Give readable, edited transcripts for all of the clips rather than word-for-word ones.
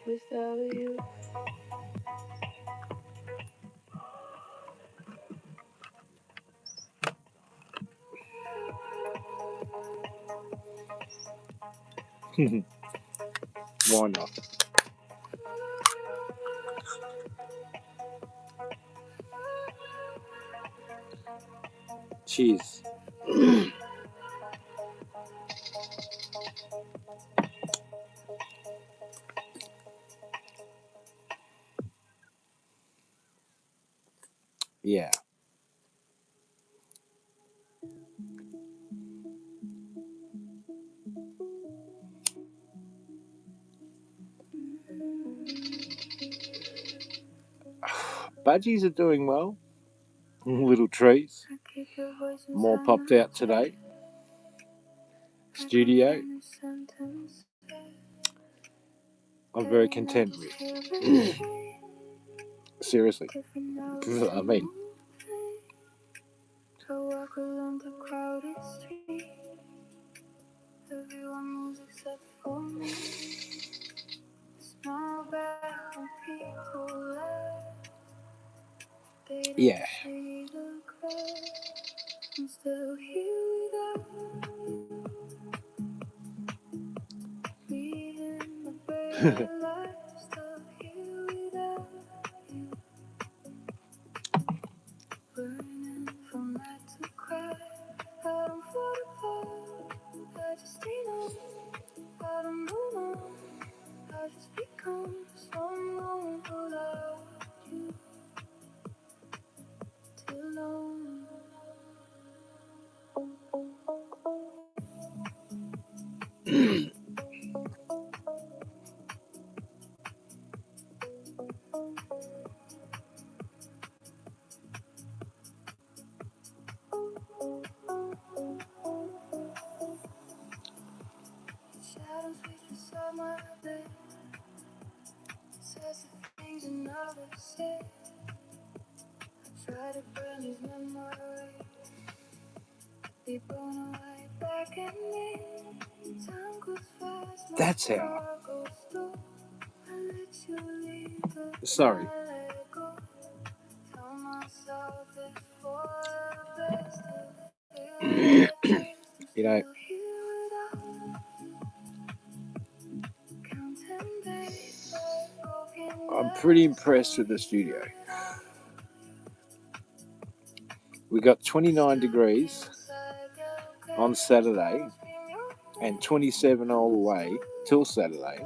with W. Why not? Cheers. Yeah. Budgies are doing well. Little trees. More popped out today. Studio. I'm very content with. Seriously. I mean. Everyone moves except for me. Smile back when people laugh. They don't see the crack. I'm still here without you. Reading the brain of life. Still here without you. Burning from night to cry. I don't fall apart. I just stay on. I don't move on. I just become someone who loves you too long. Shadows reach beside my bed. Says the things you never said. Try to burn these memories. They burn away back at me. Time goes fast. That's how. Heart goes slow. I let you leave, but Sorry. I let it go. Tell myself it's for the best. You know, I'm pretty impressed with the studio. We got 29 degrees on Saturday and 27 all the way till Saturday.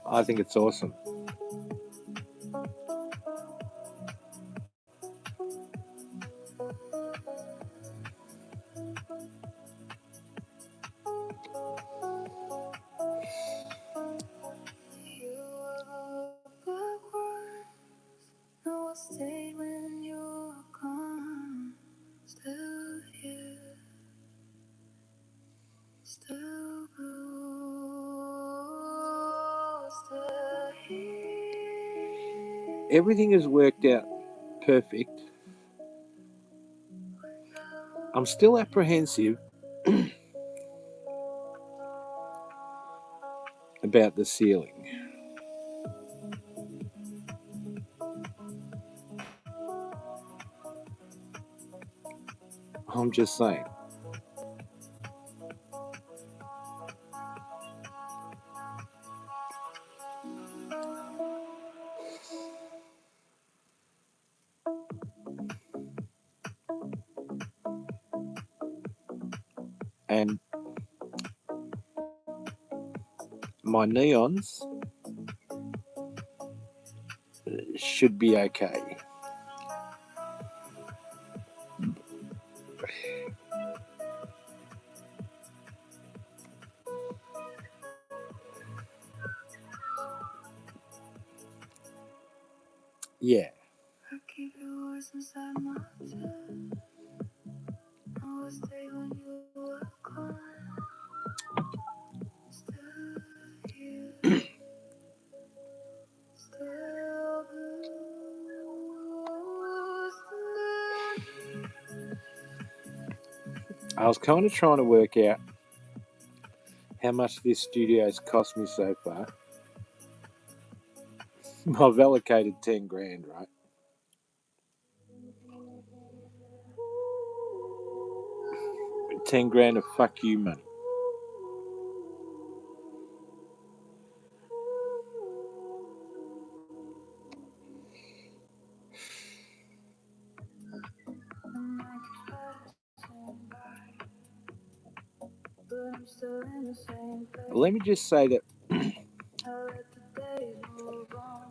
I think it's awesome. Stayed when you were gone, still here, still blue, still here. Everything has worked out perfect. I'm still apprehensive about the ceiling. I'm just saying. And my neons should be okay. Yeah. I keep your words inside my chest. I was there when you were gone. Still here, still blue. I was kind of trying to work out how much this studio's cost me so far. I've allocated 10 grand, right? 10 grand of fuck you money. Let me just say that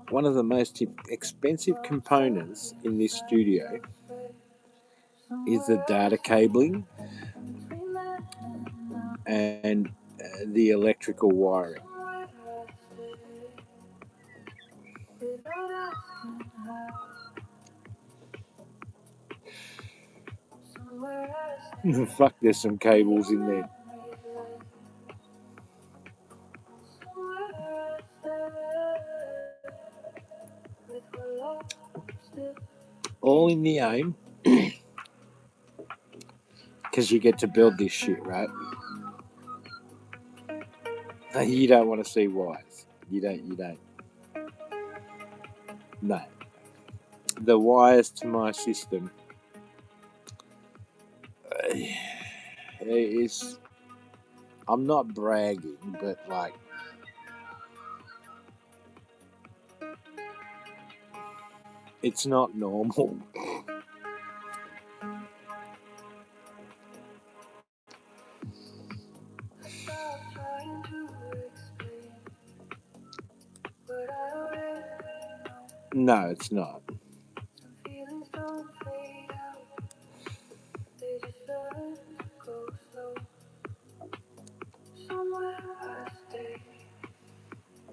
one of the most expensive components in this studio is the data cabling and the electrical wiring. Fuck, there's some cables in there. All in the aim, because you get to build this shit, right? You don't want to see wires. You don't. No. The wires to my system is, I'm not bragging, but like, it's not normal. No, it's not.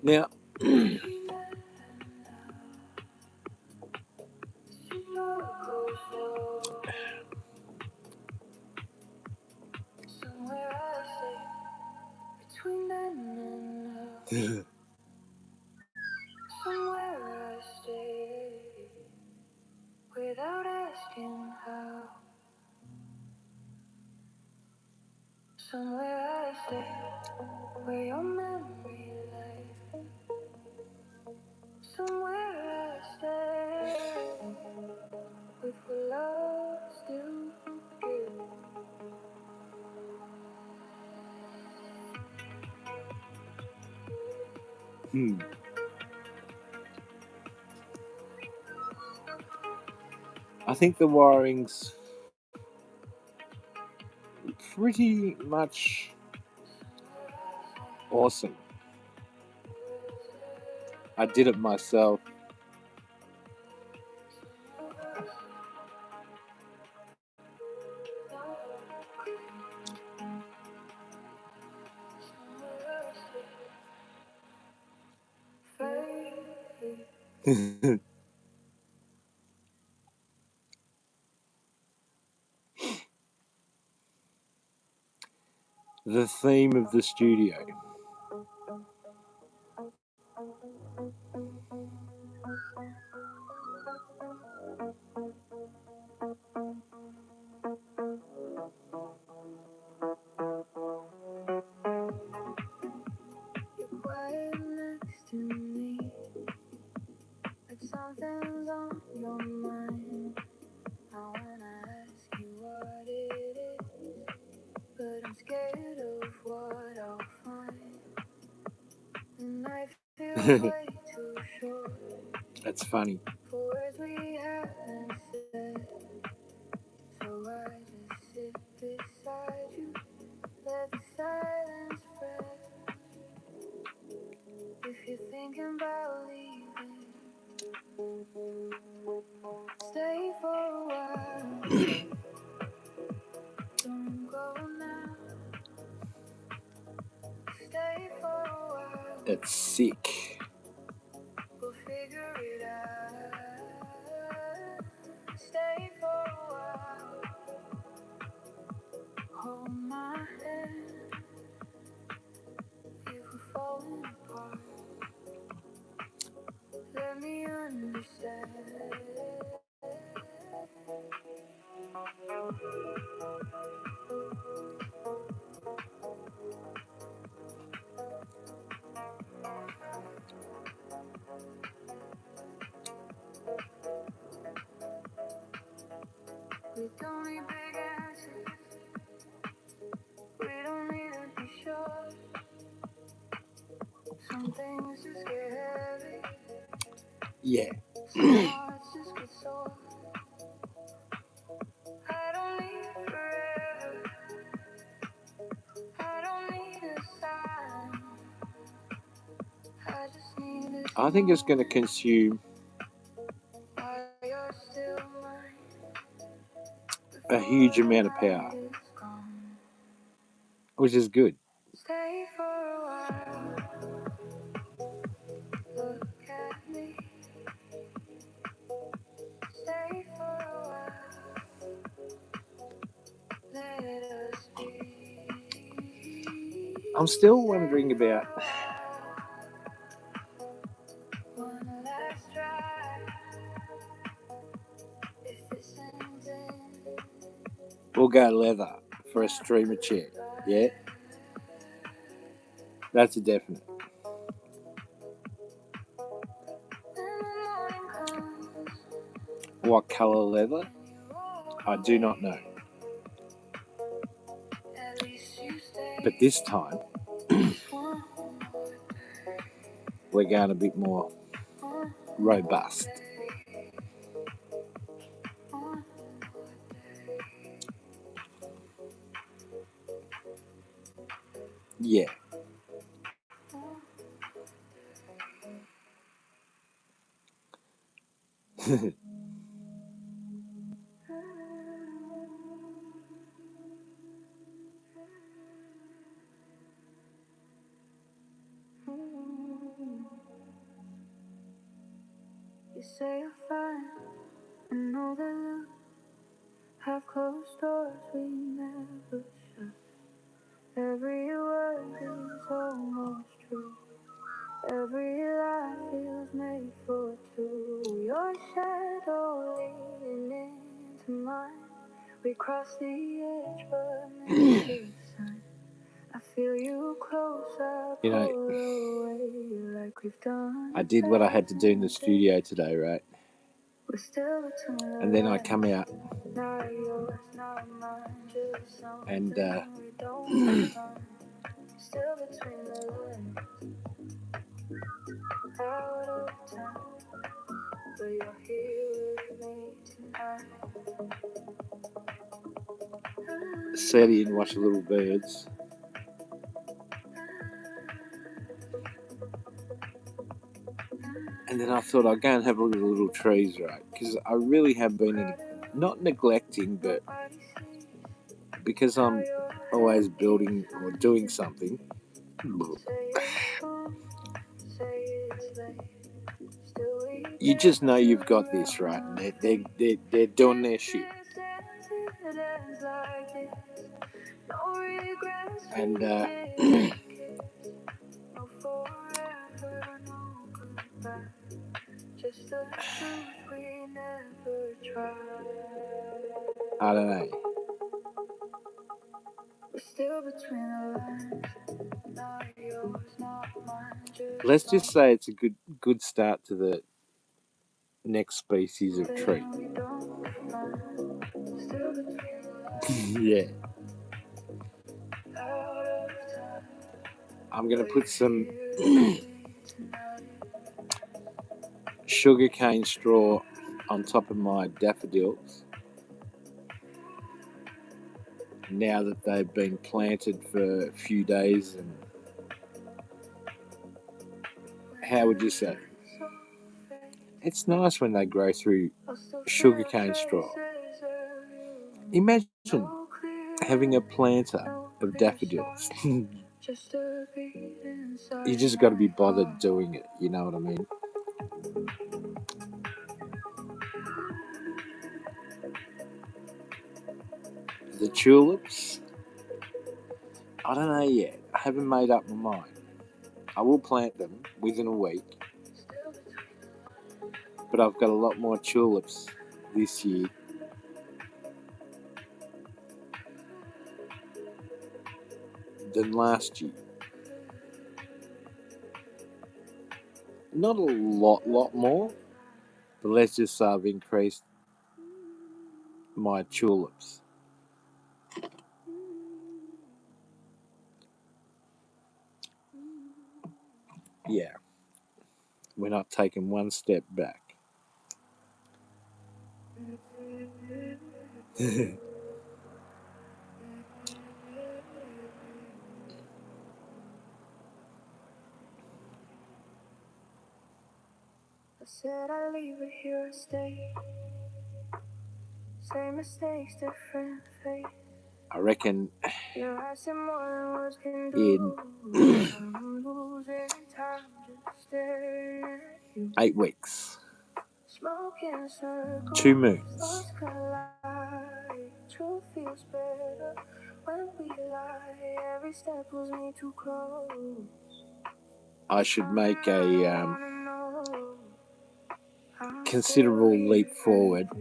Now, without asking how. Somewhere I stay, where your memory lies. Somewhere I stay, with what love still gives. I think the wiring's pretty much awesome. I did it myself. The theme of the studio. You're quiet next to me, like something's on your mind. Now when I ask you what it is, but I'm scared of what I'll find. And I feel way too short That's funny. for words we haven't said. So I just sit beside you, let the silence spread. If you're thinking about leaving, stay for a while. Don't go now. Stay for a while. That's sick. We'll figure it out. Stay for a while. Hold my hand. If we're falling apart, let me understand. don't need big answers. We don't need to be sure. Some things just get heavy. Yeah. Some hearts just get sore. I don't need forever. I don't need a sign. I just need this I think it's going to consume while you're still mine. a huge amount of power, which is good. Stay for a while. Look at me. Stay for a while. Let us be. I'm still wondering about One last try. If this ends in we'll go leather for a streamer chair. Yeah, that's a definite. when the morning comes What colour leather? and you walk I do not know. at least you stay. But this time, Just one more we're going a bit more one robust. day. One Yeah. You say you're fine. I know that you have closed doors we never shut. Every word is almost true. Every lie feels made for two. Your shadow leaning into mine. We cross the edge, but missed the sign. I feel you close, I You know, pull away like we've done. I did what I had to do in the studio today, right? We're still between the And then I lines. come out Not yours, not mine, just something and we don't define. Still between the lines. Out of time, but you're here with me tonight. sat in, watched the little birds. And then I thought I'd go and have a look at the little trees, right? Because I really have been not neglecting, but because I'm always building or doing something, you just know you've got this, right? And they're doing their shit. And Just the truth we never tried. I don't know. We're still between the lines. Not yours, not mine. Let's just say it's a good start to the next species of tree. We don't define. Still between the lines. Yeah. Out of time. I'm going to put some Tonight. sugarcane straw on top of my daffodils now that they've been planted for a few days. And how would you say? It's nice when they grow through sugarcane straw. Imagine having a planter of daffodils. You just got to be bothered doing it, you know what I mean? The tulips, I don't know yet. I haven't made up my mind. I will plant them within a week, but I've got a lot more tulips this year than last year. Not a lot more, but let's just say I've increased my tulips. Yeah, we're not taking one step back. I said I leave it here, I stay. Same mistakes, different face. I reckon You're asking more than words can in do. I'm losing time just staring at you. 8 weeks, Smoking circles, 2 moons, thoughts collide. Truth feels better when we lie. Every step pulls me too close. I should make I a wanna know. I'm still considerable here leap forward at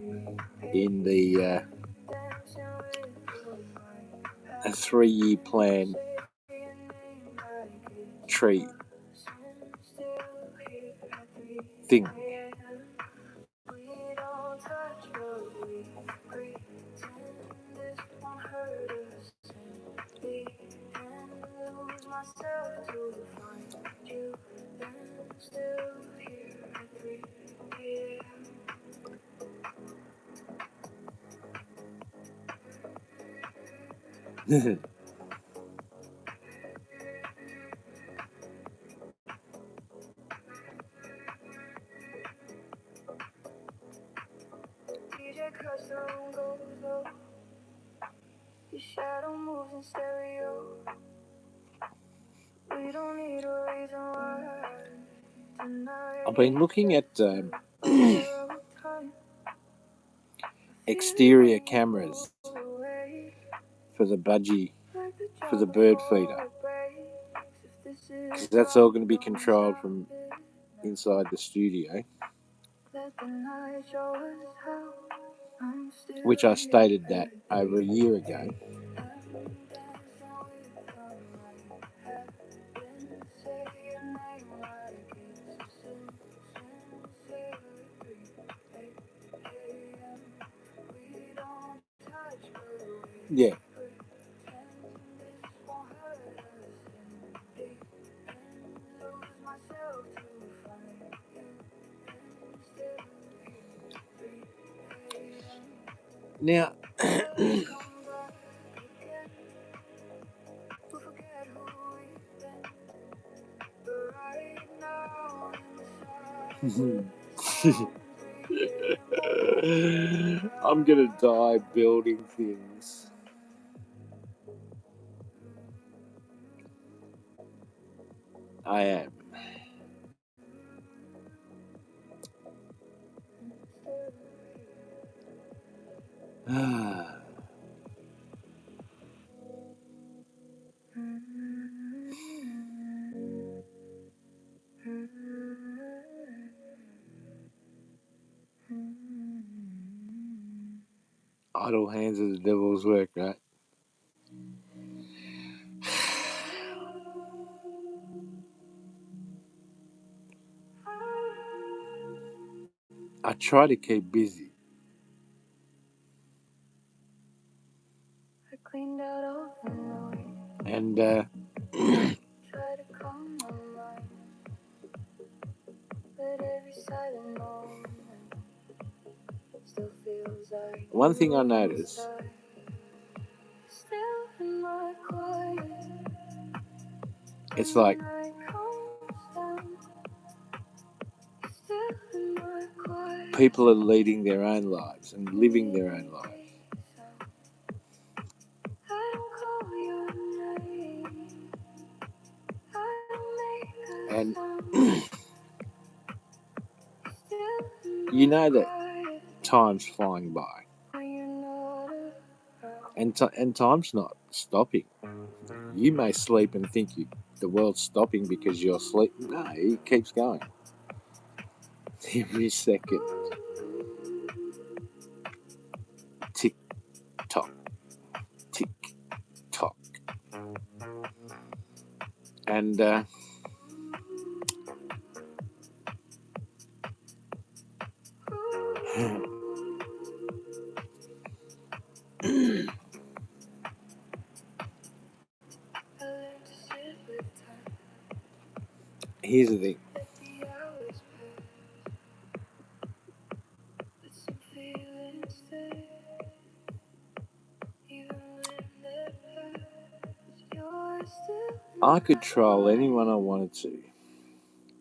3 in the dancing with your mind. a 3-year plan Say your name like it's tree still here at 3 thing. a.m. We don't touch, but we pretend this won't hurt us. And lose myself to find you. Then still here at 3 a.m. DJ cuts the room goes low. Your shadow moves in stereo. We don't need a reason why tonight. I've been looking at Time. exterior cameras Away, for the budgie, like the for the job bird before feeder, it breaks. If this because is that's all all going to be don't controlled stop from it. inside the studio, Let the night show us how I'm still which I here stated that at over a 3 year ago. a.m. Dancing with the light. Heaven, say your name like it's a sin. Say at 3 a.m. We don't touch, but we Yeah. pretend this won't hurt us. In the end, lose myself to find you. And still here, 3 a.m. Now, We'll come back again. We'll forget who we've been. But right now, in silence, sound 3 a.m. I'm going to die building things. I am. Idle hands are the devil's work, right? I try to keep busy. I cleaned out all the noise. And Try to calm my mind. But every silent moment still feels like one thing I you notice, inside. Still in my quiet. it's When the like night comes down. Still in my quiet. people are leading their own lives and living their own lives. I don't call your name. I don't make a And sound. Still in you my know that quiet. time's flying by. When you're not around. And time's not stopping. You may sleep and think the world's stopping because you're asleep. No, it keeps going. Every second. Tick tock, tick tock. And Here's the thing. Let the hours pass. Let some feelings stay. Even when they're past, you're still in I could my troll anyone I quiet. wanted to.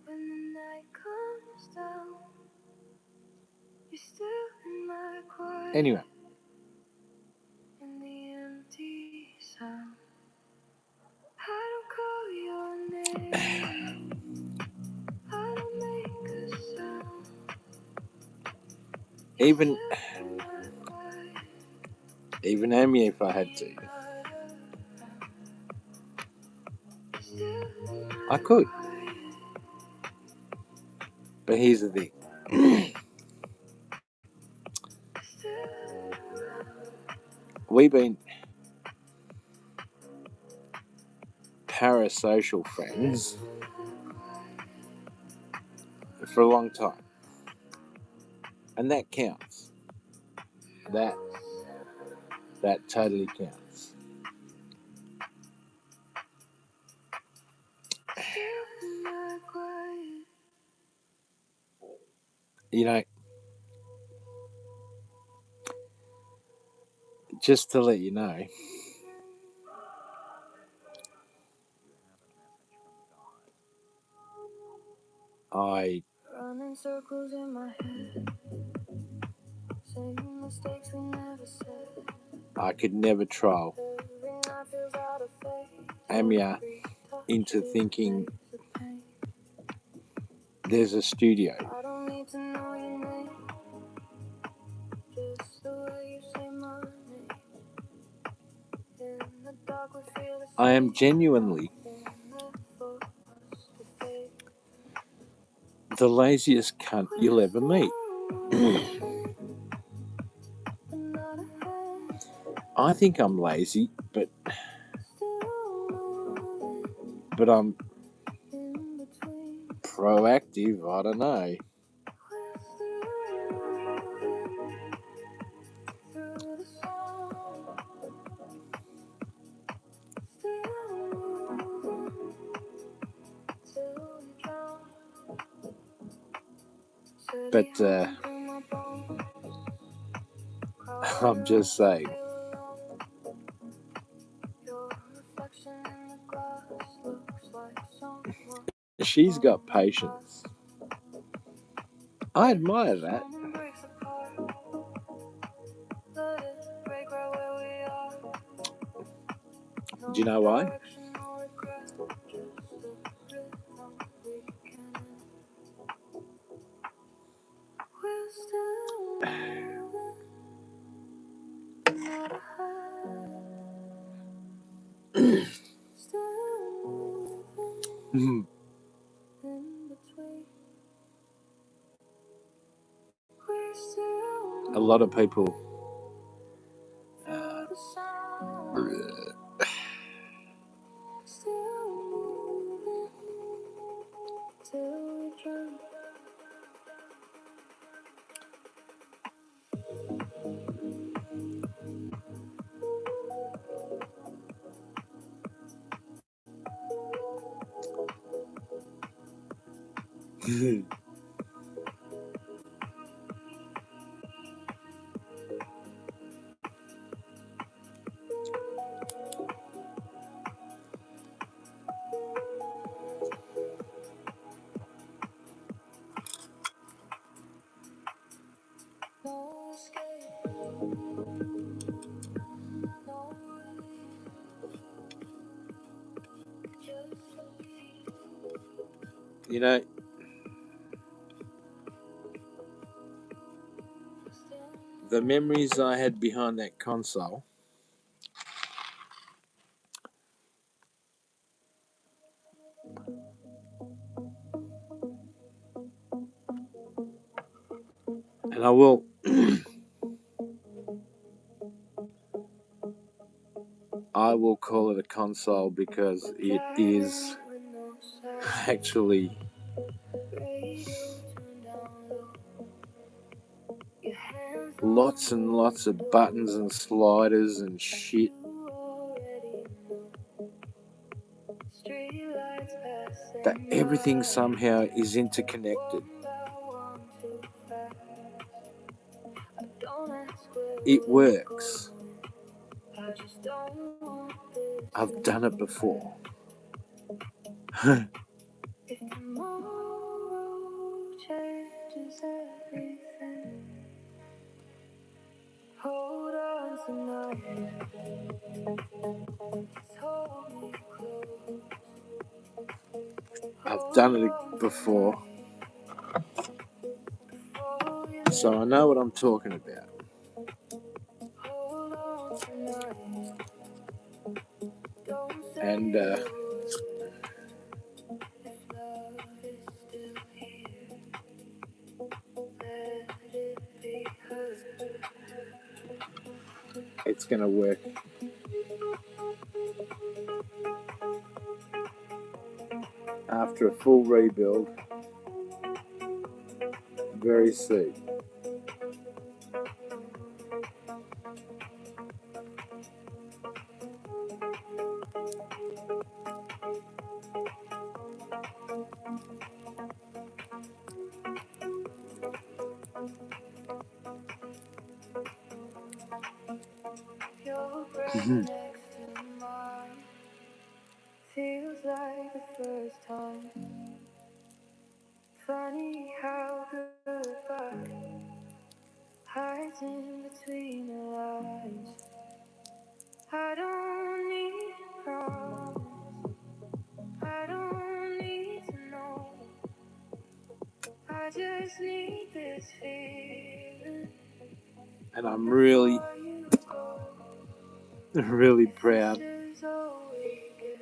When the night comes down, you're still in my quiet. Anyway, In the empty sound, I don't call your name. I don't make a sound. You're even still in my quiet. even Amy if I had to. You're still in I my could. quiet. But here's the thing. We've been parasocial friends for a long time. And that counts. That totally counts. You know, just to let you know, I Running circles in my head, saying mistakes we never said. I could never troll Every night feels out of phase. Amia into thinking there's a studio. I don't need to know your name, just the way you say my name. In the dark we feel the I am same. genuinely Nothing left for us to fake. the laziest cunt you'll ever meet. I think I'm lazy, but I'm proactive. I don't know. But I'm just saying. She's got patience. I admire that. Do you know why? A lot of people you know, the memories I had behind that console, and I will call it a console because it is actually lots and lots of buttons and sliders and shit. that everything somehow is interconnected. It works. I've done it before. If tomorrow changes everything, hold on tonight. Just hold me close. I've done it before, so I know what I'm talking about. Hold on tonight. Don't say And a word. If love is still here, let it be heard. it's going to work. After a full rebuild, very soon. Your breath next to mine feels like the first time. Funny how goodbye hides in between the lines. I don't need a promise. I don't need to know. I just need this feeling. And I'm really, Before you go, really if proud this is all we get,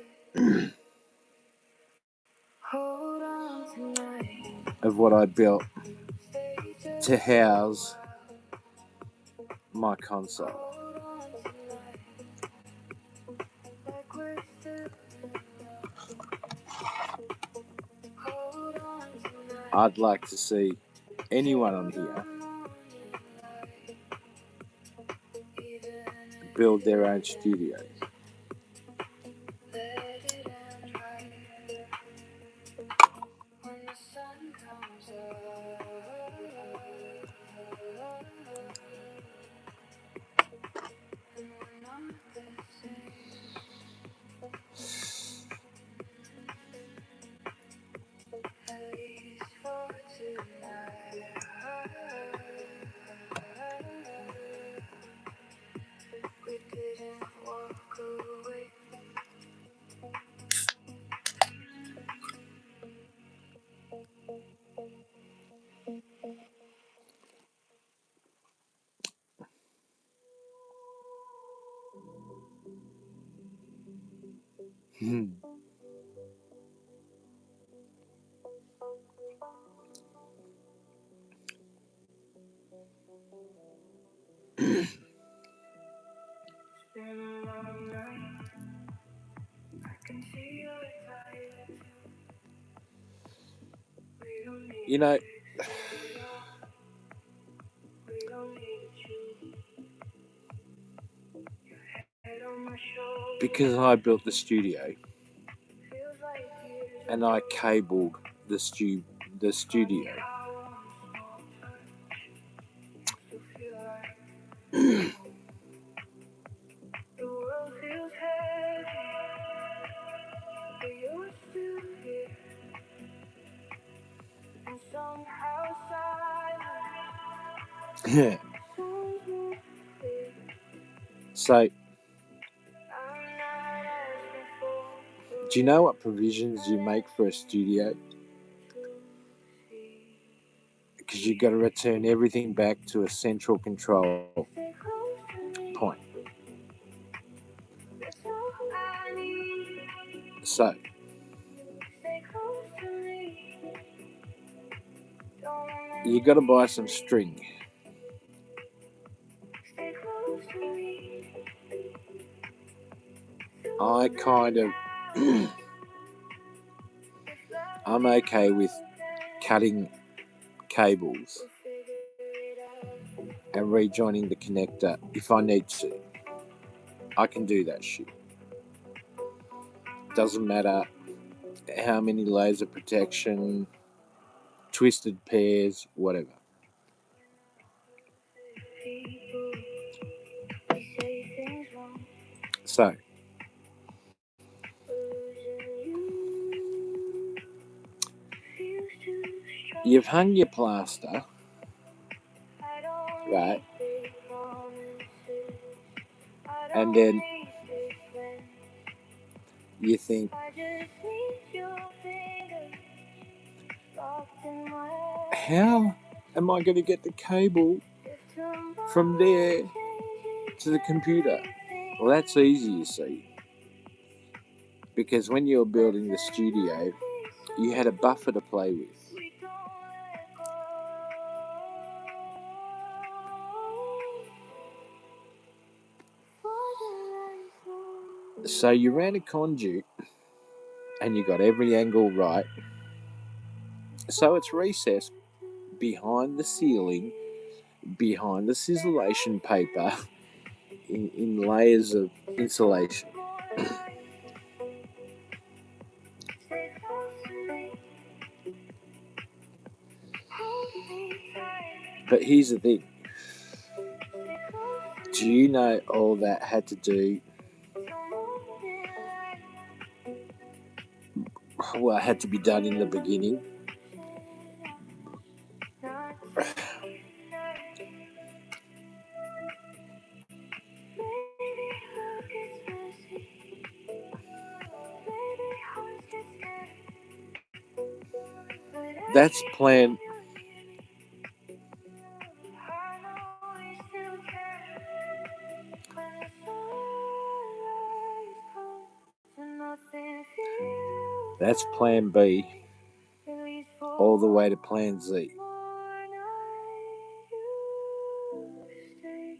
hold on tonight. of what I built Stay to just a house while. my console. Hold on tonight. Like we're still in love. Hold on tonight. I'd like to see anyone on Till the here morning light. Even build if their it own studios. let it end right. When the sun comes up. And we're not the same. At least for tonight. We didn't walk away. Hmm. It's been a long night. I can see you're tired too. We don't need You to know, fix it all. We don't need to choose. Your head on my because shoulder. I built the studio Feels like years and I ago. cabled the Funny studio. how one small touch makes you feel like home. The world feels heavy, but you're still here. And somehow silence sounds more clear. So, I'm not asking for do you know what provisions you make for a studio? to see. Because you've got to return everything back to a central control Stay close to me, point. that's all I need. So, Stay close to me, don't you let got to buy me some leave. string. Stay close to me, I through the kind of, night. If love I'm is okay with broken, cutting cables we'll figure it out. and rejoining the connector if I need to. I can do that shit. Doesn't matter how many layers of protection, twisted pairs, whatever. People, they say things wrong. So, Losing you feels too strong. you've hung your plaster, I don't right? need big promises. I And don't then need big plans. you think, I just need your fingers locked in my hand. how am I going to get the cable If tomorrow from there changes to the computer? everything, Well, that's easy, you see, because when you were building the let's studio, be you had a buffer to play with. we don't let go. For the lights low. So you ran a conduit and you got every angle right. So it's recessed behind the ceiling, behind the sizzlation paper, in layers of insulation. Stay close to me, hold me tight. But here's the thing, Stay close to do me, you know all that had to do, till morning light. well, it had to be done in the beginning? Not tonight. Maybe love gets messy. Maybe hearts get scared. But That's every plan. time you're near me, I know we still care. When the sunrise comes and nothing feels That's plan B, right, at least for all the way to one plan Z. more night, you stay.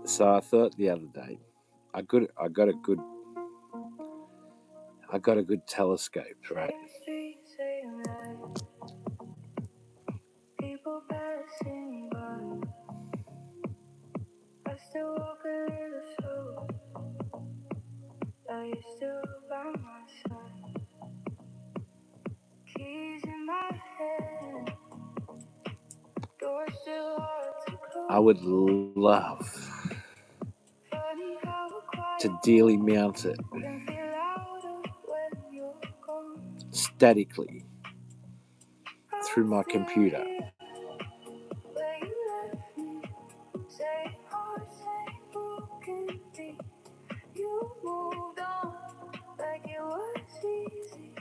So I thought the other day, I got I got a good I got a good telescope, right? Same street, same light. People passing by. I still walk a little slow. Are you still by my side? Keys in my hand. Door still hard to close. I would love Funny how a to quiet dearly mount it can feel louder when you're gone. statically I'm through my still computer. here where you left me. Same heart, same broken beat. You moved on like it was easy.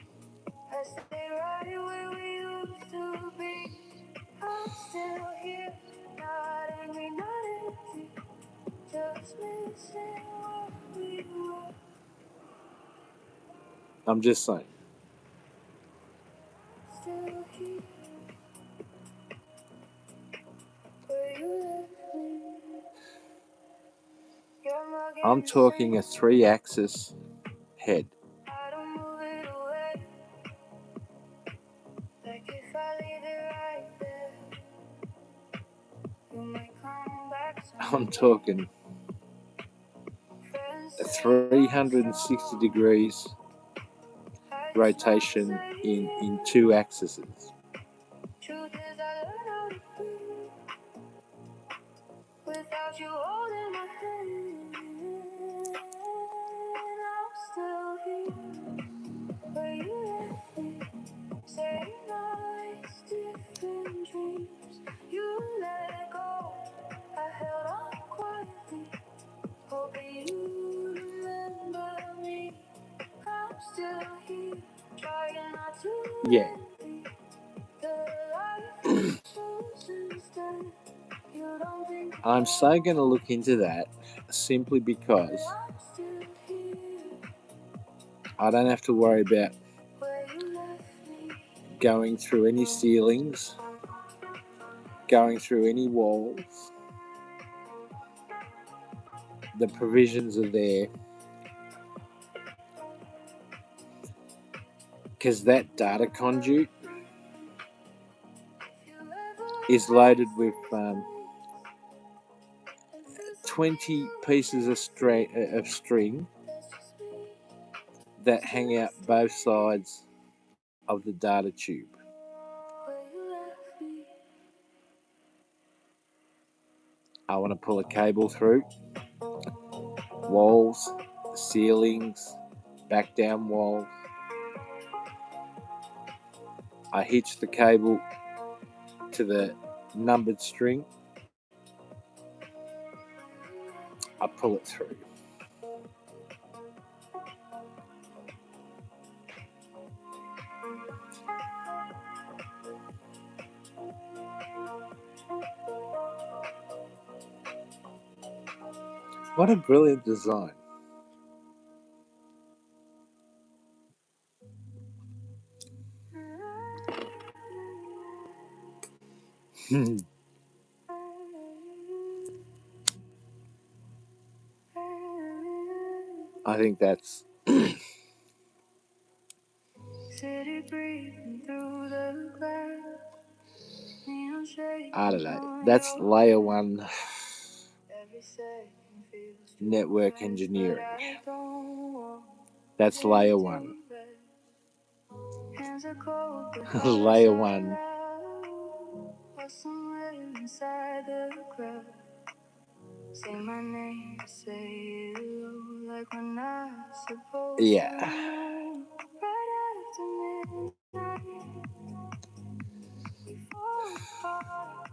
I stay right where we used to be. I'm still here, not angry, not empty, just missing what we were. I'm just saying. Still here, where you left me. Your mug I'm in the talking a sink. 3-axis head. I don't move it away. Like if I leave it right there, you might come back I'm someday. talking Friends a say I'm 360 strong. degrees I just wanna rotation say in it. 2 axes. Truth is, I learned how to breathe without you holding my hand. I'm still here where you left me. Same nights, different dreams. You let go. I held on quietly, hoping you remember me. I'm still here, trying not to Yeah, envy the life you choose instead. You don't think I'm about so going to look into that simply but because I'm still here I don't have to worry about where you left me. going through any ceilings, going through any walls. The provisions are there because that data conduit, is loaded with 20 pieces of string that hang out both sides of the data tube. I want to pull a cable through walls, ceilings, back down walls. I hitch the cable to the numbered string. I pull it through. What a brilliant design. I think that's, I don't know, that's layer one network engineering. That's layer one. Layer one. Say my name, say hello, like we're not supposed yeah. To. Right after midnight, we fall apart.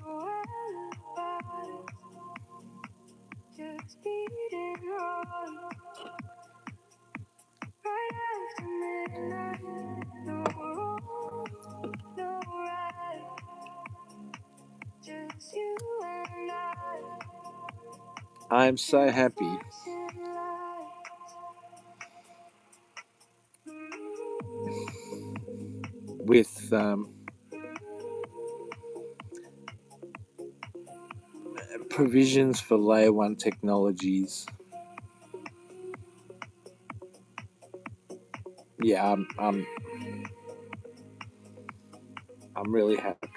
No alibi, just beating heart. Right after midnight, no wrong, no right, just you and I. I'm so happy with provisions for layer one technologies. Yeah, I'm really happy.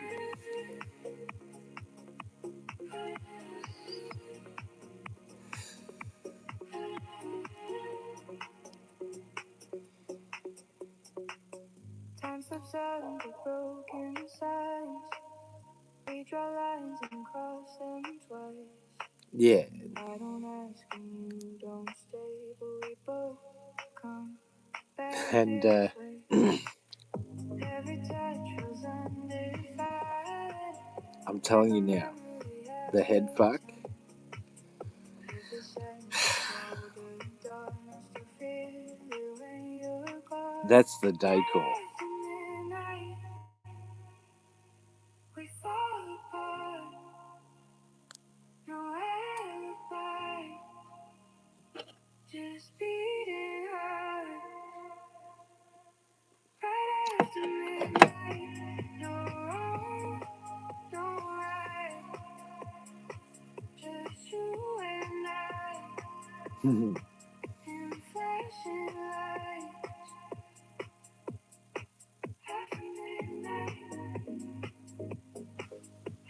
Time slips out into broken signs. We draw lines and cross them twice. Yeah. I don't ask and you don't stay, but we both come back. And every touch was undefined. I'm telling you now, the head fuck. That's the day call. We fall apart, no alibi, just beating heart. Right after midnight, no wrong, no right, just you and I. In flashing lights, after midnight,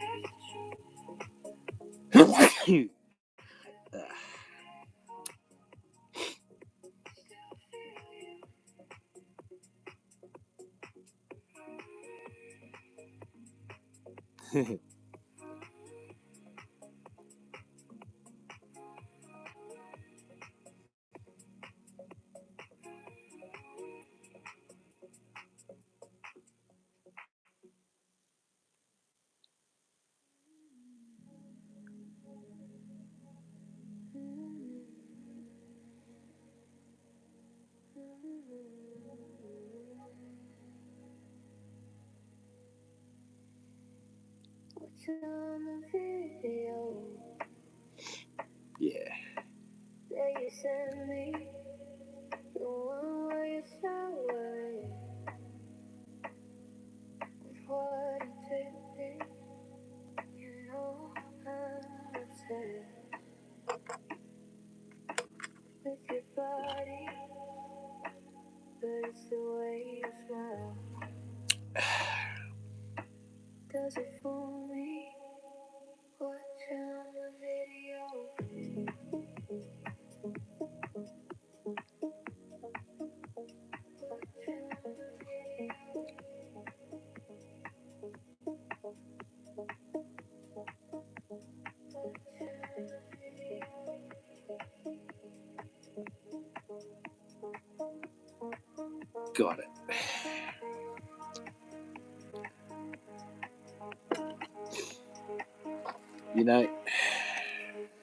after truth. What's on the video? Yeah. That you sent me, the one where you shower with what it did. You know I'm obsessed with your body, but it's the way you smile. does it for me? Watching the video. Watching the video. Got it. You know,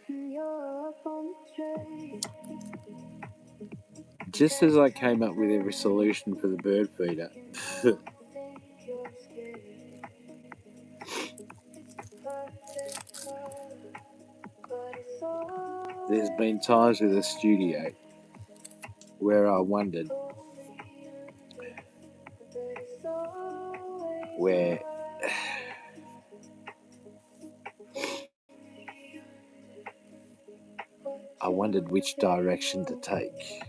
You're up on the train. just as I came up with every solution for the bird feeder, Think you're scared. It's the perfect color, but it's all there's been times with the studio where I wondered where I wondered which direction to take.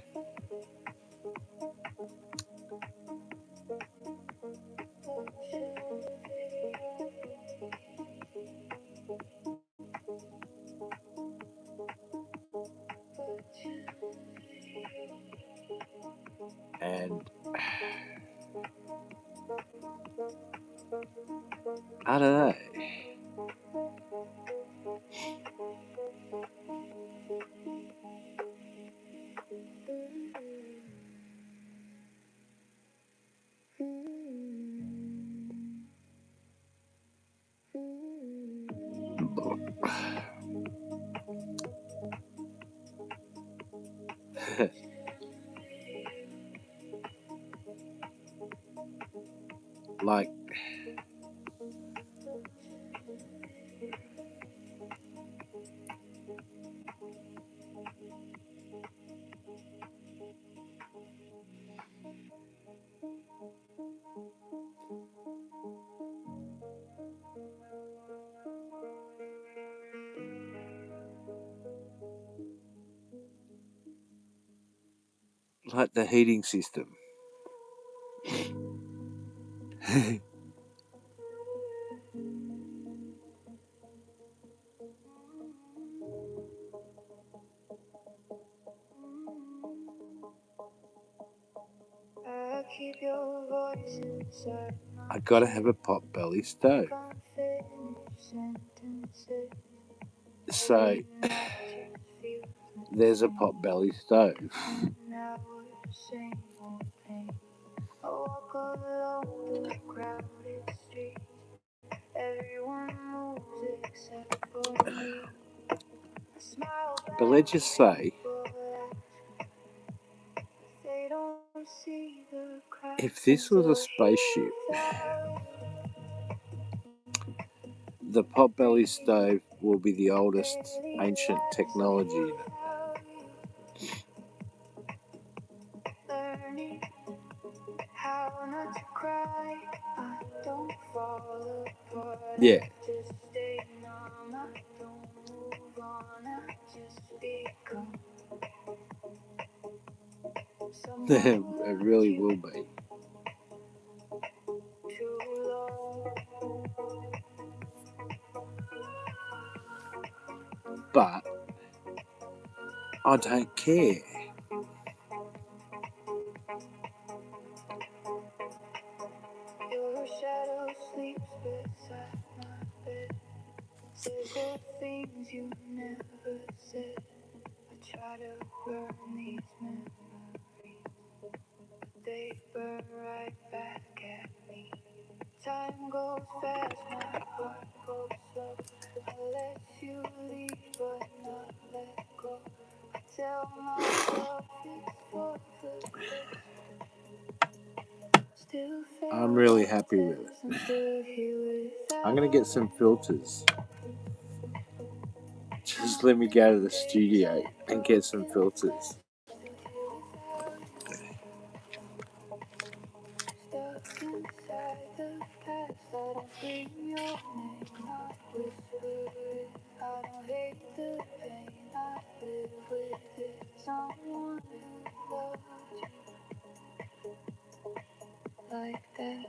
And I don't know. Like, like the heating system. I keep your voice inside I gotta have a pot belly stove. unfinished sentences. So there's a pot belly stove. Now we're same old pain. I walk along the crowded street. Everyone moves except for me. I smile But let's just back, say, people laugh. They don't see the if cracks this was a until spaceship, you're out. the pot belly stove will be the oldest ancient technology in it. Learning how not to cry. I don't fall apart. Yeah, I just stay numb. I don't move on. I just become it someone really will be. too long. But I don't care. Your shadow sleeps beside my bed. Says the things you never said. I try to burn these memories, but they burn right back at me. Time goes fast, my heart goes slow. I let you leave, but not let go. I tell myself it's for the best. Still I'm fail really my happy with it. tests. I'm still here I'm gonna without get some filters. Just let me go to the studio and get some filters. stuck inside the past. I don't scream your name, I whisper it. I don't hate the pain, I live with it. Someone who loved you like that.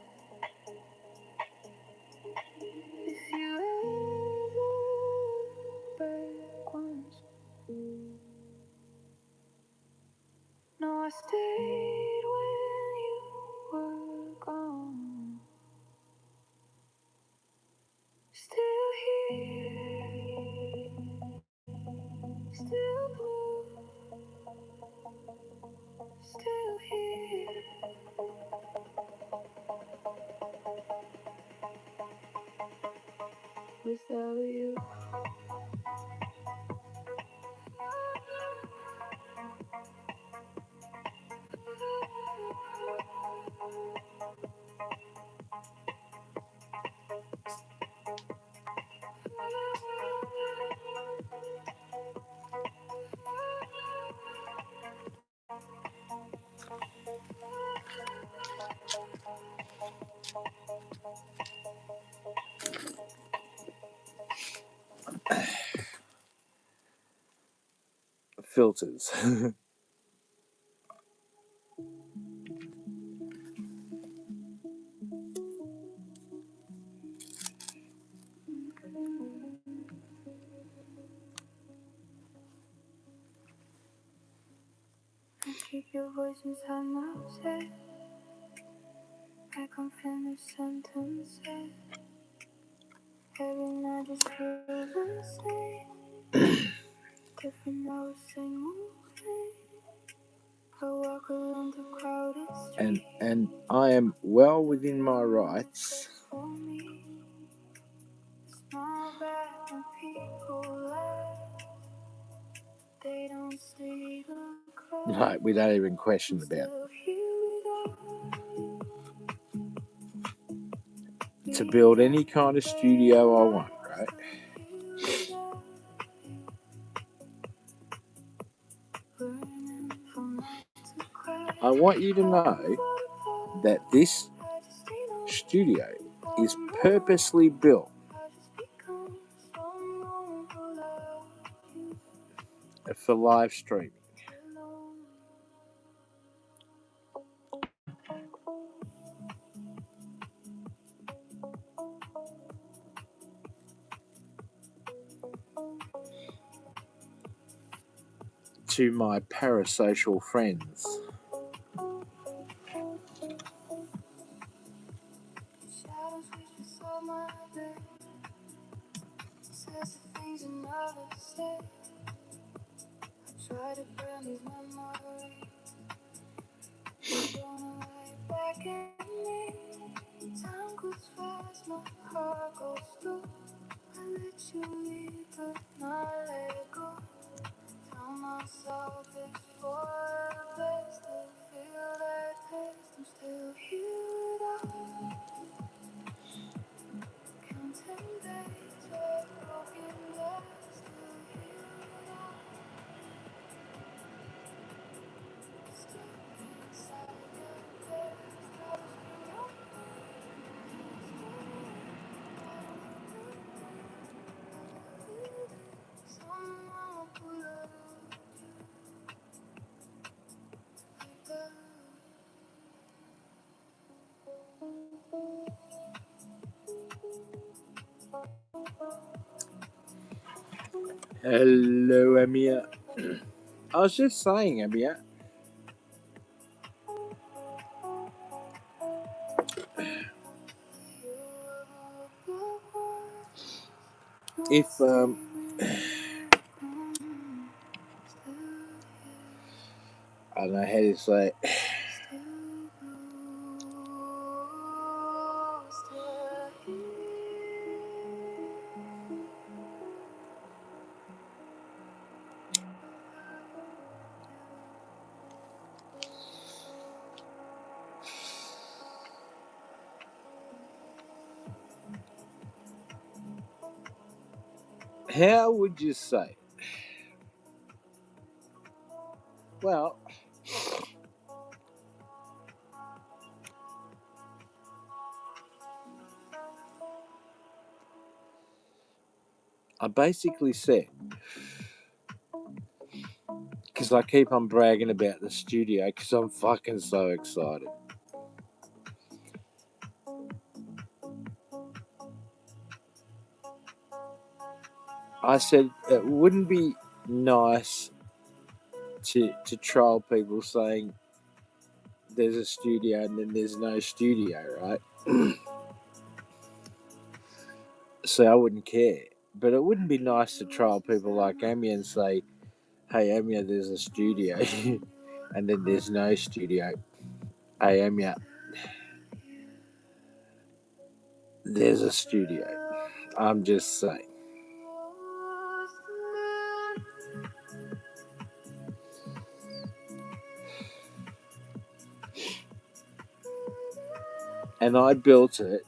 tell you. Filters. Keep your voice inside my head. I can't finish sentences. Every night just feels the same. Different every single thing. I walk along the crowded street. and I am well within my rights. Smile back when people laugh. They don't see the crowd. Like, we don't even question about it. To build any kind of studio I want, right? I want you to know that this studio is purposely built for live streaming. To my parasocial friends. Try to burn these memories. They don't lie back at me. Time goes fast, my heart goes slow. I let you leave, but not let go. Tell myself it's for the best. To feel that taste, I'm still here without. Counting days like broken glass. Still here without. Stuck inside your past. Try to scream your someone who loved like that. Hello, Amia. I was just saying, Amia, if I don't know how to say it. How would you say? Well, I basically said, because I keep on bragging about the studio because I'm fucking so excited. I said it wouldn't be nice to troll people saying there's a studio and then there's no studio, right? So I wouldn't care. But it wouldn't be nice to troll people like Amy and say, hey, Amy, there's a studio. And then there's no studio. Hey, Amy, there's a studio. I'm just saying. and I built it,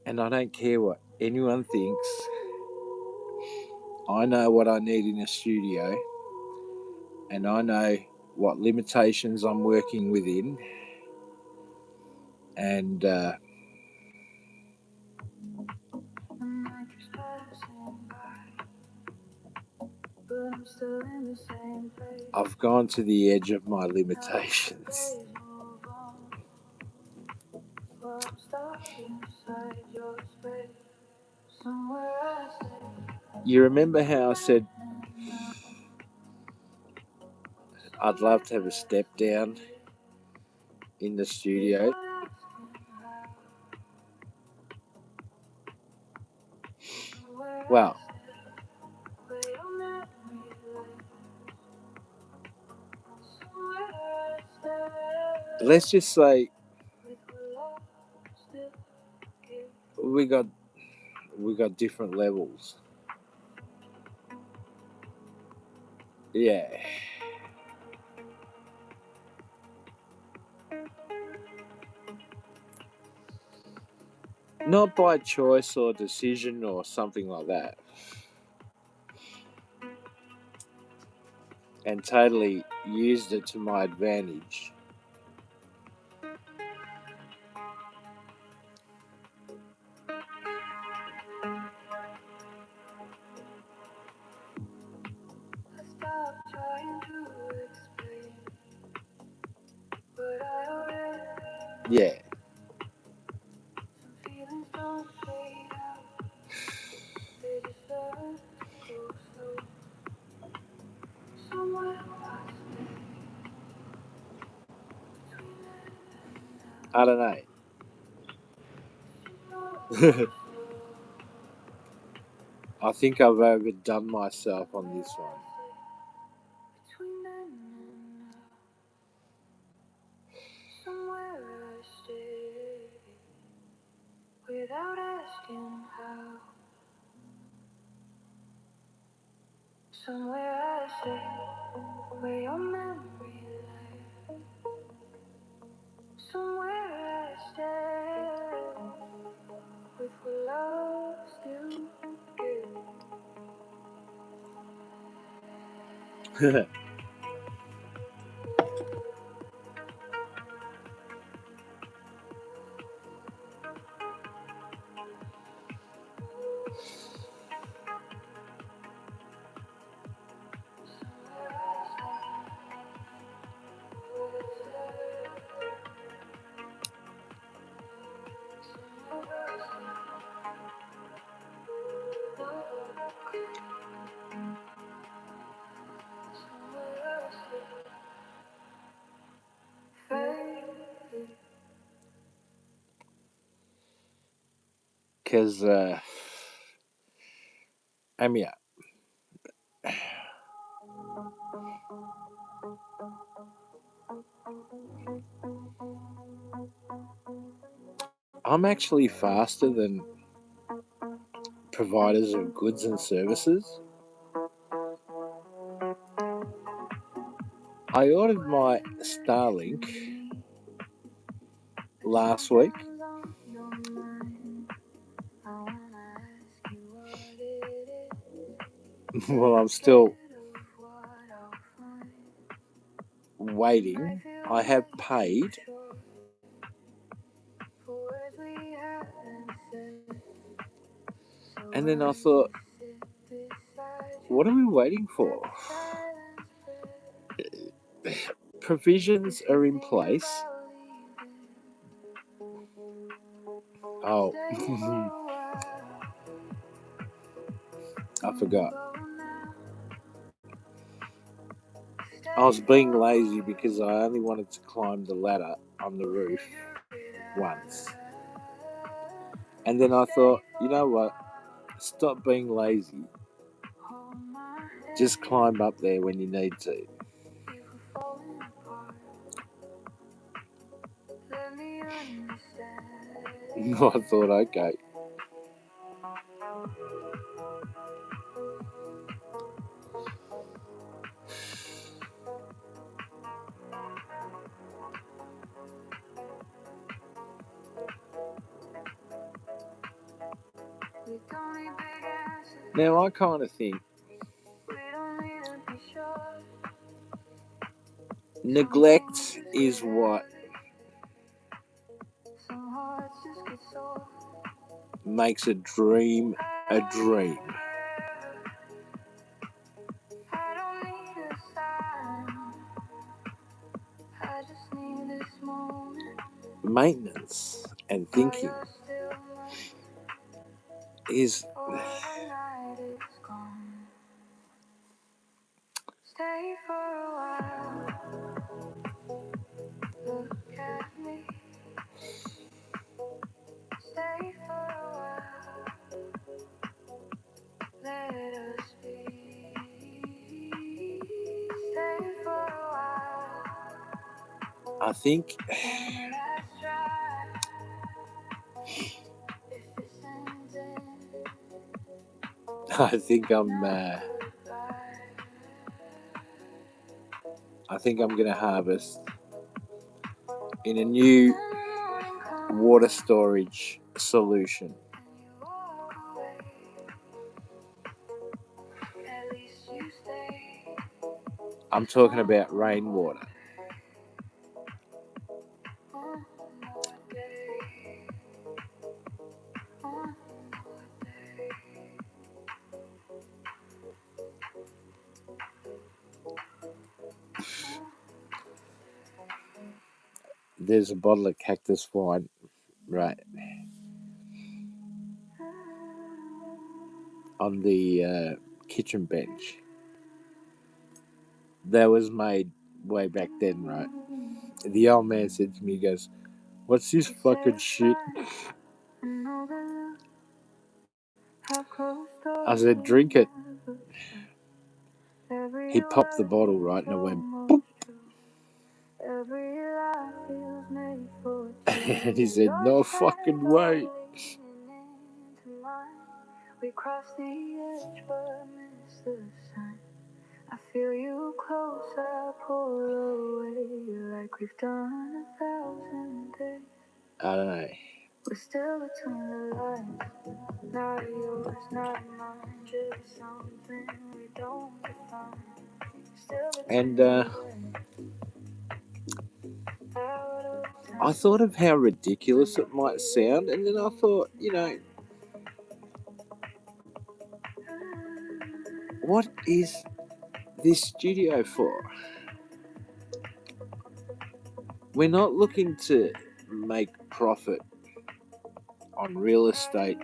and I don't care what anyone thinks. I know what I need in a studio, and I know what limitations I'm working within, and I've gone to the edge of my limitations. You remember how I said I'd love to have a step down in the studio? Well, let's just say we got different levels. Yeah. Not by choice or decision or something like that. And totally used it to my advantage. Yeah. I don't know. I think I've overdone myself on this one. Without asking how, somewhere I stay, where your memory lies. Somewhere I stay, with what love still gives. Because, yeah, I'm actually faster than providers of goods and services. I ordered my Starlink last week. Well, I'm still waiting. I have paid. And then I thought, what are we waiting for? Provisions are in place. Oh, I forgot. I was being lazy because I only wanted to climb the ladder on the roof once. And then I thought, you know what? Stop being lazy. Just climb up there when you need to. I thought, okay. We don't need big answers. Now, I kind of think We don't need to be sure. neglect is what Some hearts just get sore. makes a dream a dream. I don't need a sign. I just need this moment. Maintenance and While thinking you're still mine. is Before the night is gone. Stay for a while. Look at me. Stay for a while. Let us be. Stay for a while. I think One last try. If it's ending, I think I'm not goodbye. I think I'm gonna harvest in a new Then the morning comes water storage solution. and you walk away. At least you stay. I'm talking about rainwater. One more day. One more day. There's a bottle of cactus wine right on the kitchen bench. That was made way back then, right? The old man said to me, he goes, "What's this You fucking said shit?" goodbye. I know that you have closed doors I said, you "Drink it." never shut. Every He popped the word bottle, is right, and it went boop. almost true. Every lie feels made for And he two. said, Your "No fucking shadow way." leaning into mine. We cross the edge but miss the sign. I feel you close, I pull away like we've done 1,000 days. I don't know. We're still between the lines. Not yours, not mine. Just something we don't define. Still between And the lines. Out of I time. thought of how ridiculous it might sound, and then I thought, what is this studio for? We're not looking to make profit on real estate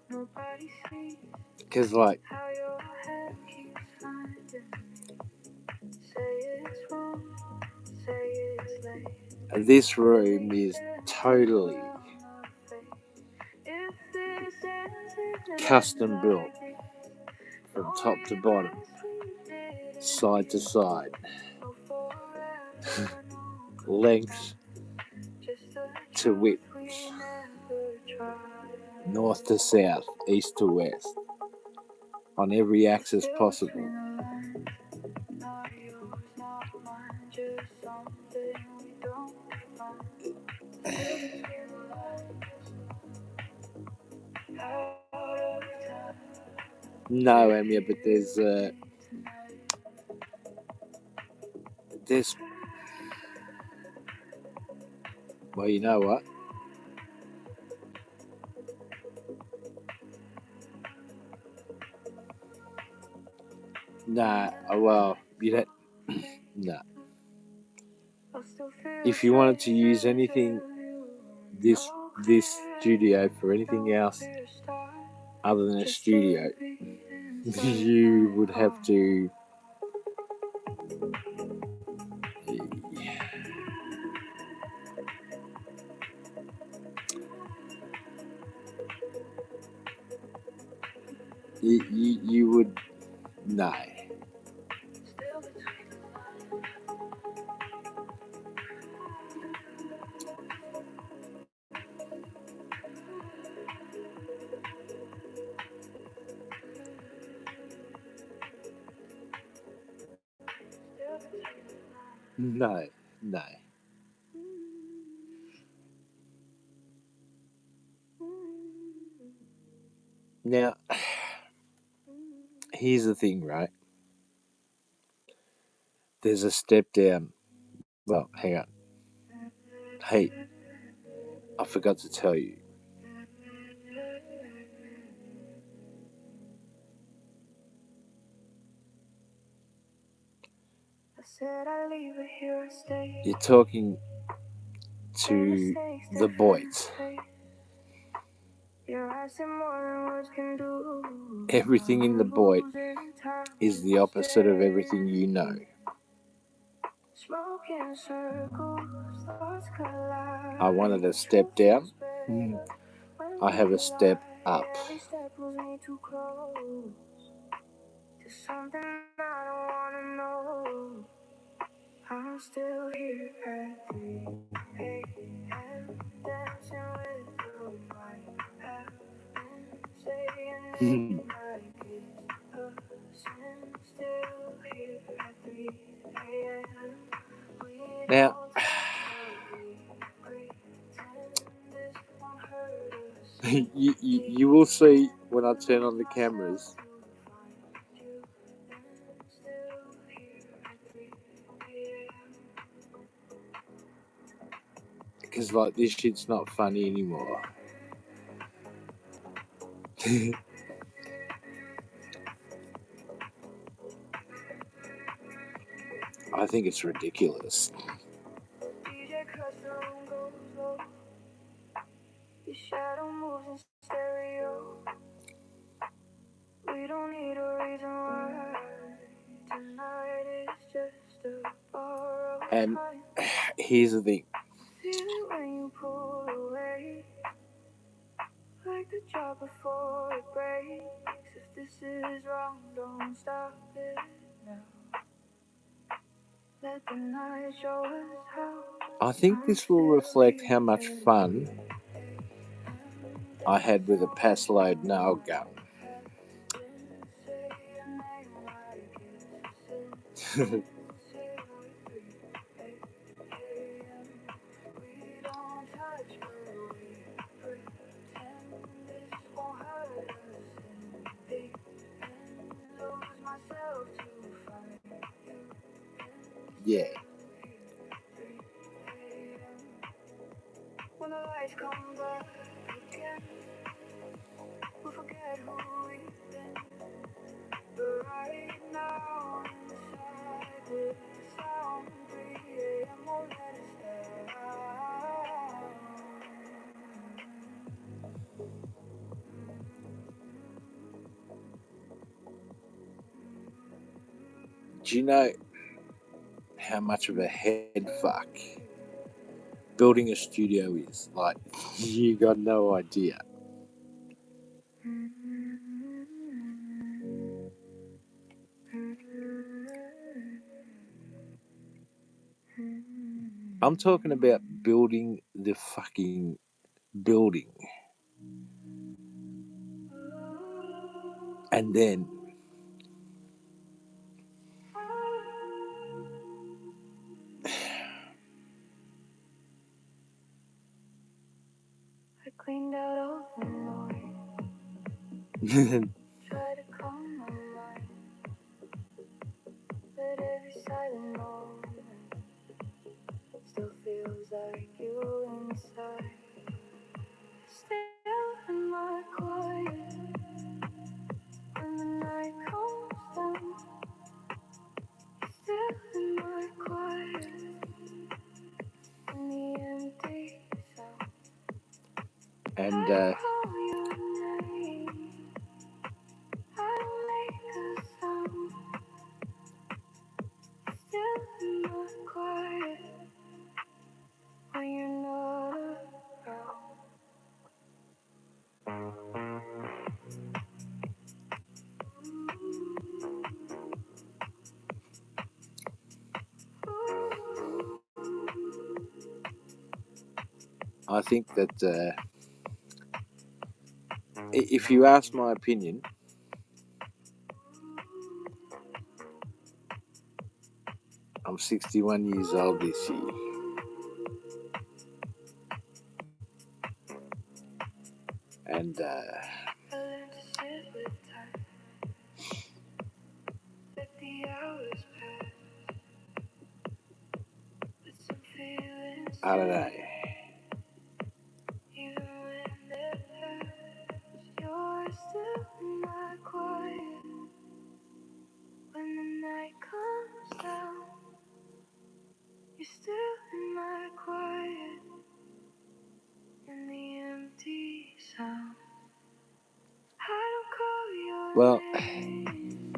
Nobody sees because, like, how your head keeps finding me. Say it's wrong, say it's late. this room is totally If this ends custom built like this, from no top to bottom, regrets, we didn't side to mean side, no forever, no length goodbye. Just the to truth width, we never tried. north to south, east to west, on every axis Still possible. between the lines, not yours, not mine, just something we don't define. Still between the lines, out of time. No, Amia, but there's, well, you know what? Nah, well, you don't, nah. If you wanted to use anything, this studio for anything else other than a studio, you would have to. You would no. No, no. Now, here's the thing, right? There's a step down. Well, hang on. Hey, I forgot to tell you. You're talking to the boys. Everything in the Boyd is the opposite of everything you know. I wanted a step down. I have a step up. I'm still here at 3 a.m. dancing with the mic. Have been saying it like it's a sin. Still here at 3 a.m. Now, you will see when I turn on the cameras. Because, like, this shit's not funny anymore. I think it's ridiculous. Your shadow moves in stereo. We don't need a reason why. Tonight is just a borrowed time. And here's the thing. Feel it when you pull away. Like the drop before it breaks. If this is wrong, don't stop it now. Let the night show us how. I think this will reflect how much fun I had with a pass load nail gun. Yeah. When the lights come back again, we forget who we've been. But right now, inside this sound, 3 a.m. won't let us down. Do you know how much of a head fuck building a studio is? Like, you got no idea. I'm talking about building the fucking building. And then I cleaned out all the noise. Try to calm my mind. But every silent moment still feels like you inside. Still in my quiet. When the night comes down. Still in my quiet. In the empty sound. And I call your name. I don't make a sound. Still in my quiet. When you're not around. I think that if you ask my opinion, I'm 61 years old this year. And I don't know. Even when it hurts, you're still in my quiet. When the night comes down, you're still in my quiet. In the empty sound, I don't call your Well, name.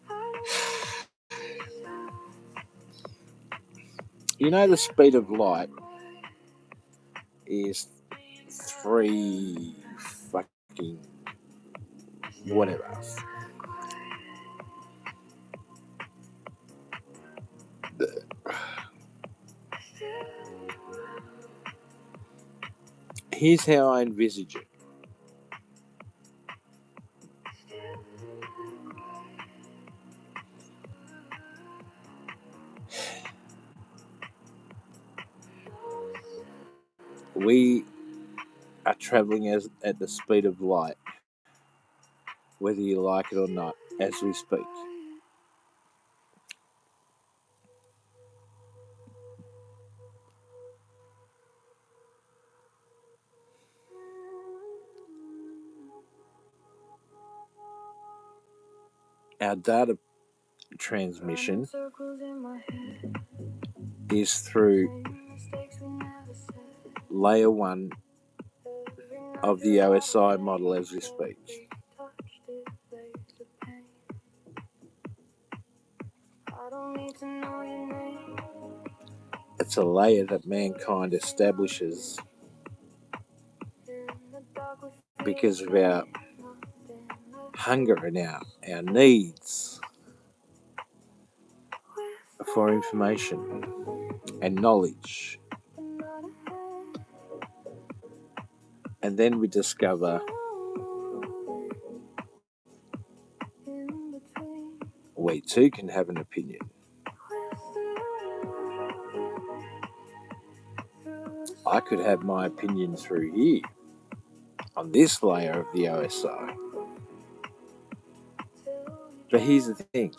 I don't make sound. you know the speed of light is three fucking whatever. Here's how I envisage it. We are traveling at the speed of light, whether you like it or not, as we speak. Our data transmission is through layer one of the OSI model as we speak. It's a layer that mankind establishes because of our hunger and our needs for information and knowledge. And then we discover we too can have an opinion. I could have my opinion through here on this layer of the OSI. But here's the thing.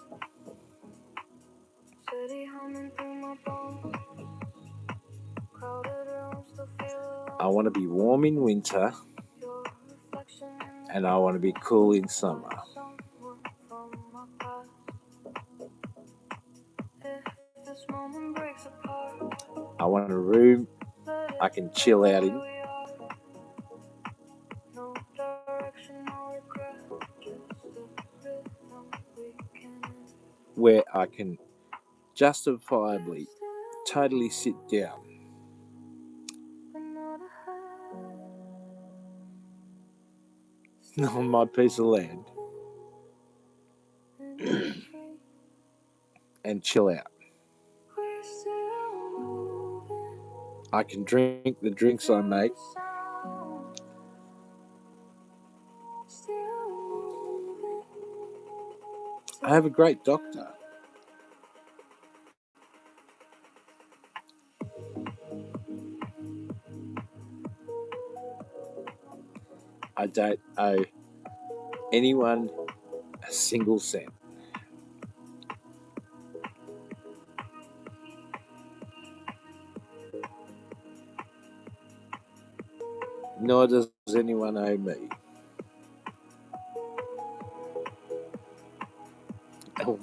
I want to be warm in winter and I want to be cool in summer. I want a room I can chill out in. Where I can justifiably totally sit down on my piece of land and chill out. I can drink the drinks I make. I have a great doctor. I don't owe anyone a single cent. Nor does anyone owe me. Oh,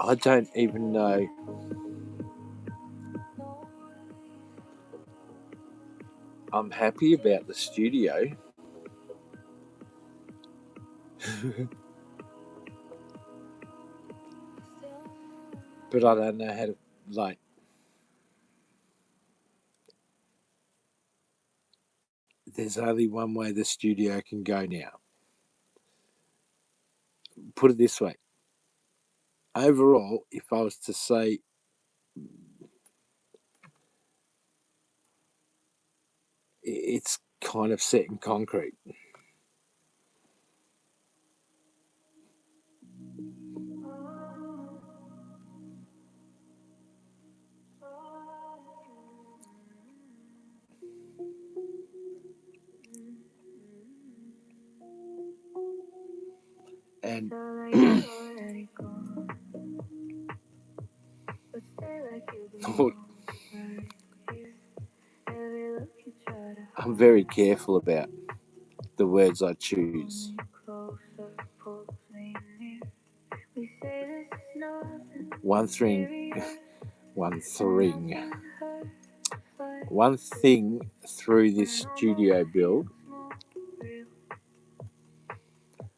I don't even know I'm happy about the studio. But I don't know how to, like, there's only one way the studio can go now. Put it this way. Overall, if I was to say it's kind of set in concrete. And I'm very careful about the words I choose. Closer, pulls me near. We say this is nothing. One thing, Serious. one And thing, nothing hurts like one thing through this when studio almost build, feels more real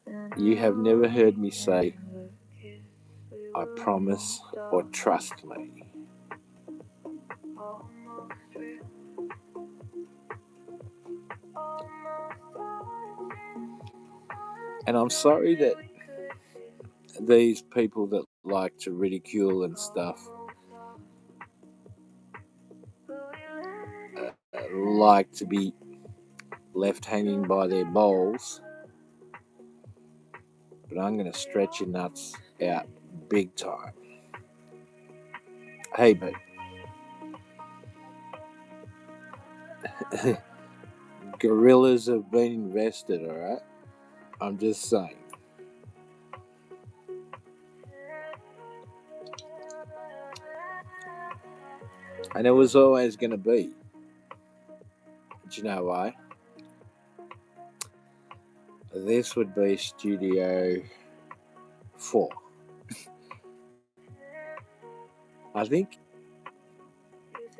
than you have love. never heard me say, Never kissed. We I were promise almost or done. trust me. Almost real. Almost touching. And I'm sorry that these people that like to ridicule and stuff like to be left hanging by their balls, but I'm going to stretch your nuts out big time. Hey, but gorillas have been invested, all right? I'm just saying. And it was always going to be. Do you know why? This would be Studio 4. I think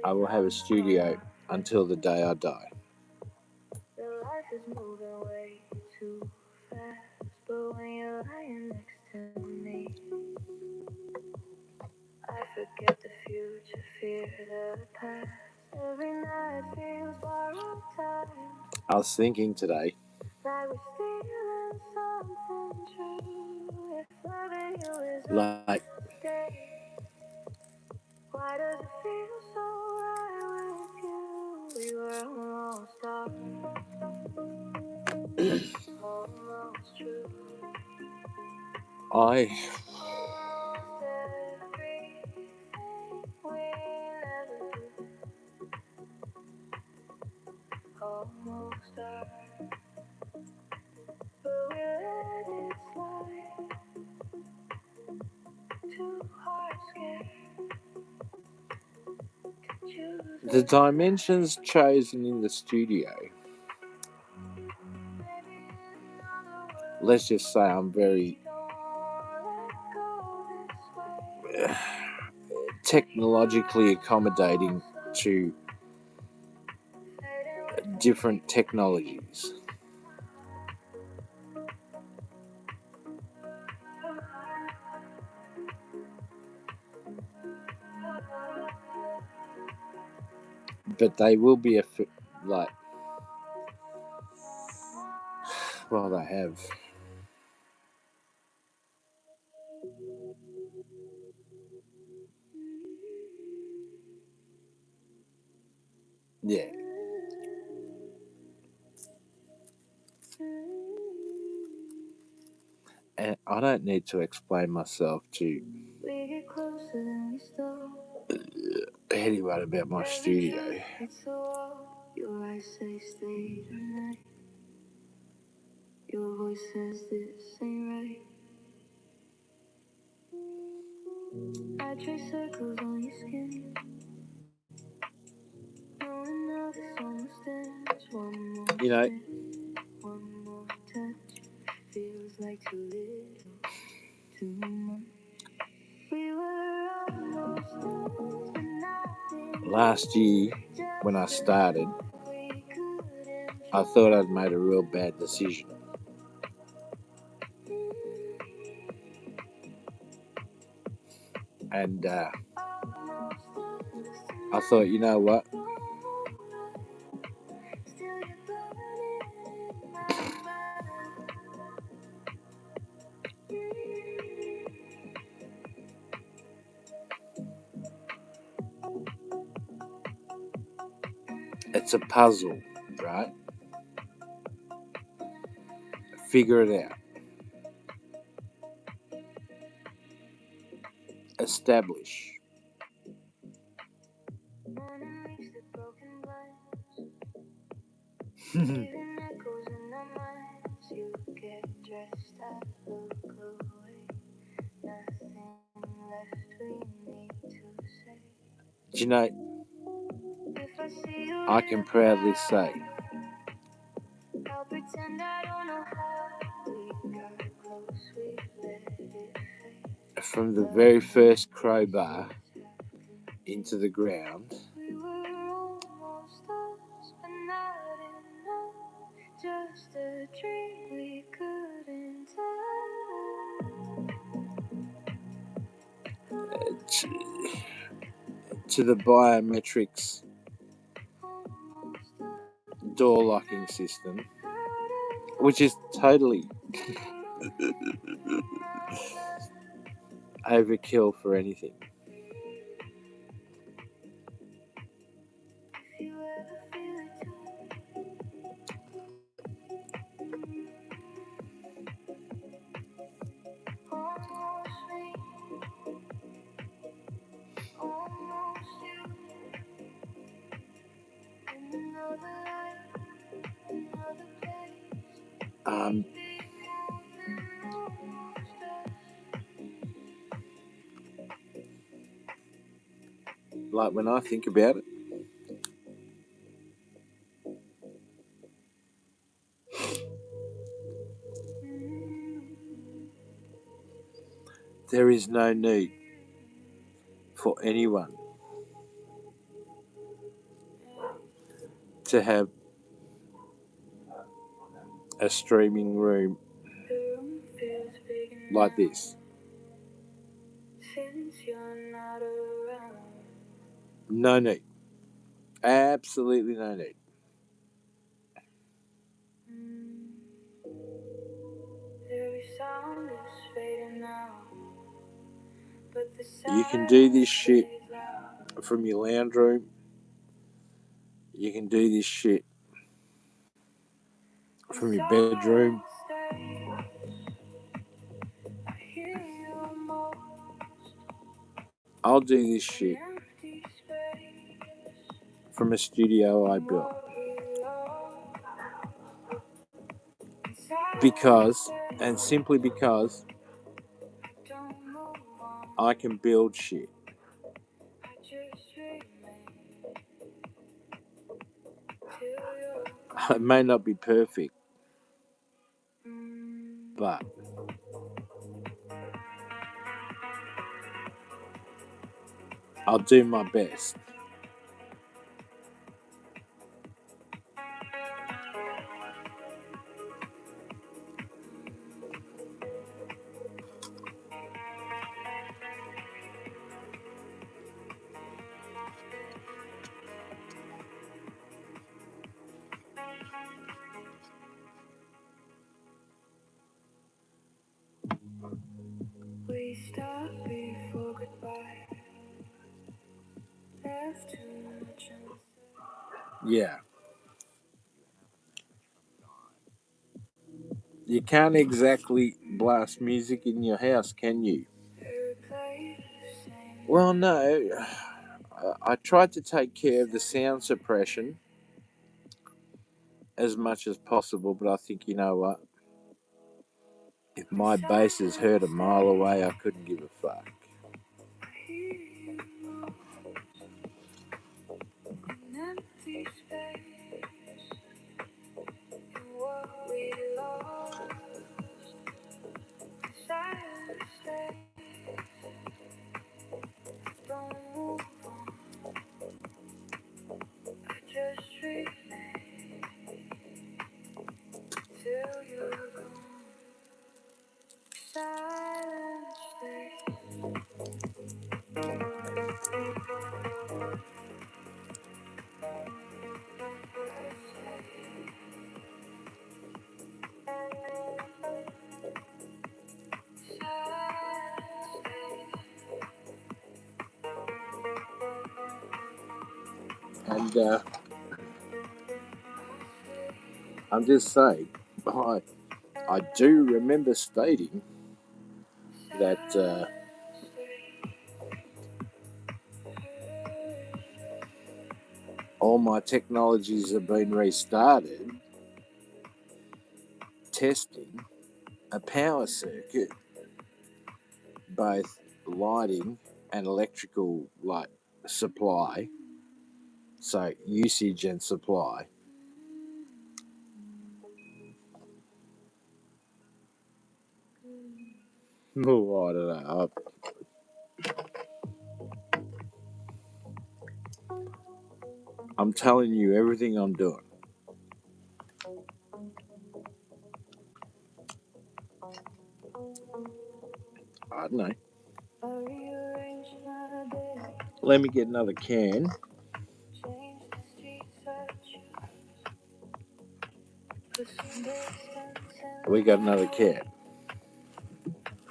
I will have a studio until the day I die. Life is moving way too fast, but when you're lying next to me, I forget the future, fear the past. Every night feels borrowed time, I was thinking today, like we're stealing something true. If loving you is a like, mistake, why does it feel so right with you? We were almost done, almost true. I Almost everything we never do, almost are, but we let it slide. Too hard, scared to choose the a dimensions chosen in the studio. maybe another world. Let's just say I'm very Don't let go this way. technologically accommodating to Fading with different technologies. But they will be like, well, they have. Yeah. And I don't need to explain myself to we get closer than we stop. anyone about my studio. It's a wall. Your eyes say stay tonight. Your voice says this ain't right. I trace circles on your skin. Knowing now this almost ends. One more You know, sniff, one more touch. Feels like too little, too much. We were almost done, but nothing. last year when I started, I thought I'd made a real bad decision. And I thought, you know what? It's a puzzle, right? Figure it out. Establish. Do you know, I can proudly say from the very first crowbar into the ground. We were almost us, but not enough. Just a dream we couldn't touch. To the biometrics door locking system, which is totally overkill for anything. Um, like when I think about it, there is no need for anyone to have a streaming room like this. No need. Absolutely no need. You can do this shit from your lounge room. You can do this shit from your bedroom. I'll do this shit from a studio I built. Because, and simply because, I can build shit. It may not be perfect, but I'll do my best. We stopped before goodbye. Left too much unsaid. Yeah. You can't exactly blast music in your house, can you? Well, no. I tried to take care of the sound suppression as much as possible, but I think, you know what? If my bass is heard a mile away, I couldn't give a fuck. And I'm just saying, I do remember stating that all my technologies have been restarted, testing a power circuit, both lighting and electrical light supply, so usage and supply. Oh, I don't know. I'm telling you everything I'm doing. I don't know. I rearrange my day, Let me get another can. change the streets I choose, put some distance in We the got another night. can.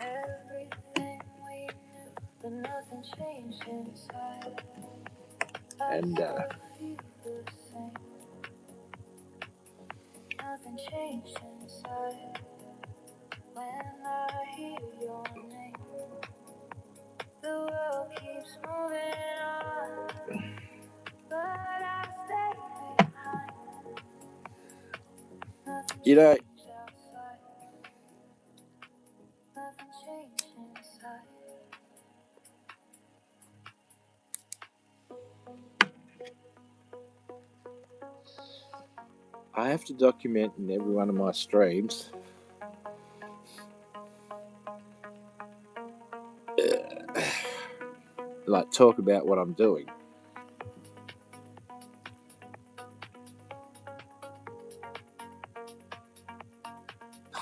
Everything we knew, but nothing changed inside. I And still feel the same. Nothing changed inside. When I hear your name, the world keeps moving on, but I stay behind. Nothing you know, changed outside. Nothing changed inside. I have to document in every one of my streams, like talk about what I'm doing.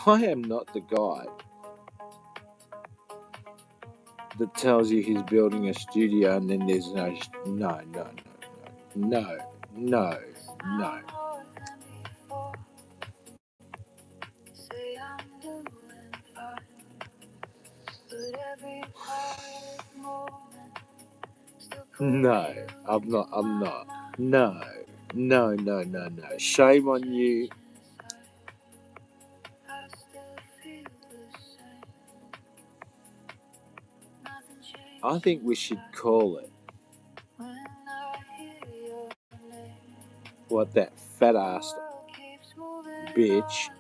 I am not the guy that tells you he's building a studio and then there's no. It's not more than before. Say I'm doing fine, but every quiet moment still pulls No, you I'm not. into I'm my not. mind. No. Shame on you. Inside, I still feel the same. Nothing I changed think we should inside. call it When I hear your name, what that fat the ass world keeps moving bitch on,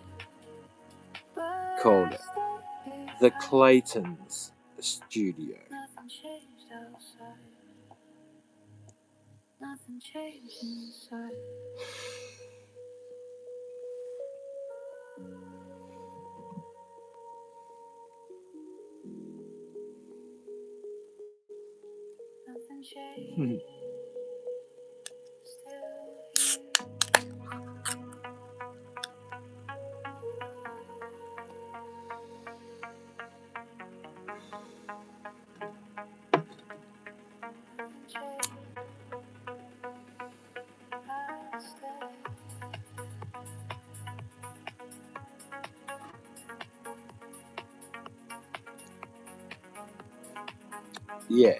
but I called it. stay The behind. Clayton's Studio. Nothing changed outside. Nothing changed inside. Nothing changed. Still here. Nothing changed. I stay. Yeah.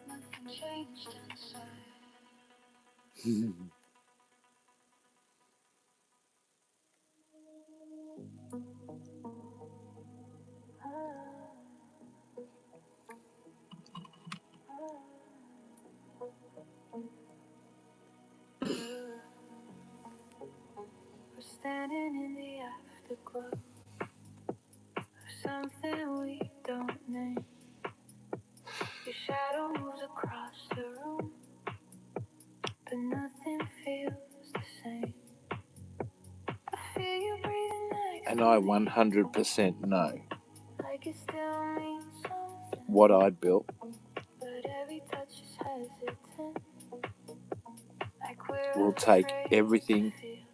Nothing changed inside. We're standing in the afterglow of something we don't name. Your shadow moves across the room, but nothing feels the same. I feel you breathing next And to I me, 100% know like it still means something. what I built But every touch is hesitant, like we're will take afraid to everything feel.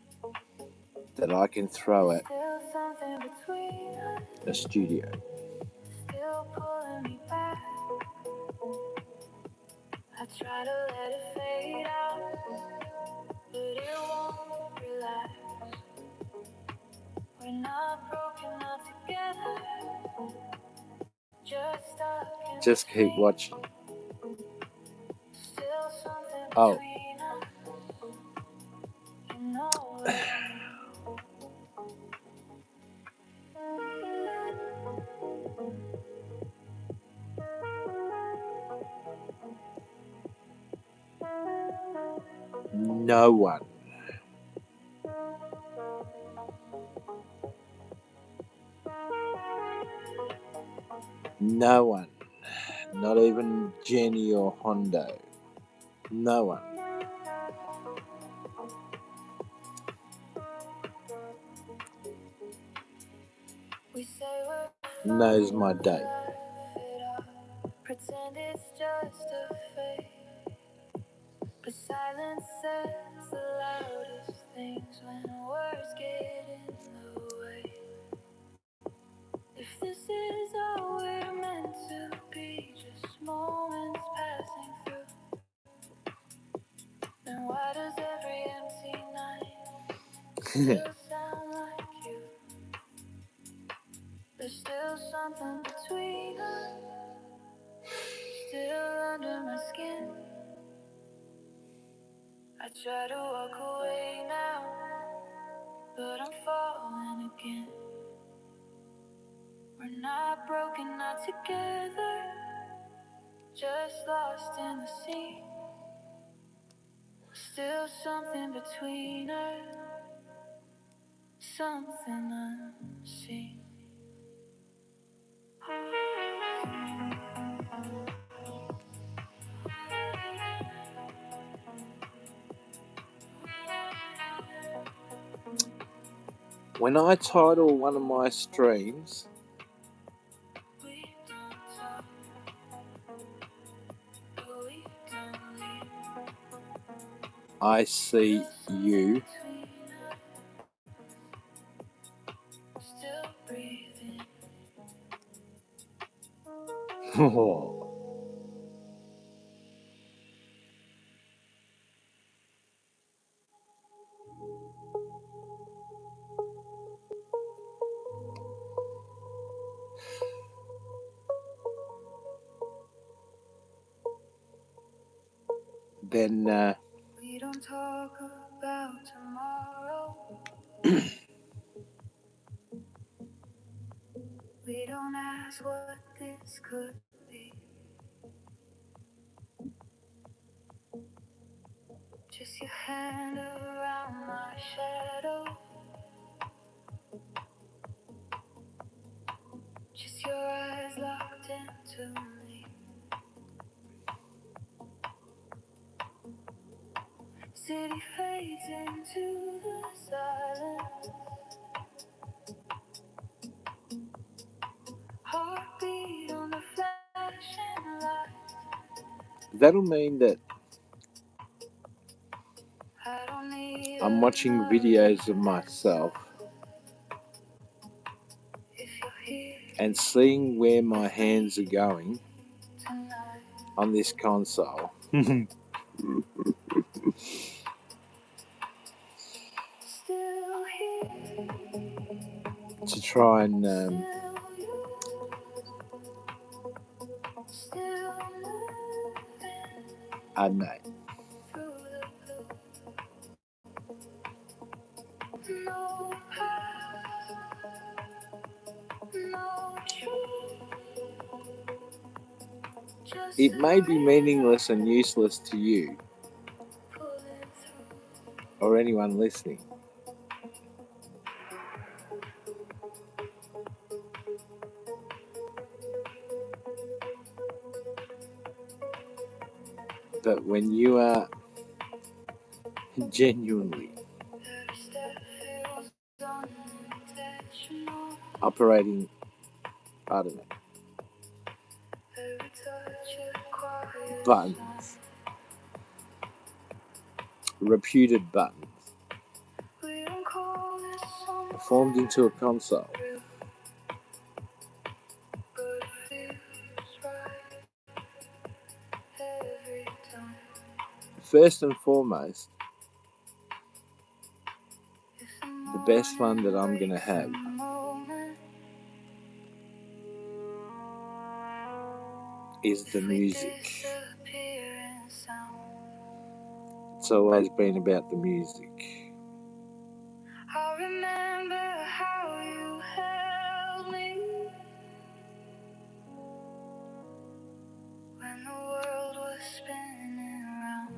that I can throw at Still something between us, a studio. still pulling me back. I try to let it fade out, but it won't relax. We're not broken, not together, just stuck in Just keep between. watching. Still something Oh, between us, you know what I mean. no one No one. Not even Jenny or Hondo. No one. Knows my date. Pretend it's just a fake, but silence says the loudest things when words get in the way. If this is all we're meant to be, just moments passing through, then why does every empty night still sound like you? There's still something between us, still under my skin. I try to walk away now, but I'm falling again. We're not broken, not together, just lost in the sea. Still something between us, something unseen. When I title one of my streams, We don't talk, but we don't leave. I see you. Still breathing. Then We don't talk about tomorrow. We don't ask what this could be. Just your hand around my shadow. Just your eyes locked into me. City fades into the silence. Heartbeat on the flashing light. that'll mean that I don't need I'm watching videos of myself if you're here and seeing where my hands are going tonight. on this console Still here, to try and still you, still moving I don't know. through the blue. No past, no truth, just It may be meaningless a and useless to you pulling through. or anyone listening, but when you are genuinely Every step feels unintentional. operating, I don't know, Every touch a quiet sound. buttons, reputed buttons, We don't call this formed something into a console. real, but it feels right every time. First and foremost, If the the best fun morning that I'm going to breaks the have moment, is the if we music. disappear in sound, It's always been about the music. I'll remember how you held me when the world was spinning round.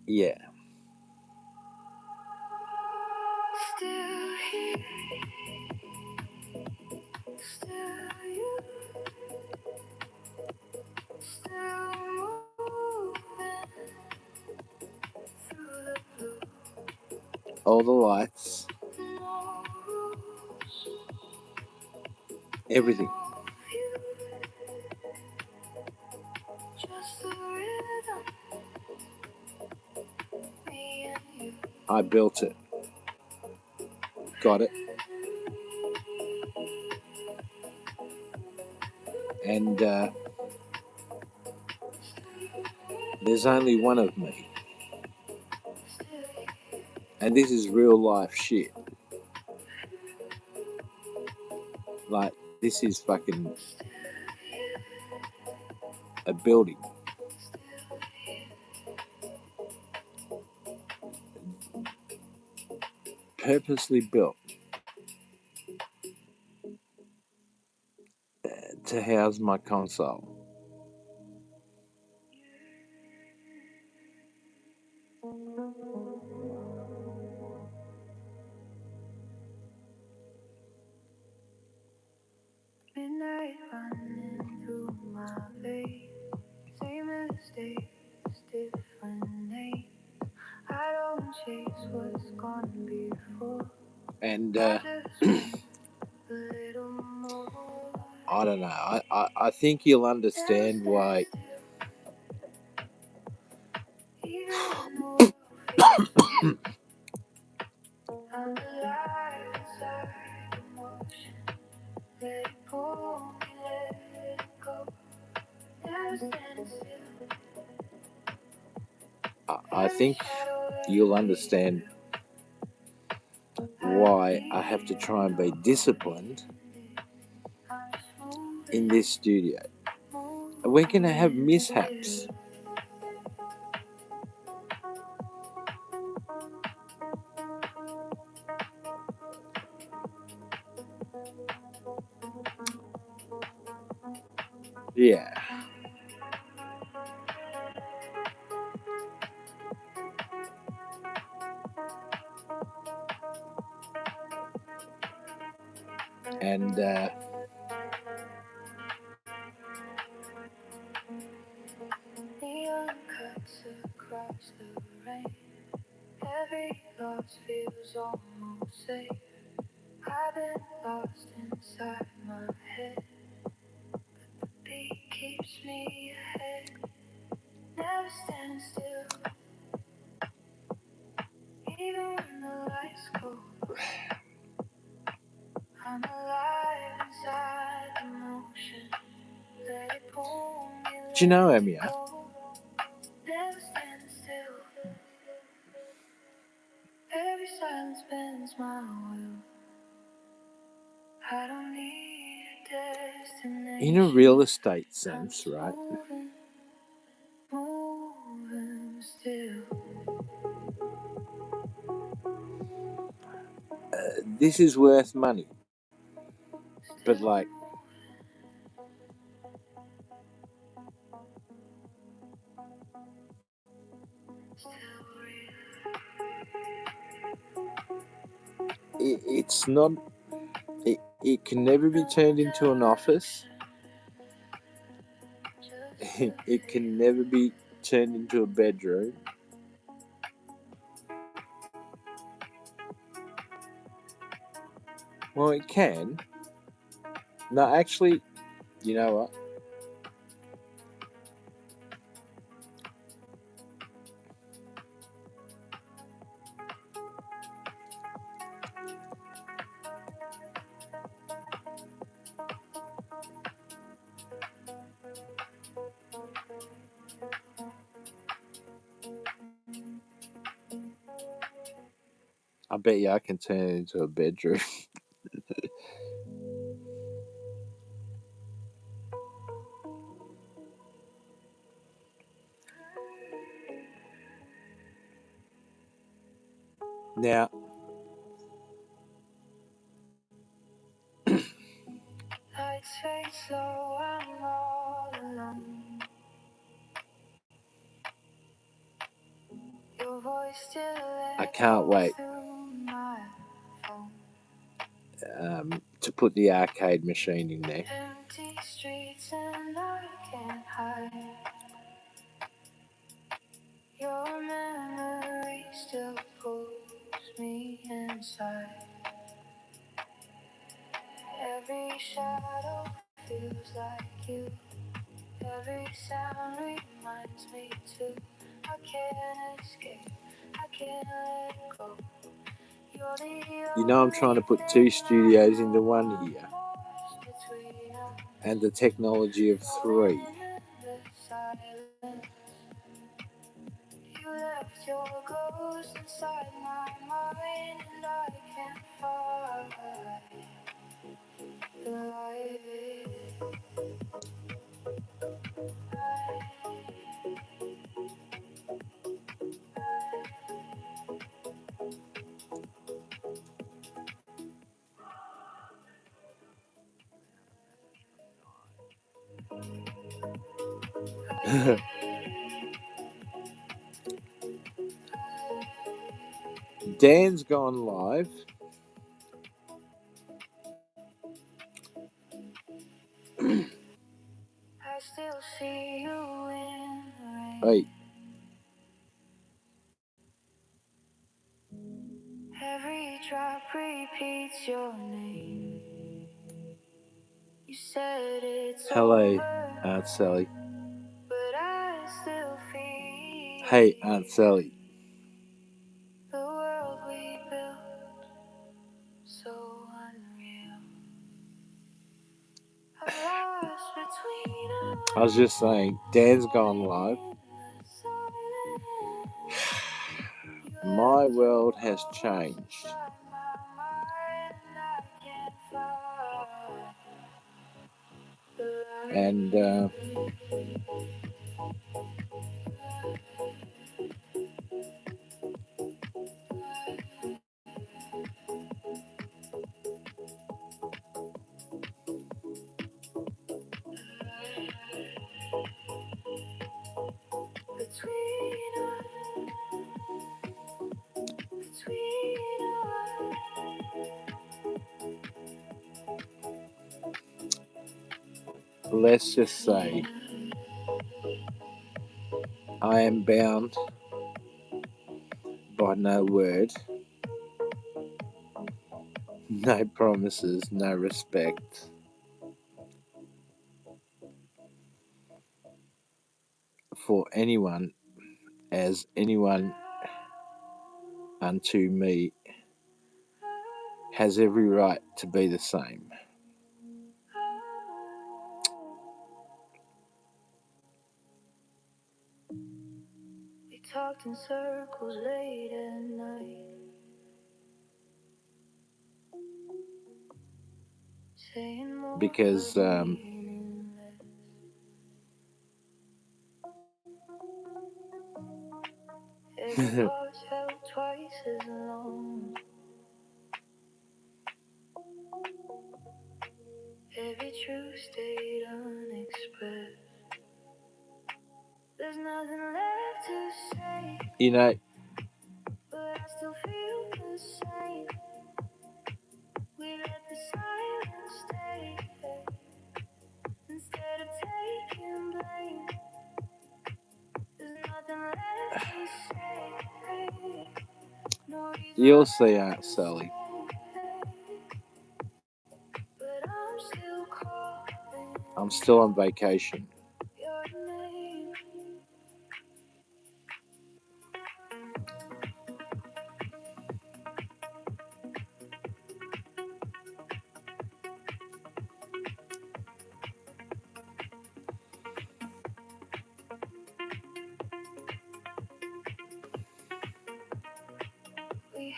Yeah. Still here, all the lights, No rules, everything. no view, just the rhythm, me and you. I built it, got it, and there's only one of me, and this is real life shit. Like, this is fucking a building purposely built to house my console. Midnight running through my veins. Same mistakes, different names. I don't chase what's gone before. And I just want a little more. I don't know. I think you'll understand why. Even when the world feels slow, I'm alive inside emotion. Let it pull me, let it go. Never standing still. I think you'll understand why I have to try and be disciplined in this studio. We're going to have mishaps. Yeah. And Neon cuts across the rain. Every loss feels almost safe. I've been lost inside my head. Beat keeps me ahead. Never stand still. Even when the lights go, I'm alive inside the motion. Let it pull me, do you know, let it Amia, go. Never stand still. Every silence bends my will. I don't need a destination. in a real estate sense, right? Moving, moving still. This is worth money. But, Still like, still real. it's not, it can never be turned into an office. It can never be turned into a bedroom. Well, it can. No, actually, you know what? I bet you I can turn it into a bedroom. Now, Lights fade slow, I'm all alone. Your voice still I can't echoes wait through my phone. to put the arcade machine in there. Empty streets and I can't hide. Your memory still pulls me inside. Every shadow feels like you. Every sound reminds me to. I can't escape. I can't let go. You're the You know, I'm trying to put two studios into one here, and the technology of three. You left your ghost inside my mind, and I can't fight the light. Dan's gone live. I still see you in the rain. Hey, Every drop repeats your name. You said it's hello, over, Aunt Sally. but I still feel Hey, Aunt Sally. the world we built so unreal. I'm lost between I was just saying, Dan's gone live. My world has changed. And let's just say I am bound by no word, no promises, no respect for anyone, as anyone unto me has every right to be the same. We talked in circles late at night, saying more Because but meaning less. Every pause felt twice as long. Every truth stayed unexpressed. There's nothing left to say, you know, but I still feel the same. We let the silence stay instead of taking blame. There's nothing left to say. No reason you'll see, left Aunt to Sally. say. But I'm still calling I'm still on vacation. your name.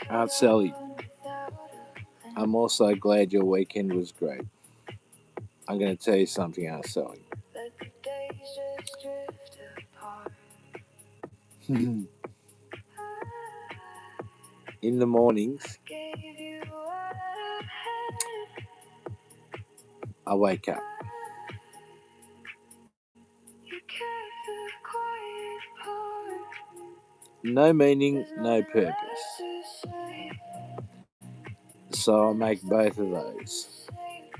Aunt Sally, I'm also glad your weekend was great. I'm going to tell you something, Aunt Sally. Let the days just drift apart. In the mornings, Gave you what I had. I wake up. You kept the quiet part. No meaning, There's no nothing left purpose. to say. So I And I make still both of feel the those. same.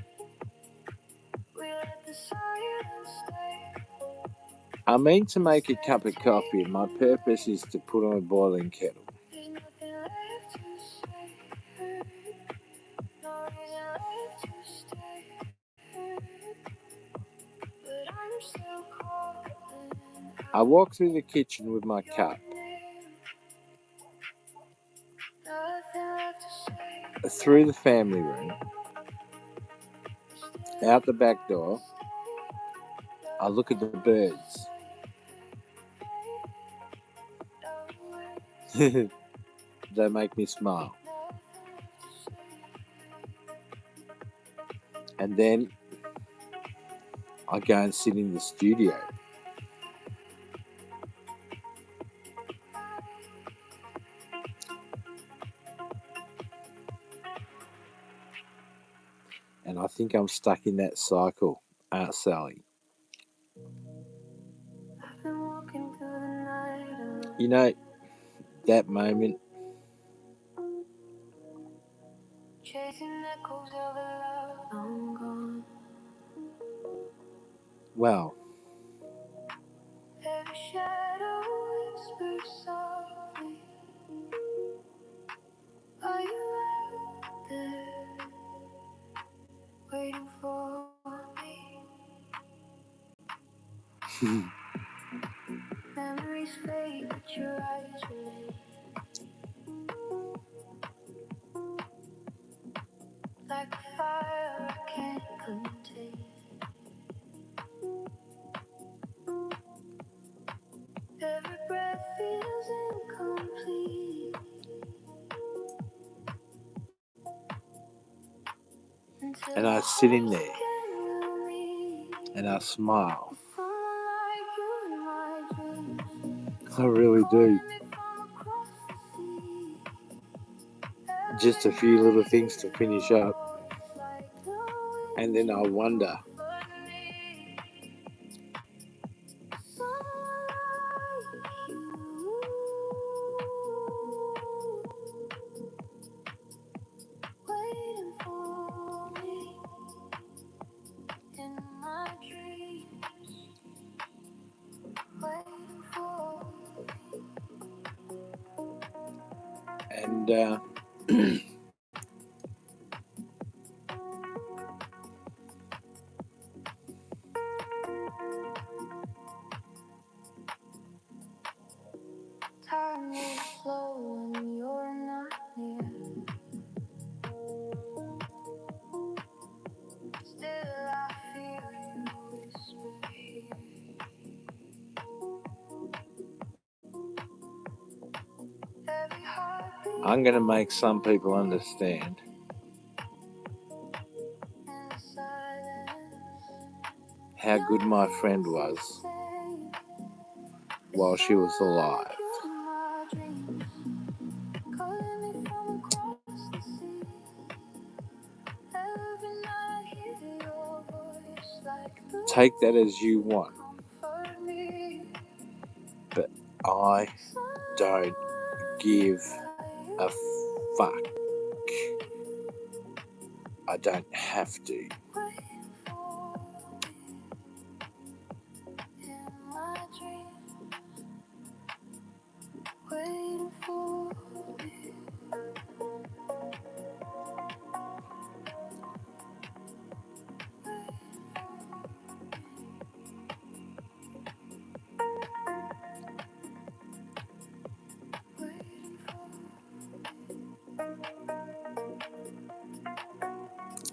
We let the silence stay I mean to make a instead cup of of coffee, and my taking purpose blame. is to put on a boiling kettle. There's nothing left to I walk through the kitchen with my cup, through the family room, out the back door. I look at the birds. They make me smile. And then I go and sit in the studio. And I think I'm stuck in that cycle, Aunt Sally. You know, that moment, well, every shadow whispers softly. Are you out there waiting for me? Memories fade, but your eyes remain. Like a fire I can't contain. Every breath feels incomplete until and our I sit in hearts there again will meet. and I smile. Someone like you in my dreams, I really do. calling me from across the sea. Just Every a few night little I things to hear finish your up. voice like the And wind then to I wonder, comfort me. Someone like you, waiting for me in my dreams, waiting for me. and Time moves slow when you're not near. Still, I feel you whisper here. Every heartbeat I'm going to make some people understand in the silence. how good my friend was while she was alive. Take that as you want, but I don't give a fuck. I don't have to.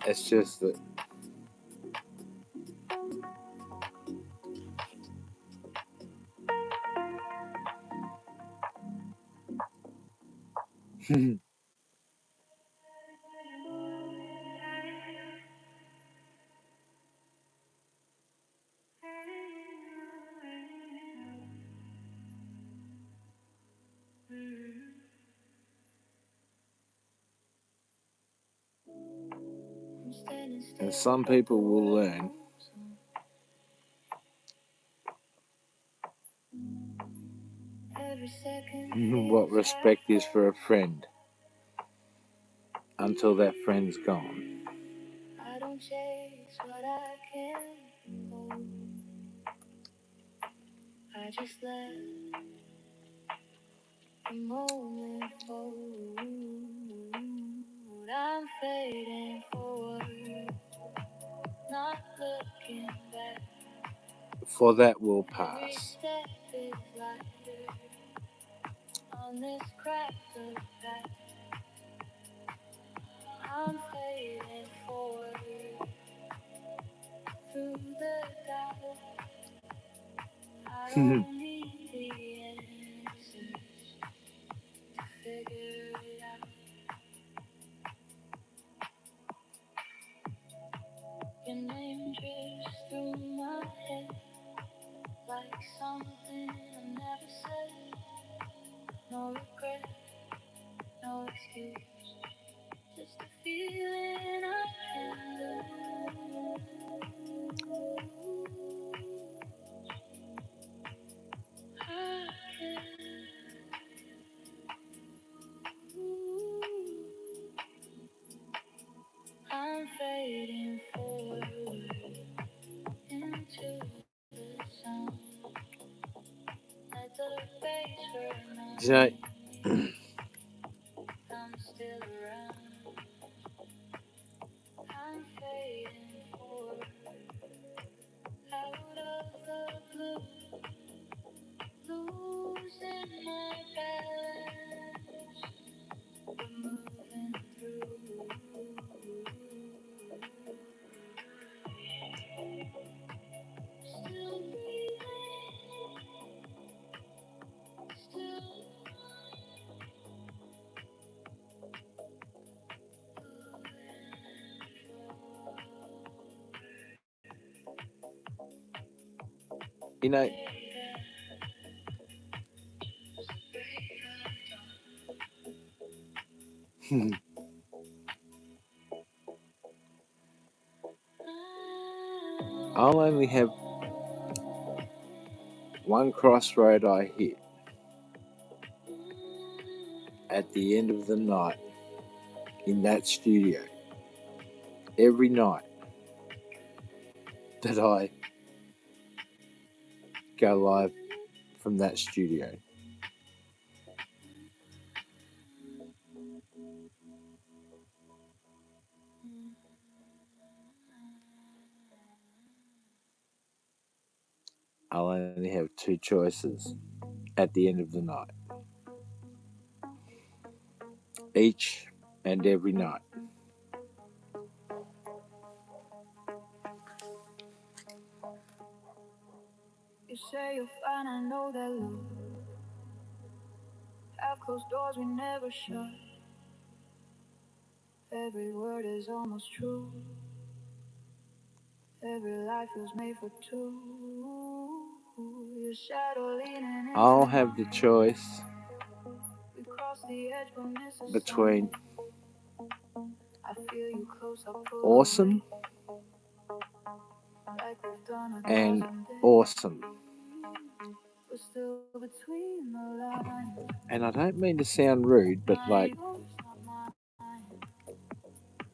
It's just that and some people will learn what respect is for a friend until that friend's gone. I don't chase what I can't hold. I just let the moment fold. I'm fading forward, not looking back. For that will Every pass. step is lighter on this cracked of path. I'm fading forward through the dark. I don't need the answers to figure it out. Your name drifts through my head like something I never said. No regret, no excuse, just a feeling I can't lose. I I'm fading forward into the sun. Let the face You know, remind I'm still around. I'm fading forward out of the blue, losing my balance, but moving through. Still breathing, still you know, I'll only have one crossroad I hit at the end of the night in that studio. Every night that I go live from that studio. I'll only have two choices at the end of the night, each and every night. You say you're fine, I know that look. Have closed doors we never shut. Every word is almost true. Every life was made for two. Your shadow leaning I'll into have the mine. choice We cross the edge but miss the between sign. I feel you close, I pull awesome away. Like we've done a and dozen days. awesome. We're still between the lines. And I don't mean to sound rude, but Not like, yours, not mine.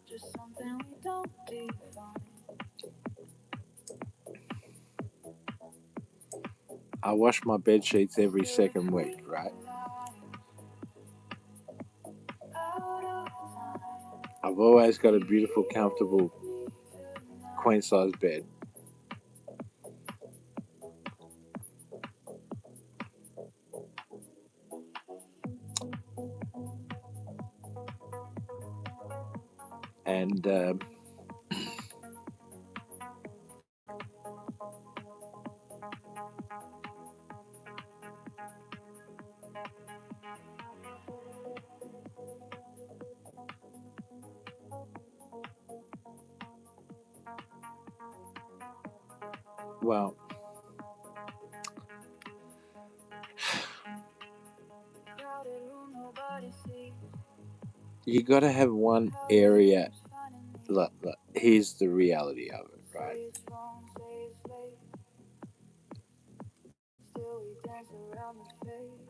Just something we don't define. I wash my bed sheets every Still second week, between right? the lines. Out of time. I've always got a beautiful, Leave comfortable me tonight. queen size bed. And well, Crowded room, nobody sees. you got to have one How your area. dreams finding me. Look, here's the reality of it, right? Say it's wrong, say it's late. Still we dance around the fade.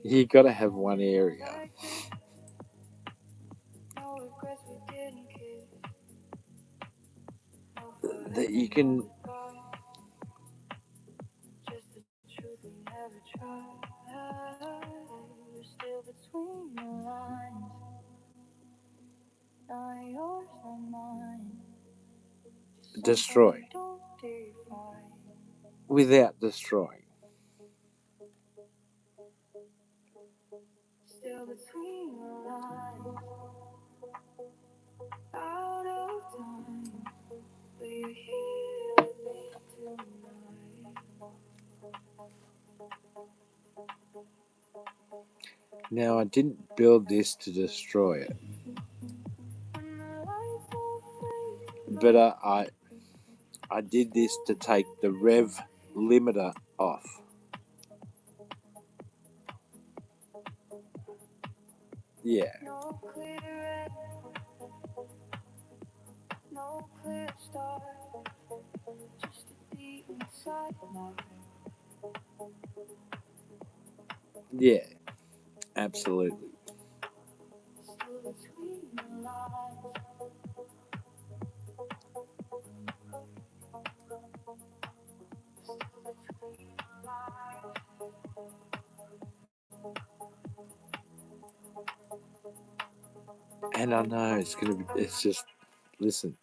You got to have Some one days area like this. No regrets, we didn't kiss. No that forever, you no can goodbye. Just the truth, we never tried. We're still between the lines. Not yours, not mine. Just something destroy. we don't define. without destroying. Still between the lines, out of time. But you're here with me tonight. Now, I didn't build this to destroy it, When the lights all fade, but I did this to take the rev limiter off. Yeah, no clear end, no clear start. Just a beat inside my yeah, absolutely. still between the lines. Still between the lines. And I know it's just, listen,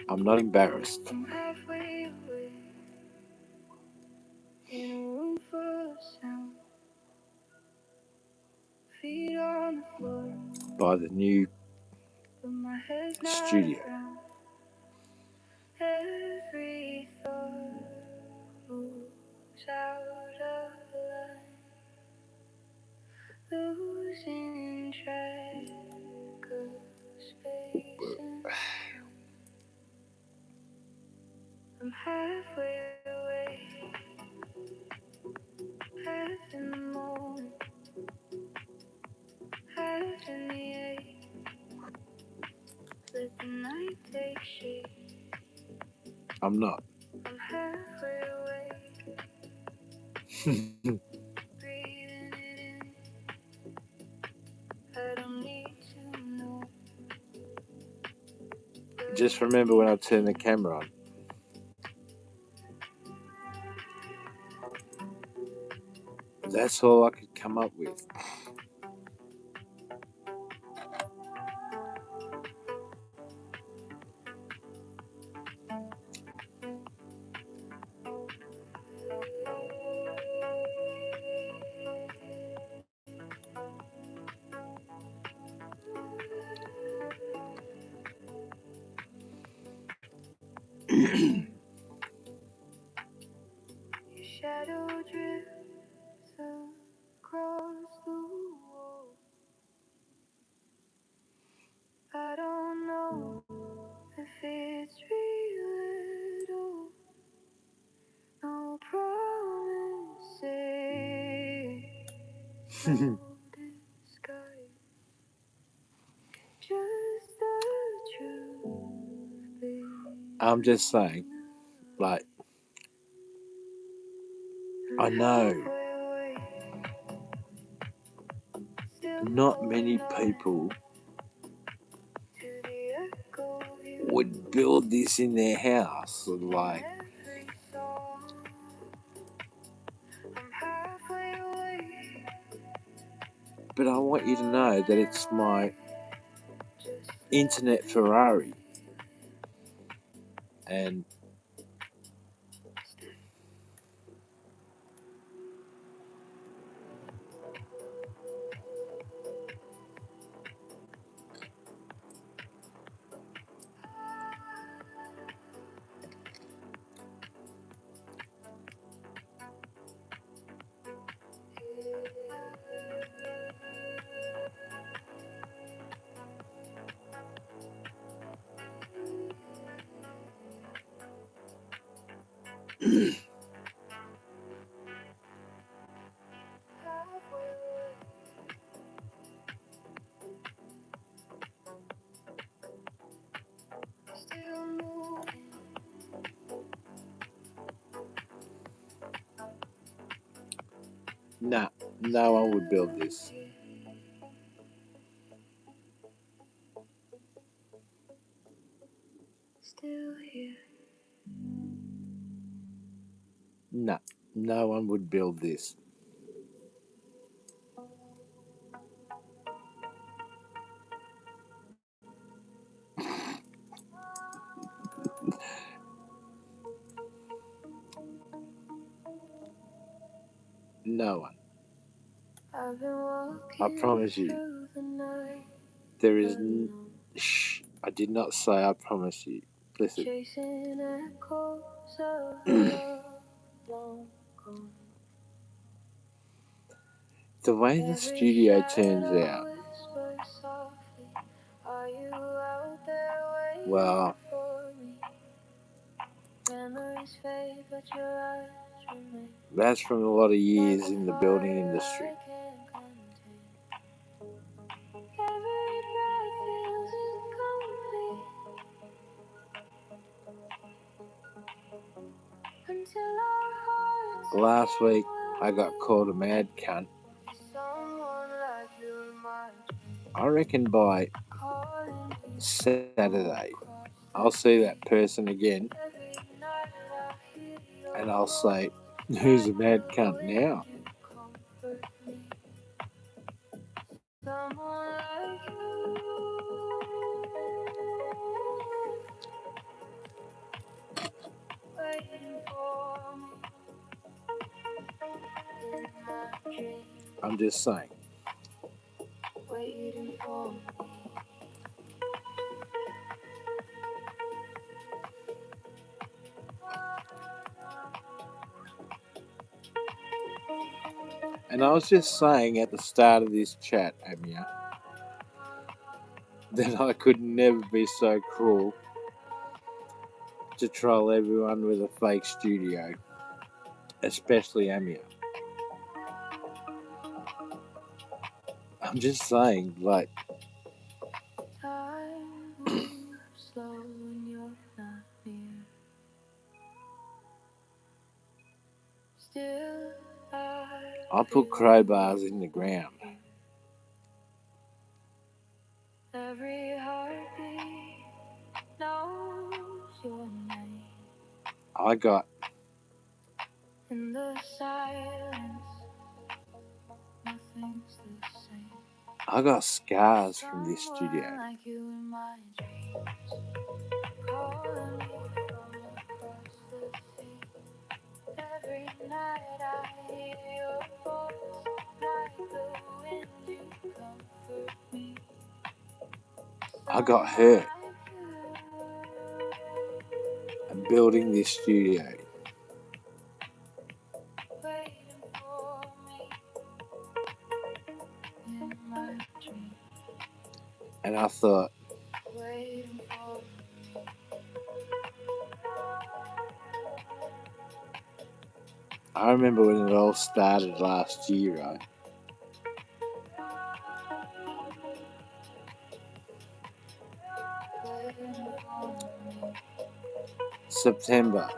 I'm not embarrassed. I'm halfway away in a room full of sound. Feet on the floor, By the new but my head's not studio. around. Every thought moves out of line, losing track of space and time. I'm halfway away, half in the moment, half in the ache. Let the night take shape. I'm not. I'm halfway away, breathing it in. I don't need to know. Just remember when I turn the camera on. That's all I could come up with. Your shadow drifts across the wall. I don't know if it's real at all. No promises, no disguise. Just the truth. I'm just saying, like, I know not many people would build this in their house. Like, but I want you to know that it's my internet Ferrari. And nah, no one would build this. Still here. No, no one would build this. No one. I promise you. There is. Shh. I did not say I promise you. Listen. The way the studio turns out. Well, that's from a lot of years in the building industry. Last week, I got called a mad cunt. I reckon by Saturday, I'll see that person again, and I'll say, "Who's a mad cunt now?" I'm just saying. And I was just saying at the start of this chat, Amia, that I could never be so cruel to troll everyone with a fake studio, especially Amia. I'm just saying, like, I put crowbars in the ground. Every heartbeat knows your name. I got in the silence, nothing's the same. I got scars from this studio. Like you in my dreams, calling me from across the sea. Every night I hear your voice, like the wind you comfort me. I got hurt. I'm building this studio. And I thought, I remember when it all started last year, right? September.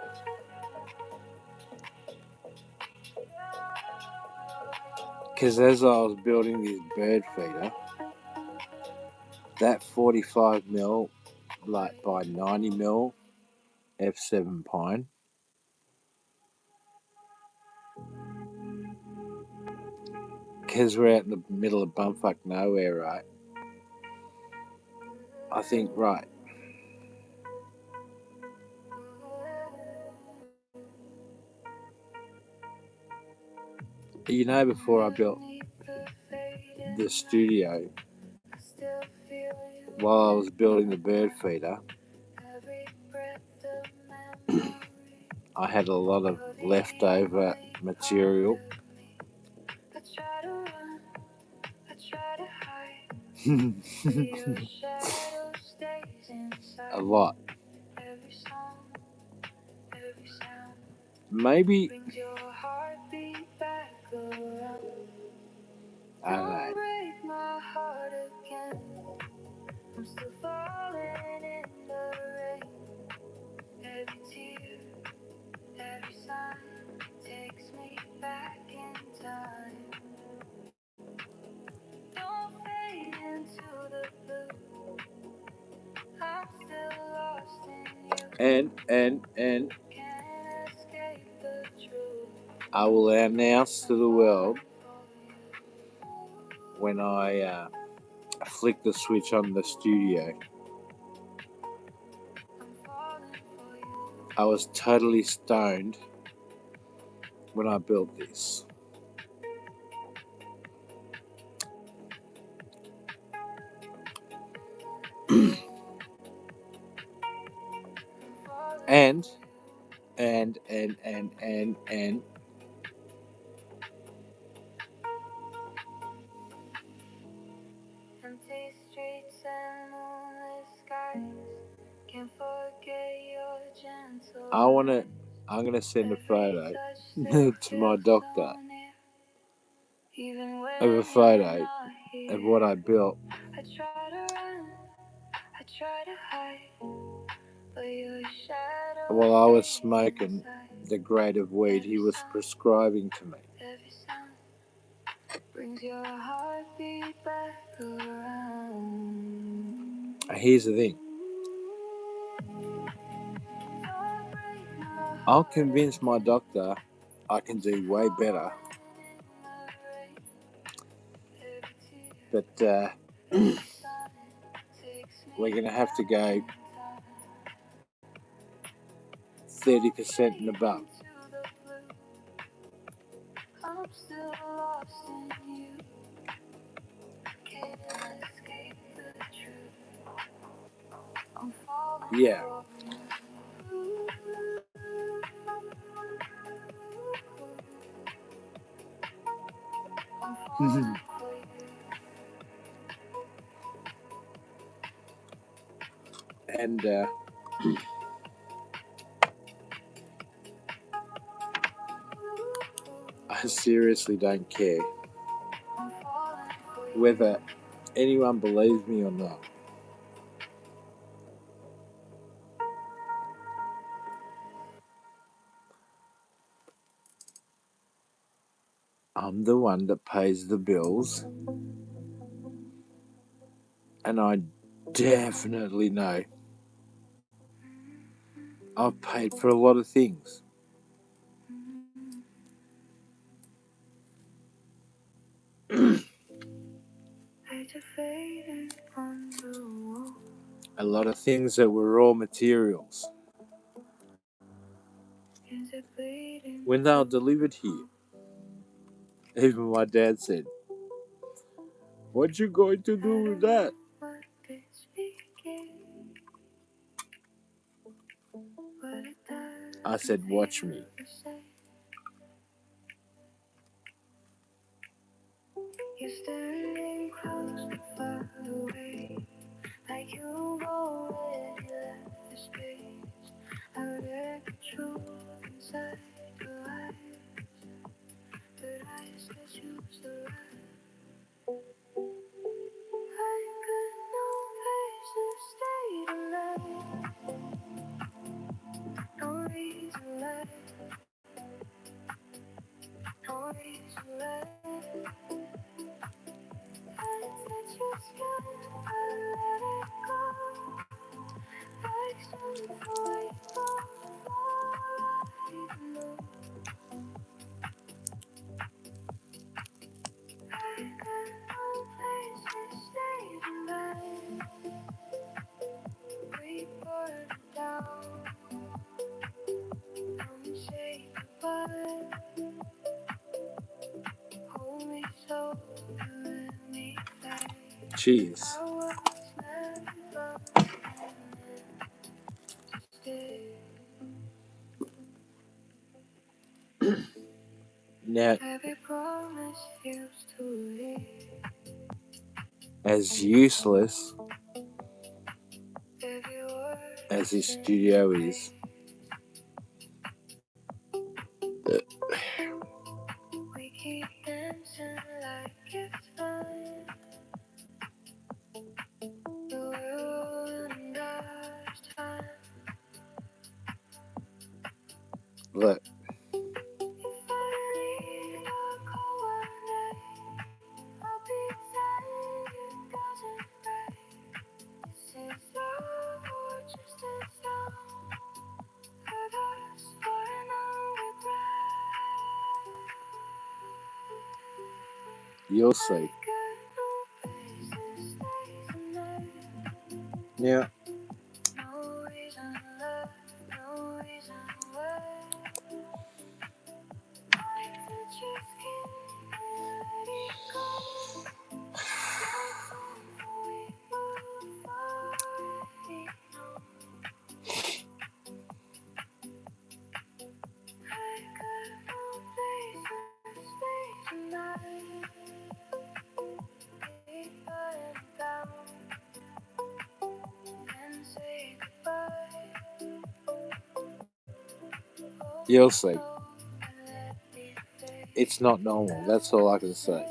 Because as I was building this bird feeder, that 45mm, like by 90mm F7 pine, because we're out in the middle of bumfuck nowhere, right? I think, right, you know, before I built the studio, while I was building the bird feeder, I had a lot of leftover material. A lot. Maybe I don't know. I'm still falling in the rain. Every tear, every sign takes me back in time. Don't fade into the blue. I'm still lost in you. And can't escape the truth. I will announce to the world when I flick the switch on the studio. I was totally stoned when I built this. and and empty streets and moonlit skies. Can't forget your gentle I'm gonna send a every photo touch still to my feels doctor so near. Even of a when you're photo not of what here, I built I try to run, I try to hide, but your shadow while I was stays smoking inside. the grade of weed Every he was sound, prescribing to me. every sound brings your heartbeat back around. Here's the thing. I'll convince my doctor I can do way better, but we're gonna have to go 30% and above. I'm still lost in you. Can't escape the truth. I'm falling Yeah. for you. I'm falling for you. And I seriously don't care I'm falling for you. whether anyone believes me or not. I'm the one that pays the bills, and I definitely know I've paid for a lot of things. A lot of things that were raw materials. When they were delivered here, even my dad said, "What you going to do with that?" I said, "Watch me." You're standing close but far away, like you've already left the space. I read the truth inside your eyes, but I still choose the right. I got no place to stay tonight, no reason left, no reason left. I touch your skin, I let it go. Like some boy I got no place to stay tonight. We burn it down and say goodbye. Hold me so you let me fly. Cheers. I was never meant to stay. Now, Every promise feels too late. as useless Every word as this sends studio a is, pain. We keep dancing like it's fine. The world and ours time. look, If I leave, I'll call one day. I'll be saying it doesn't break. This is love or just a song. You'll see. Now, you'll see. It's not normal. That's all I can say.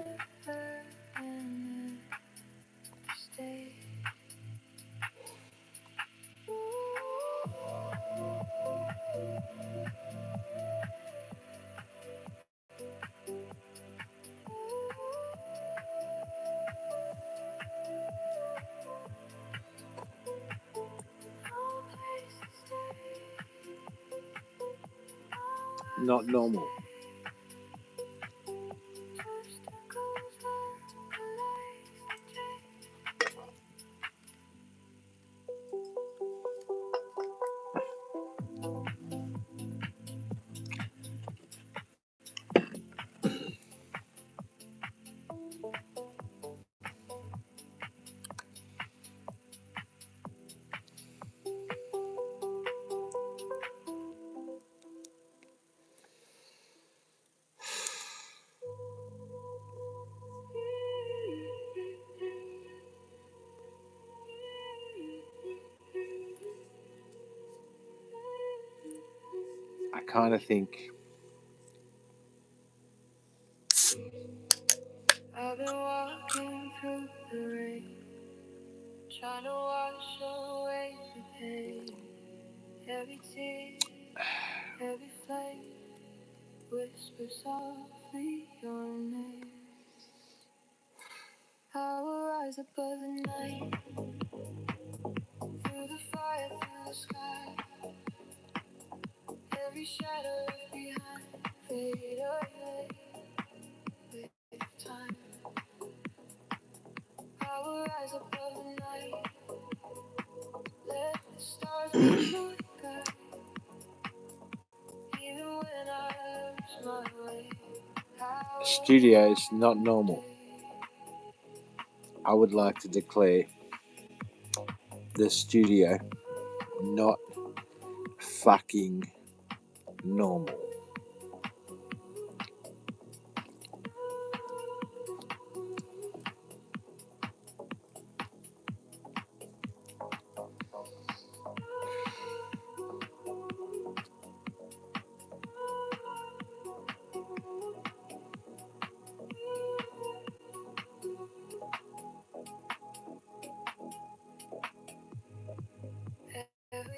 Not normal. I kind of think I've been walking through the rain, trying to wash away the pain. Every tear, every flame, whisper softly your name. I will rise above the night, through the fire, through the sky. Every shadow left behind, fade away with time. I will rise above the night, let the stars be my guide. Even when I lose my way, studio is not normal. I would like to declare the studio not fucking normal.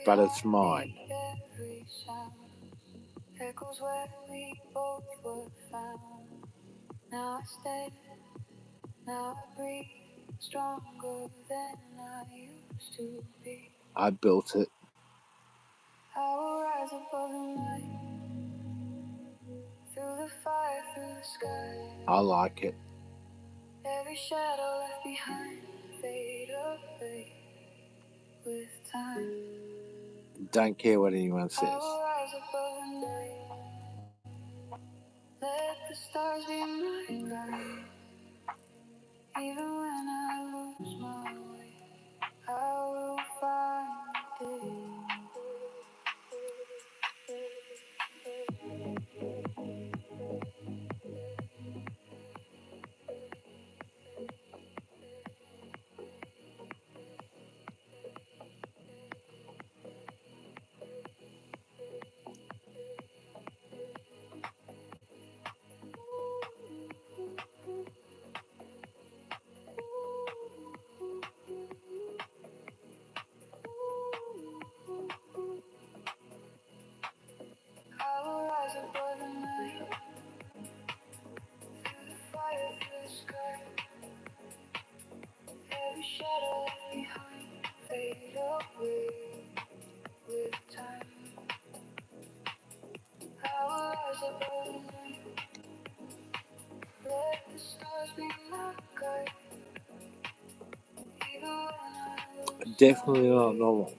But it's mine. every sound echoes where we both were found. Now I stand, now I breathe, stronger than I used to be. I built it. I will rise above the night, through the fire, through the sky. I like it. Every shadow left behind, fade away with time. Don't care what anyone I says. will rise above the night, let the stars be my guide. Even when I lose my way, I will find I will rise above the night, through the fire, through the sky. Every shadow left behind, fade away with time. I will rise above the night, let the stars be definitely not normal.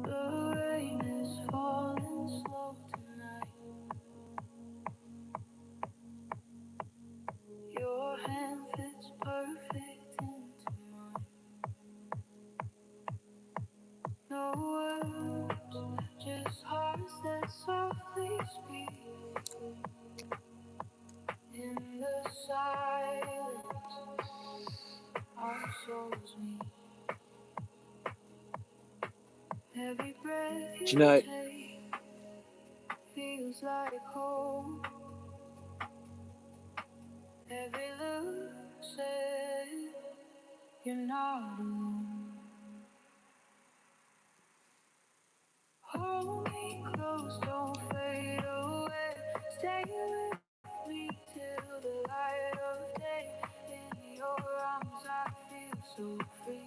The rain is falling slow tonight. Your hand fits perfect into mine. No words, just hearts that softly speak. In the silence, our souls meet. Every breath Do you you know, take feels like home. Every look says you're not alone. Hold me close, don't fade away. Stay with me till the light of day. In your arms, I feel so free.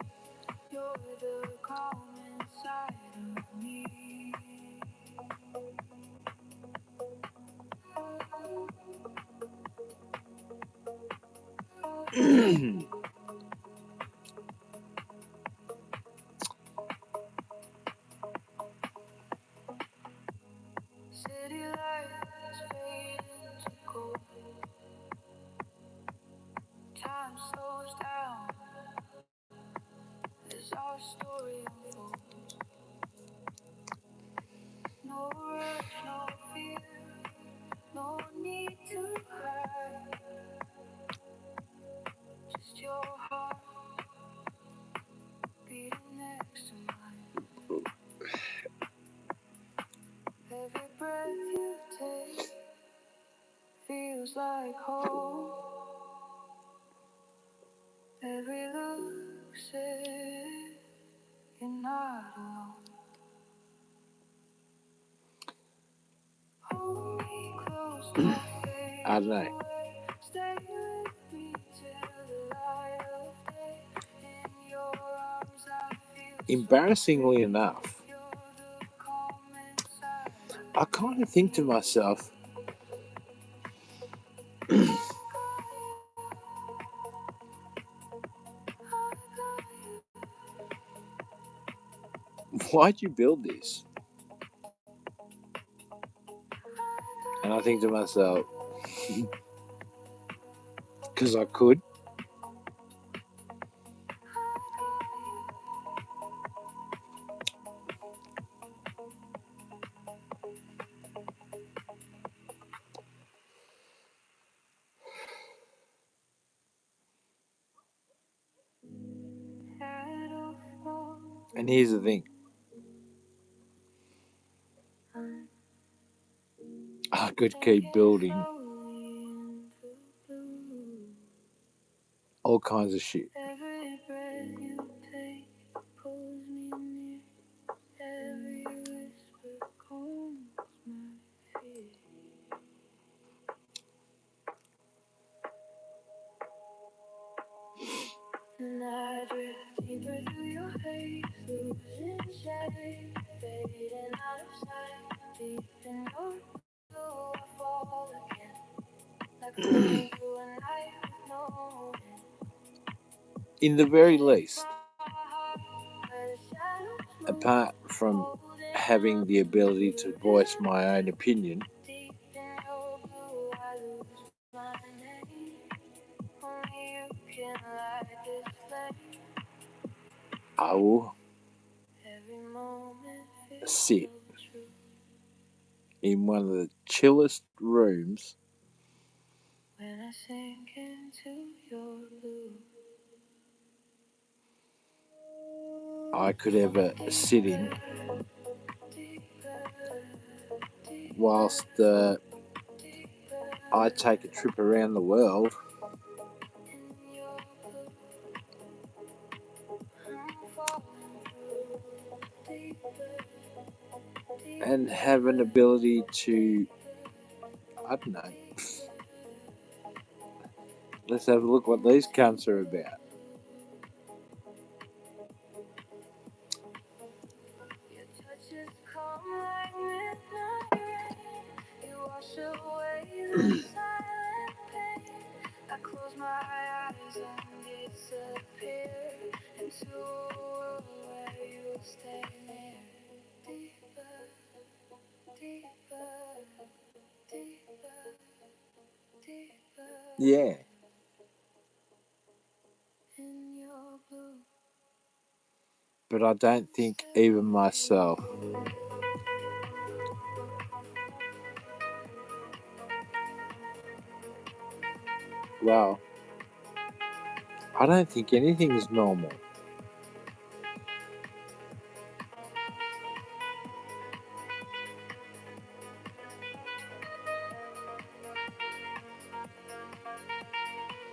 You're the calm inside of me. City lights fade into gold. Time slows down as our story unfolds. No rush, no fear, no need to hide. Just your heart beating next to mine. Every breath you take feels like home. Every look says you're not alone. Hold me close, don't fade I don't know. away. Stay with me till the light of day. In your arms, I feel so Embarrassingly free. enough, You're the calm inside I of kind of think to me. myself, why'd you build this? And I think to myself, because I could. And here's the thing, I could keep building all kinds of shit. Every breath you take pulls me near. Every whisper calms my fear. And I drift deeper through your haze, losing shape, fading out of sight. Deep in your blue, I fall again, like a running through a night with no end. In the very Take least, my heart where the shadows move, apart from holding having on the ability to to the voice end. my own opinion, Deep in your blue, I lose my name. Only you can light this flame. I will Every moment feels sit so true. in one of the chillest rooms When I sink into your blue. I could ever sit in, whilst I take a trip around the world and have an ability to, I don't know, let's have a look what these cunts are about. Your touches come like midnight rain. You wash away the silent pain. I close my eyes and disappear into a world where you stay near. Deeper, deeper, deeper, deeper. Yeah, In your blue. but I don't think even myself. Well, I don't think anything's normal.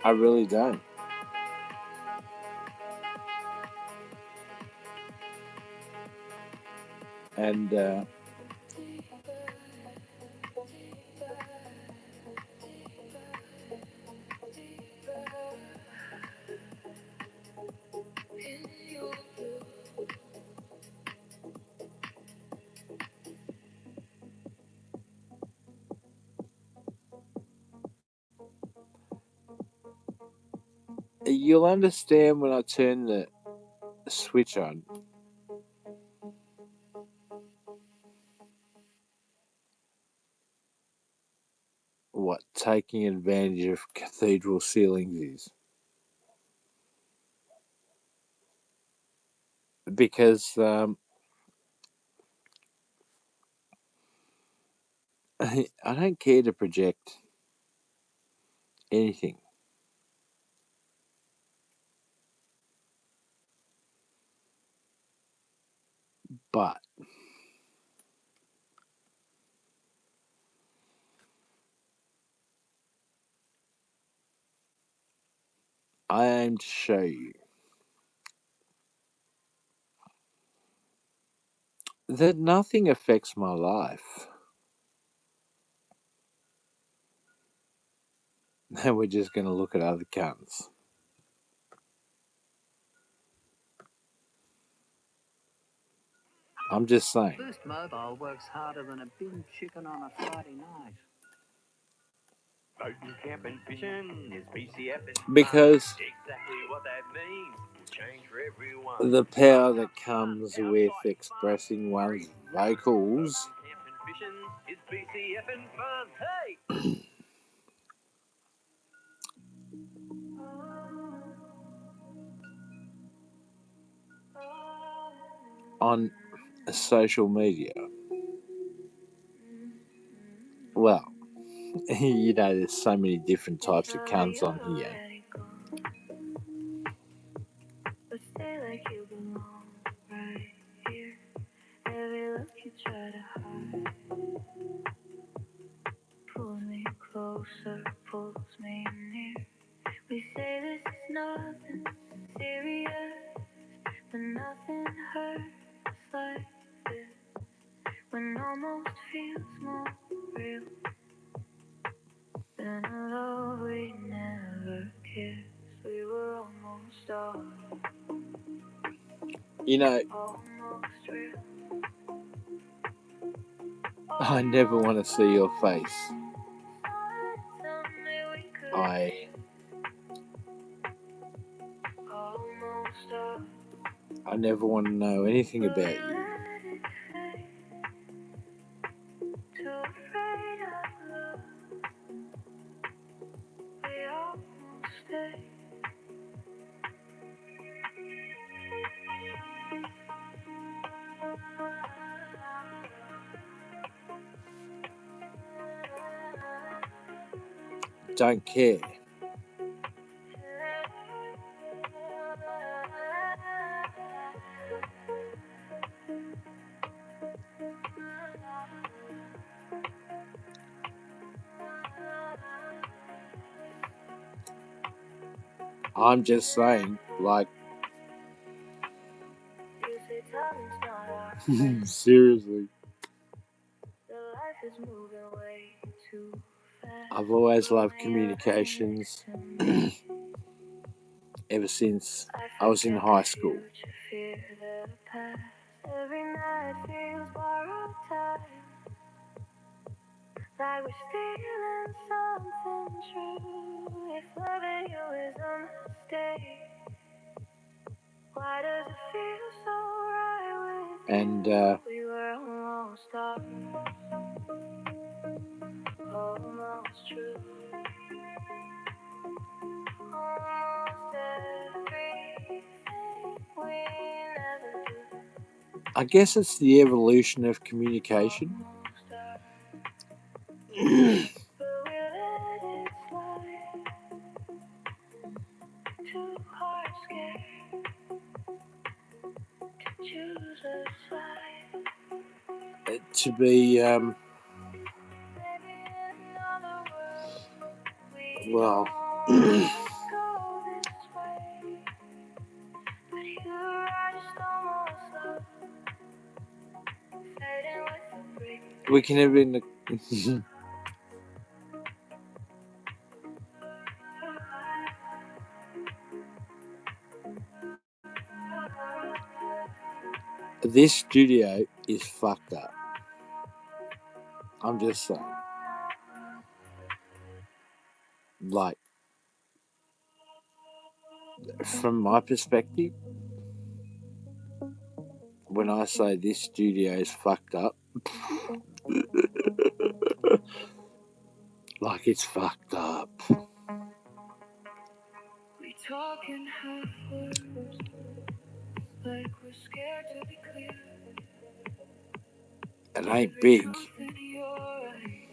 I really don't. And you'll understand when I turn the switch on. What taking advantage of cathedral ceilings is. Because I don't care to project anything, but I aim to show you that nothing affects my life. And we're just going to look at other cunts. I'm just saying. Boost Mobile works harder than a bin chicken on a Friday night. Boating, camping, fishing is BCF and Because exactly what that means. Will change for everyone. the power that comes with expressing one's vocals Camping, fishing is BCF and fun. Hey! on social media. Well, you know, there's so many different types of cunts on here. But stay like you belong right here. Every look you try to hide pulls me closer, pulls me near. We say this is nothing serious, but nothing hurts like this. When almost feels more real than a love we never kissed. We were almost all You know, almost real. I never want to see your face. I never want to know anything about you. Don't care. I'm just saying, like, seriously. is moving way too fast. I've always Pull loved me communications ever since I was in forget high the school. future, fear the past. Every night feels borrowed time. Like we're stealing something true. If loving you is a mistake, why does it feel so right with And you? We were almost up, almost true. Almost everything we never do. I guess it's the evolution of communication. Almost are, but we let it slide. Two hearts scared to choose a side. To be, Maybe in another world we well, don't go this way. But here I just almost love, fading with the break. we can have in the. This studio is fucked up. I'm just saying. Like, from my perspective, when I say this studio is fucked up, like it's fucked up. We talk in half words, like we're scared to be clear. It ain't Every big, truth in your eyes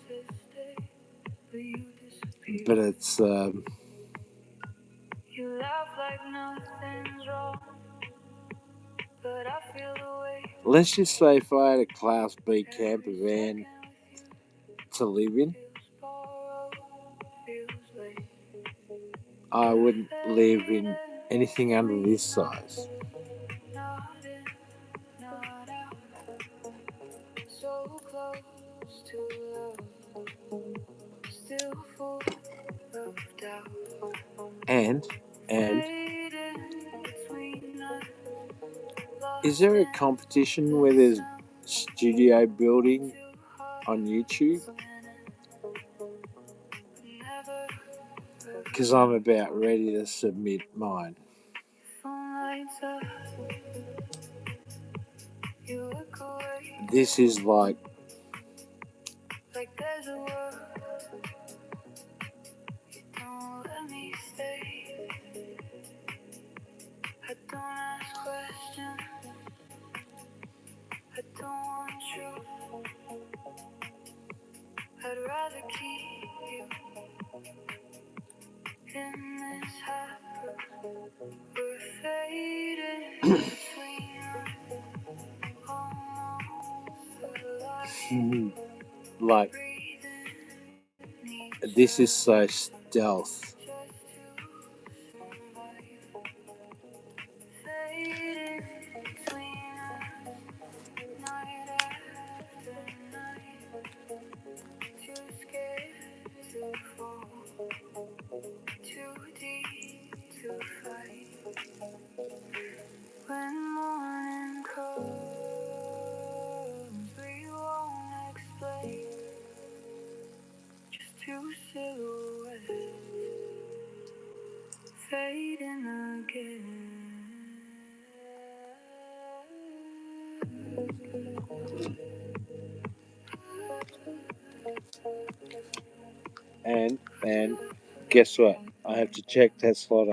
says stay, but you disappear. but it's. You laugh like nothing's wrong, but I feel the way. Let's just say if I had a Class B camper van to live in, Feels borrowed, feels late. I wouldn't live in anything under this size. Not in, not out. So close to love, still full of doubt. And Fading between us, is lost there a in competition the where there's sound. studio building Two hearts on YouTube? spinning, never Because I'm about ready to submit mine. phone lights up. You look away, This is like like there's a world you don't let me stay. I don't ask questions, I don't want truth. I'd rather keep you in this happer. We're fading between us, almost the light. like Breathing this each is other so stealth. just to survive. Fading between us, night after night. Too scared to fall, too deep to fight. When morning comes, we won't explain. Just two silhouettes fading again. And guess what? I have to check that slot.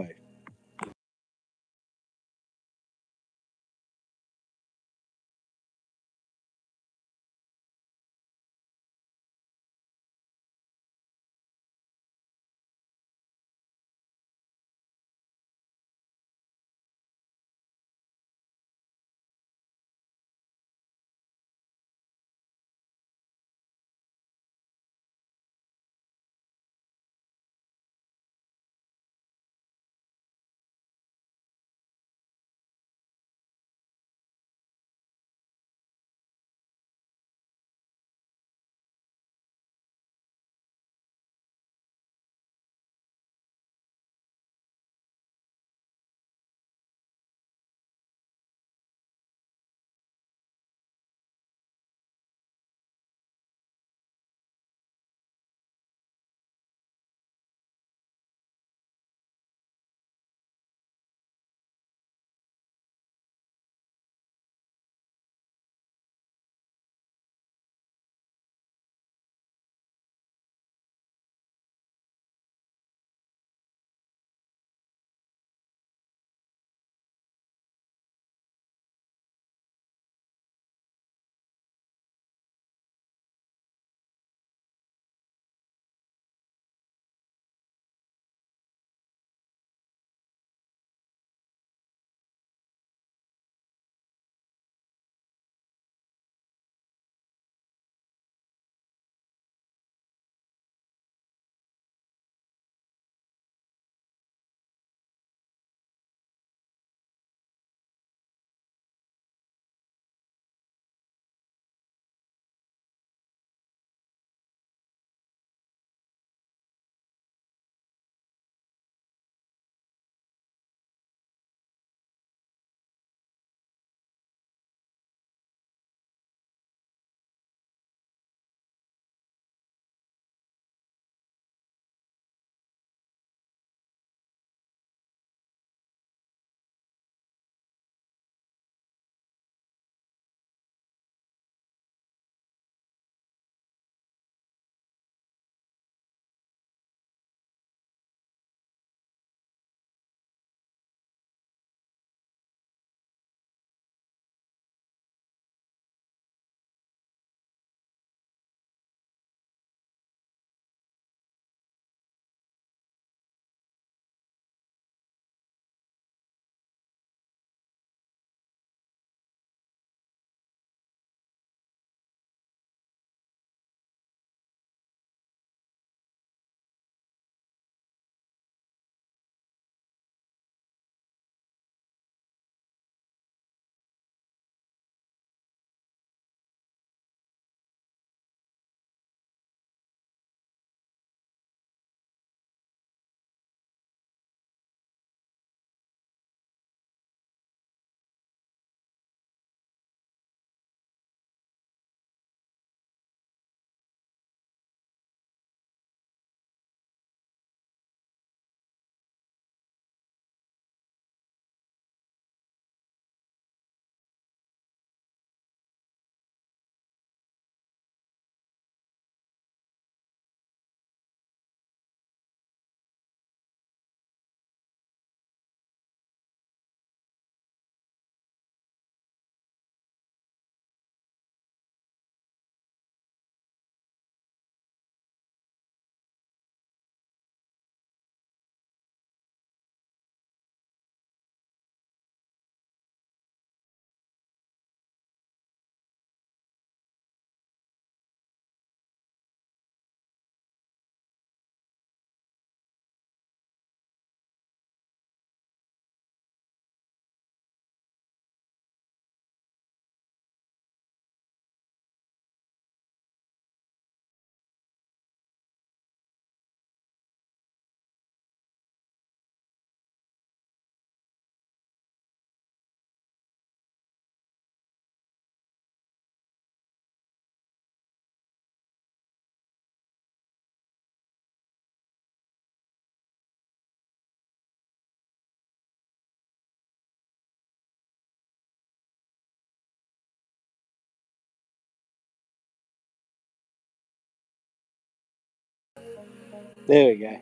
There we go.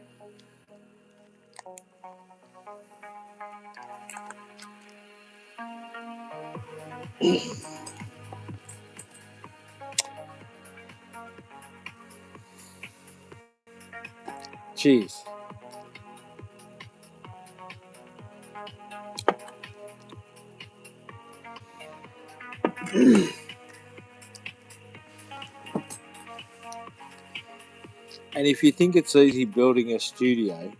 Cheers. And if you think it's easy building a studio,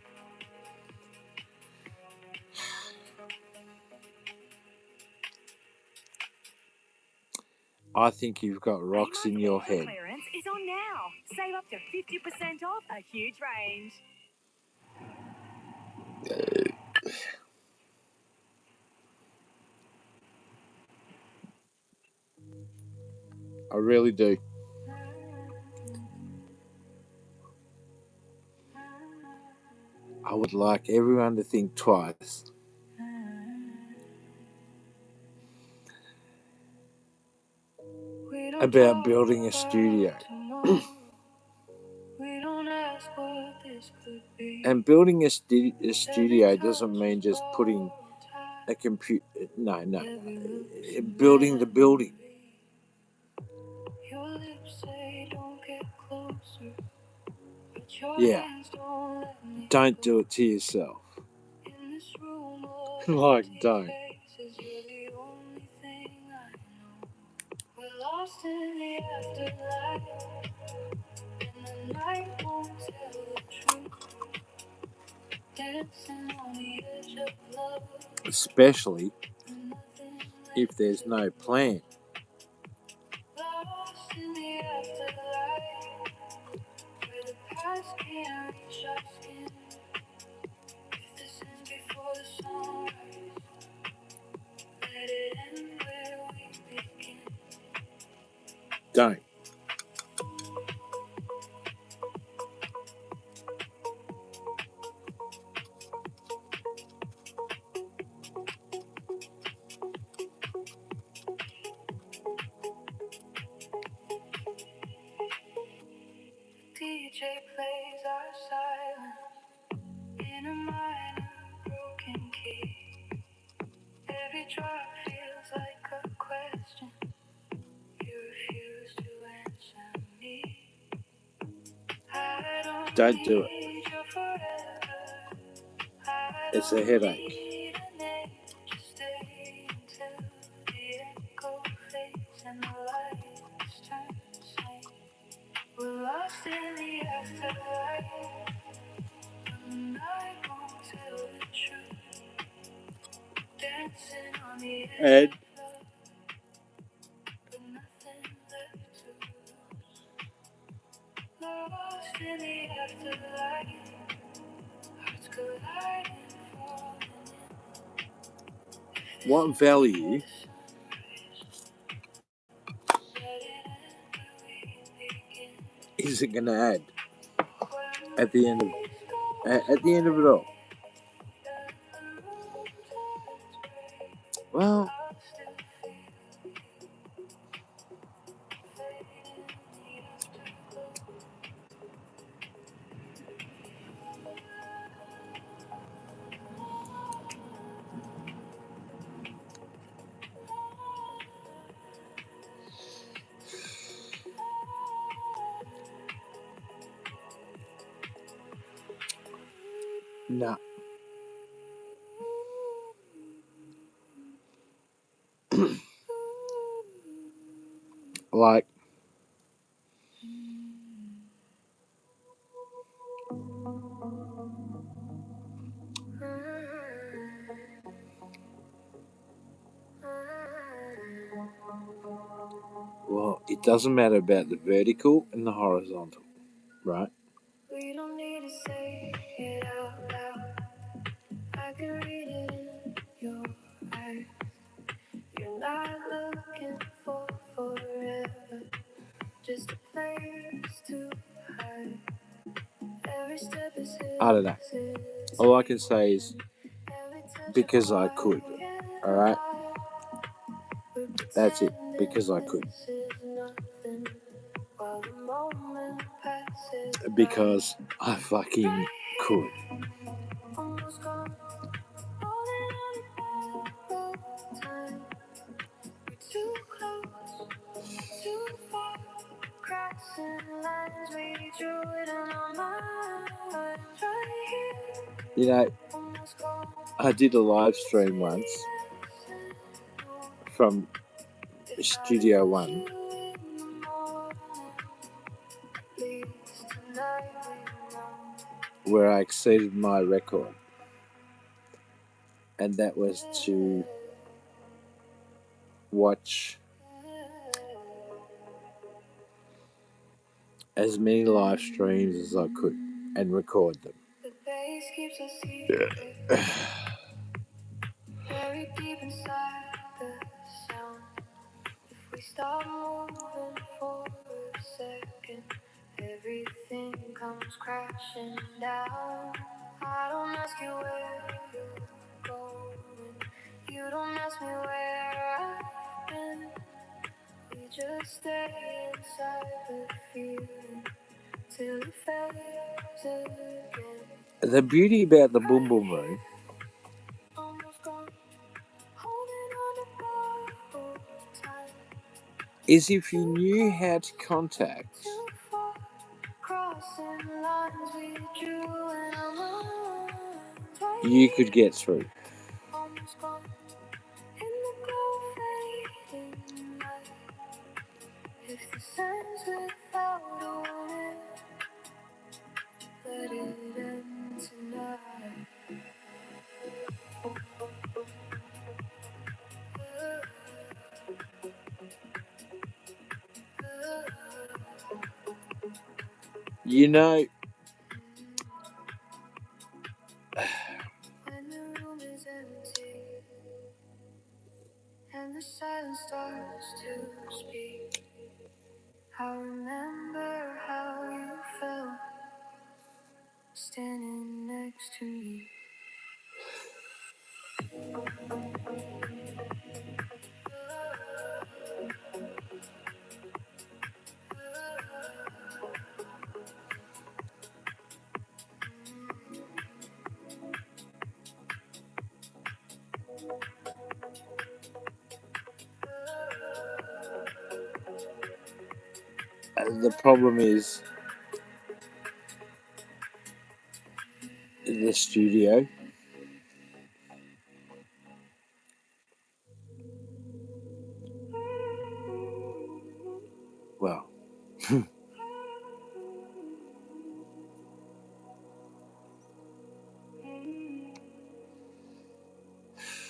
I think you've got rocks in your head. Clearance is on now. Save up to 50% off a huge range. I really do. I would like everyone to think twice about building a studio. And building a studio doesn't mean just putting a computer. No. Building the building. Yeah. Don't do it to yourself. Like, don't. We're lost in the afterlife, and the night won't tell the truth. Dancing on the edge of love. Especially if there's no plan. Lost in the afterlife, where the past can't reach our skin. If this ends before the sunrise, let it end where we begin. Don't. DJ plays our silence in a minor broken key. Every drop feels like a question. You refuse to answer me. Don't do it. It's a headache. We're lost in the afterlife, and the night won't tell the truth. Dancing on the edge, but nothing left to lose. Lost in the afterlife, hearts colliding, falling in. What value is it going to add at the end of it all? Well, no. Like, well, it doesn't matter about the vertical and the horizontal, right? We don't need to say it out loud. I can read it in your eyes. You're not looking for forever, just a place to hide. Every step is I don't know. All I can say is because I could. Alright? That's it. Because I could. Because I fucking could. Almost gone, holding on to borrowed time. We're too close, too far. Crossing lines we drew it on our minds. Right here, You know, almost gone. I did a live stream once from Studio One where I exceeded my record, and that was to watch as many live streams as I could and record them. The bass keeps us secret, buried deep inside the sound. If we stop moving for a second, everything comes crashing down. I don't ask you where you're going, you don't ask me where I've been. We just stay inside the feeling till it fades again. The beauty about the Boom Boom Room Almost gone, holding on to borrowed time. is if you knew how to contact, Too far, crossing lines we drew in our minds. Right you could here, get through. almost gone, in the glow fading light. If this ends without a warning, let it end tonight. You know, When the room is empty and the silence starts to speak, I remember how you felt standing next to me. the problem is the studio. Well,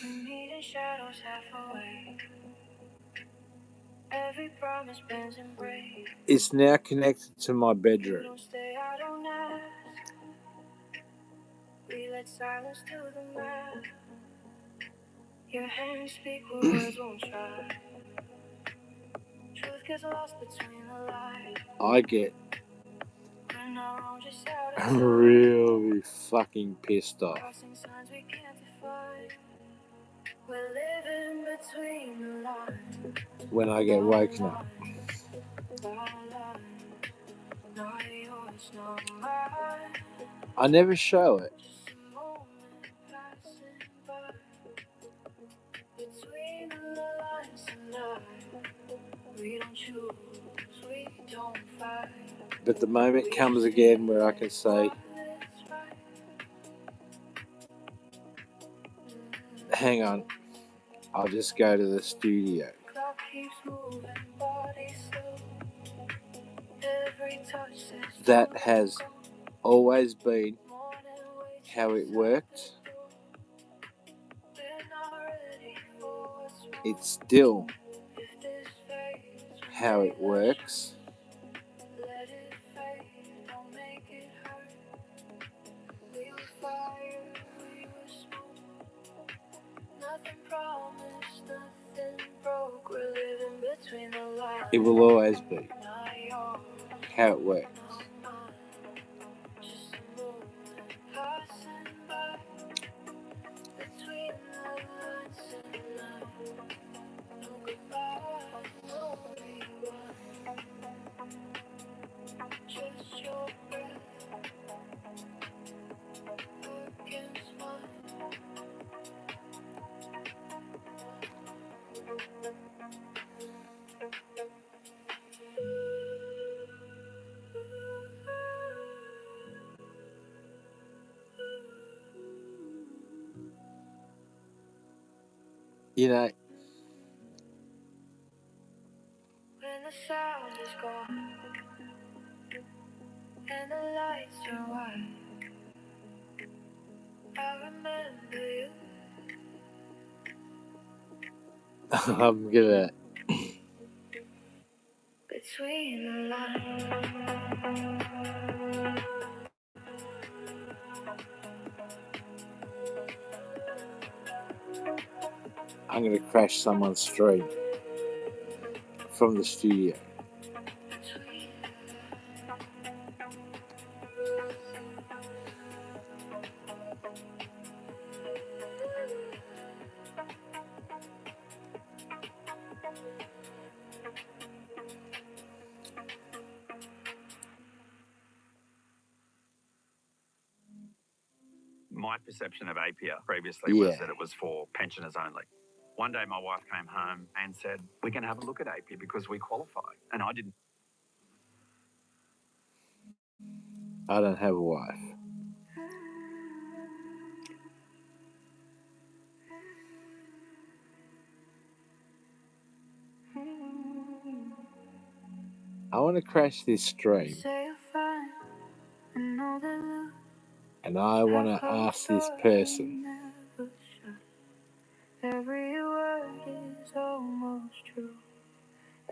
We meet in shadows half awake. Every promise bends and breaks. it's now connected to my You bedroom. don't stay, I don't ask. We let silence do the math. Your hands speak where words won't try. Truth gets lost between the lines. I get We're not wrong, just out of time. really fucking pissed off Crossing signs we can't define. We're living between the lines. when I get woken up. Not yours, not mine. I never show it. Just a moment passing by. Between the lines tonight. We don't choose, we don't fight. But the moment comes again where I can say, hang on, I'll just go to the studio. Clock keeps moving, body slow. Every touch says That has always been how it worked. It's still how it works. Let it fade, don't make it hurt. We were fire, we were smoke. Nothing promised, nothing broke. We're living between the lines. It will always be Not yours, how it works. not mine. Just a moment passing by. Between the lines tonight. No goodbye, no rewind. Just your breath You know, When the sound is gone and the lights turn white, I remember you. I'm gonna Between the lines, I'm gonna crash someone's stream from the studio. My perception of APIA previously was Yeah, that it was for pensioners only. One day my wife came home and said, we can have a look at APIA because we qualify. And I didn't. I don't have a wife. I want to crash this stream, say you're fine. I know that look and I want have to closed ask this doors you person never shut. Every word is almost true.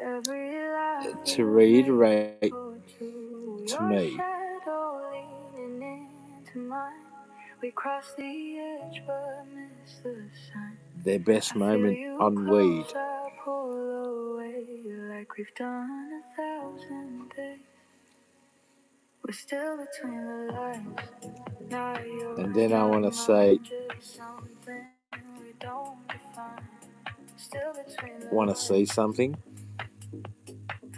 Every lie to you make reiterate for two. to Your me shadow leaning into mine. We cross the edge but miss the sign. their best I feel moment you on weed. close, I pull away like we've done 1,000 days. We're still between the lines. Not yours, And then I not want to say, mine, just something we don't define. Still between the want to lines, see something?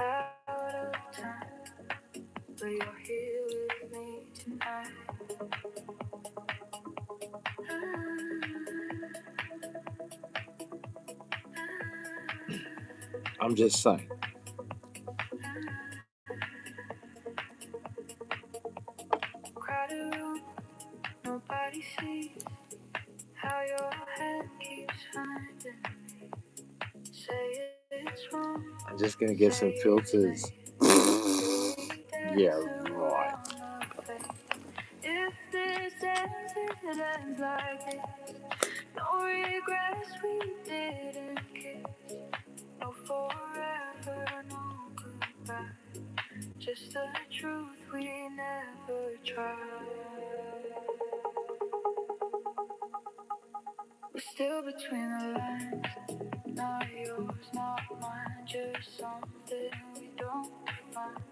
out of time. But you're here with me tonight. I'm just saying. Crowded room, nobody sees how your hand keeps finding me. Say it's wrong, I'm just gonna get some say it's filters. late. We Yeah, dance right. around the fate. If this ends, it ends like this. No regrets, we didn't kiss. No forever, no goodbye. Just the truth we never tried. We're still between the lines. Not yours, not mine. Just something we don't define.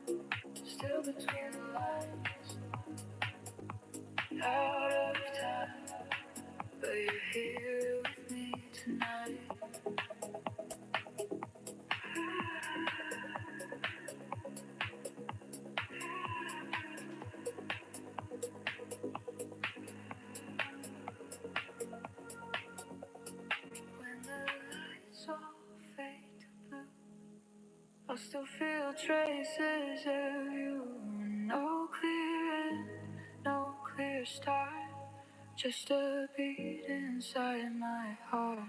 Still between the lines. Out of time. But you're here with me tonight. When the lights all fade to blue, I'll still feel traces of you. No clear end, no clear start. Just a beat inside my heart.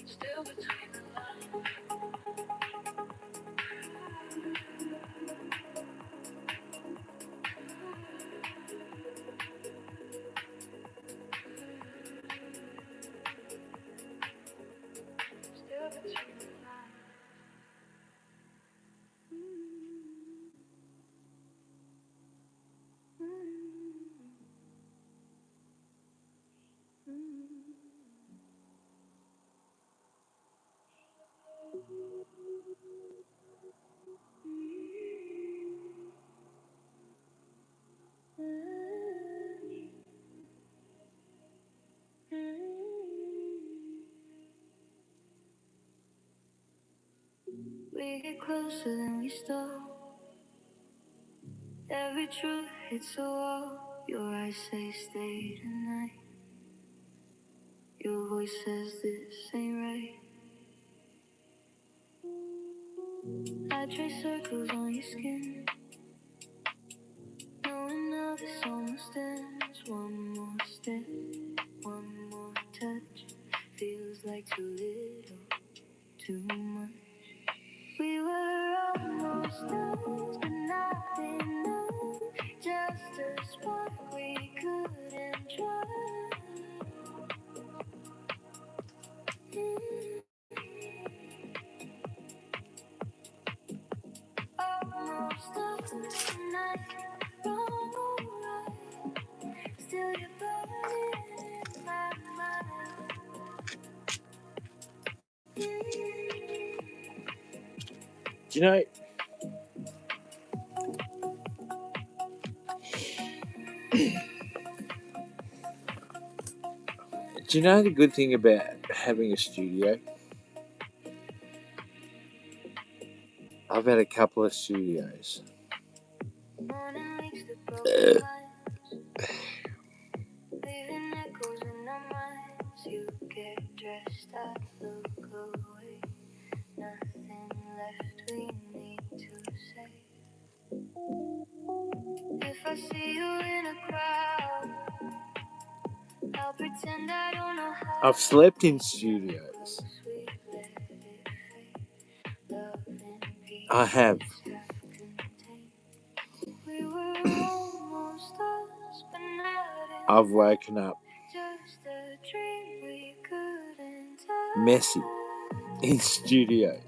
Still between the lines. Still between the lines. we get closer, then we stop. Every truth hits a wall. Your eyes say stay tonight. Your voice says this ain't right. I trace circles on your skin, knowing now this almost ends. One more step, one more touch. Feels like too little, too much. We were almost done, but not enough. Just a spark we couldn't trust. Almost done tonight, wrong or right. Still you're burning in my mind. Do you know? Do you know the good thing about having a studio? I've had a couple of studios. Morning wakes the broken lines, leaving echoes in our minds. You get dressed, I look away. Nothing left we need to say. If I see you in a crowd, I'll pretend I don't know how. I've slept in studios. We let it fade. Love and peace I have. self-contained. We were almost us, but not I've enough. woken up Just a dream we couldn't touch. messy in studios.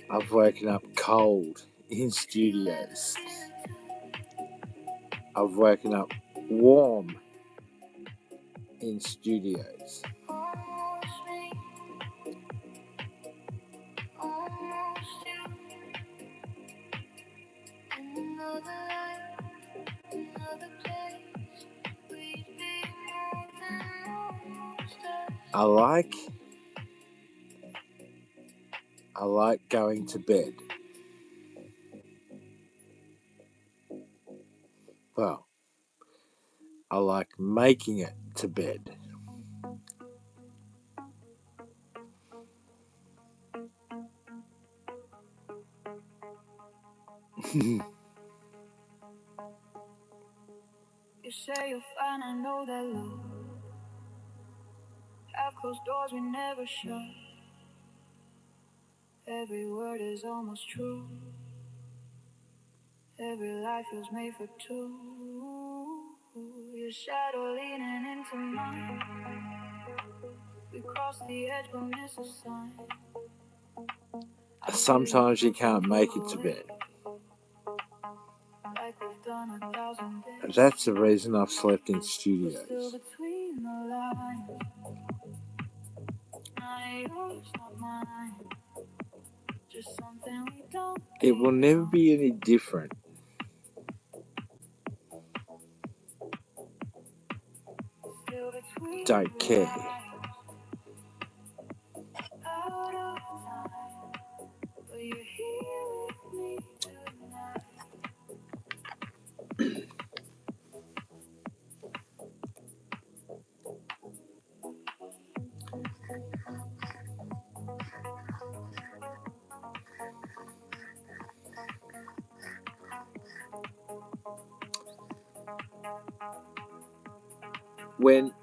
I've woken up cold in studios. I've woken up warm in studios. Almost me, almost you. In another life, another place, we'd be more than almost us. I like going to bed. Well, I like making it to bed. You say you're fine, I know that look. Have closed doors we never shut. Every word is almost true. Every life feels made for two. Your shadow leaning into mine. We cross the edge, but miss a sign. Sometimes you can't make it to bed. Like we've done 1,000 days. That's the reason I've slept in Still studios. between the lines. Not yours, not mine. Just something we don't. It will never be any different. Still between Don't the care. lines. Out of time, but you're here with me tonight. When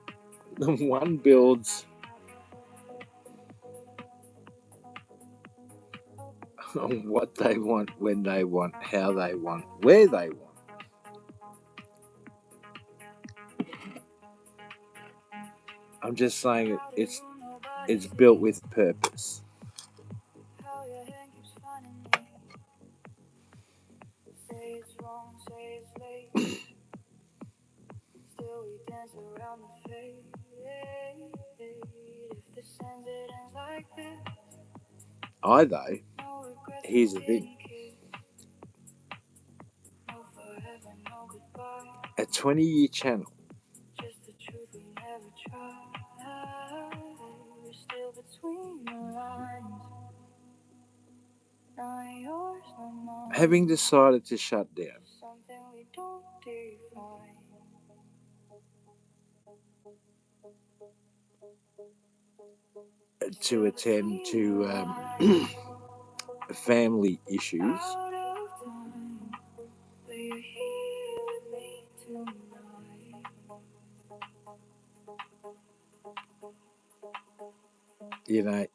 one builds on what they want, when they want, how they want, where they want. I'm just saying it's built with purpose. How your hand keeps finding me. Say it's wrong, say it's late. Still we dance around the fade. If this ends, it ends like this. Though, No regrets, here's no the thing. getting kissed. No forever, no goodbye. A 20-year channel. Just the truth, we never tried. We're still between the lines. Not yours, not mine. Having decided to shut down, Something we don't define. to attend to family issues, Out of time, but you're here with me tonight. you know,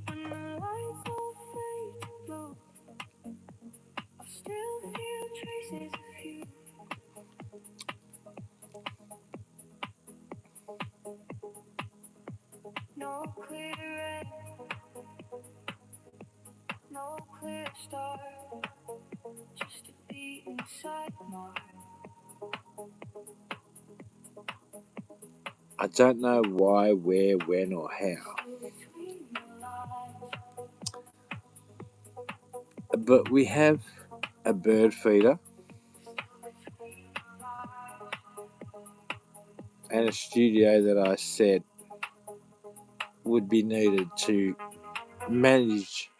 When the lights all fade to blue, I still feel traces of you. No clear red, no clear star, just a beat inside my heart. I don't know why, where, when, or how, Still between the lines. but we have a bird feeder and a studio that I said would be needed to manage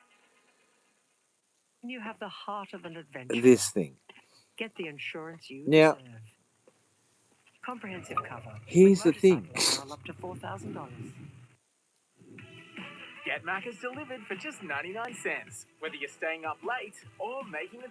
You have the heart of an adventurer. this thing. Get the insurance you Now, deserve. Comprehensive cover. here's the With thing. motorcycle peril up to $4,000. Get Macca's delivered for just 99 cents. Whether you're staying up late or making a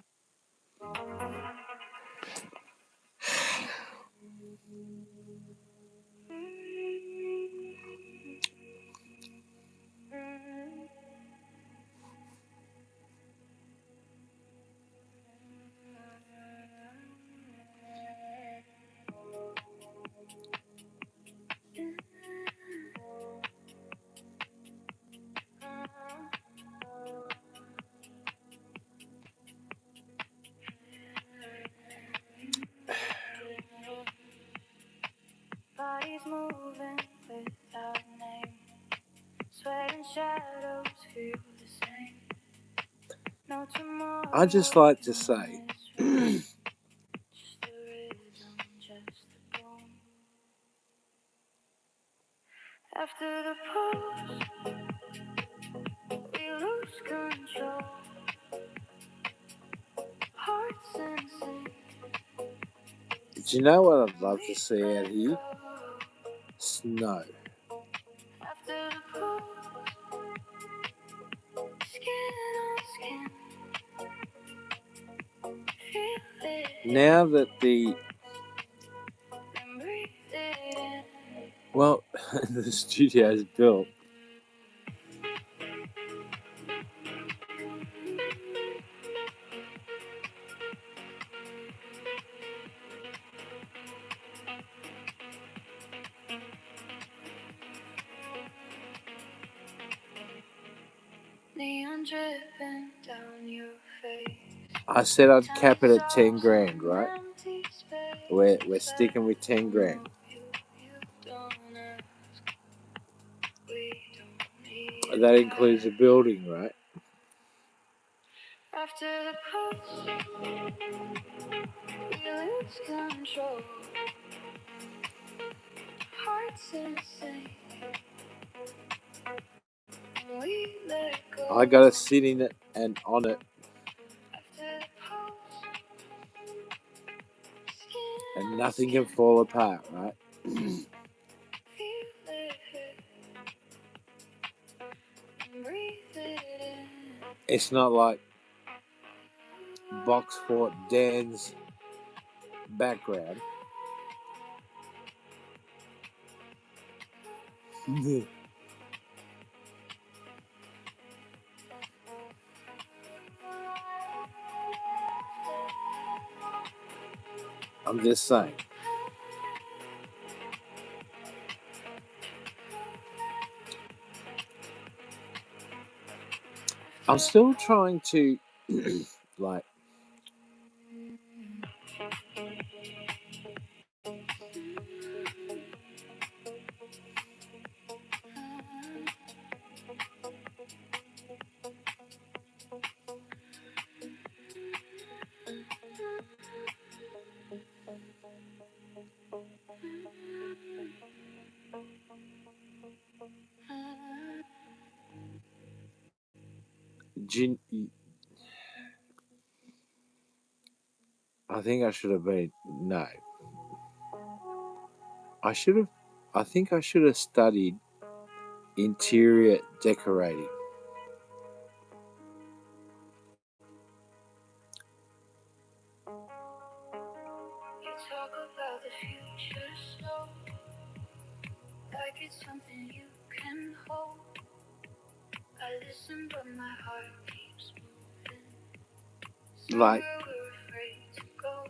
Bodies moving without name. Sweat and shadows feel the same. No tomorrow. I just like to say, just the rhythm, just the boom. After the pause, we lose control. Hearts in sync. do you know what I'd love to see out here? Snow. After the pause, skin on skin. Feel it. Now that the, And breathe it in. well, the studio's built, Neon dripping down your face. I said I'd cap it at 10 grand, right? We're sticking with 10 grand. That includes the building, right? After the pulse, we lose control. Hearts insane. We let go. I gotta sit in it and on it, After the pulse, skin and on nothing skin. can fall apart, right? Feel it hit. And breathe it in. It's not like Box Fort Dan's background. I'm just saying. I'm still trying to, like, I think I should have been. No. I should have. I think I should have studied interior decorating. You talk about the future slow, like it's something you can hold. I listen, but my heart keeps moving. Like, Somewhere we're afraid to go.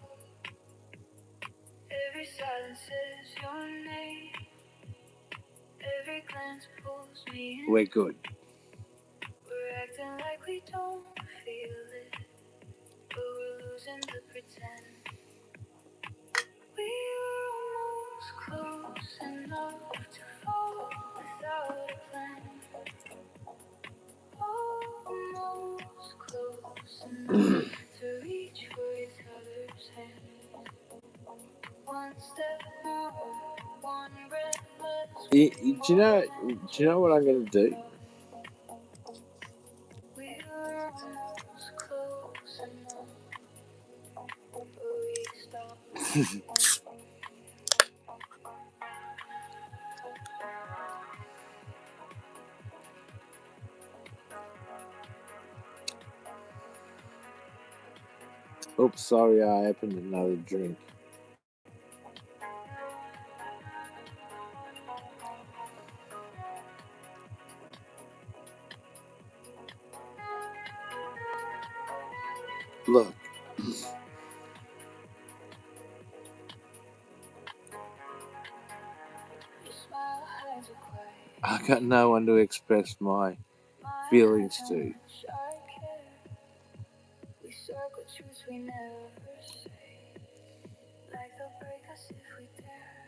Every silence says your name. Every glance pulls me in. we're good. We're acting like we don't feel it, but we're losing the pretend. We were almost close enough to fall without a plan. Almost close enough to reach for each other's hand. One step more, one breath less. Do you know what I'm gonna do? We were almost close enough, but we stopped. Oops, sorry, I opened another drink. Look, I got no one to express my feelings to. We circle truths we never say, like they'll break us if we dare.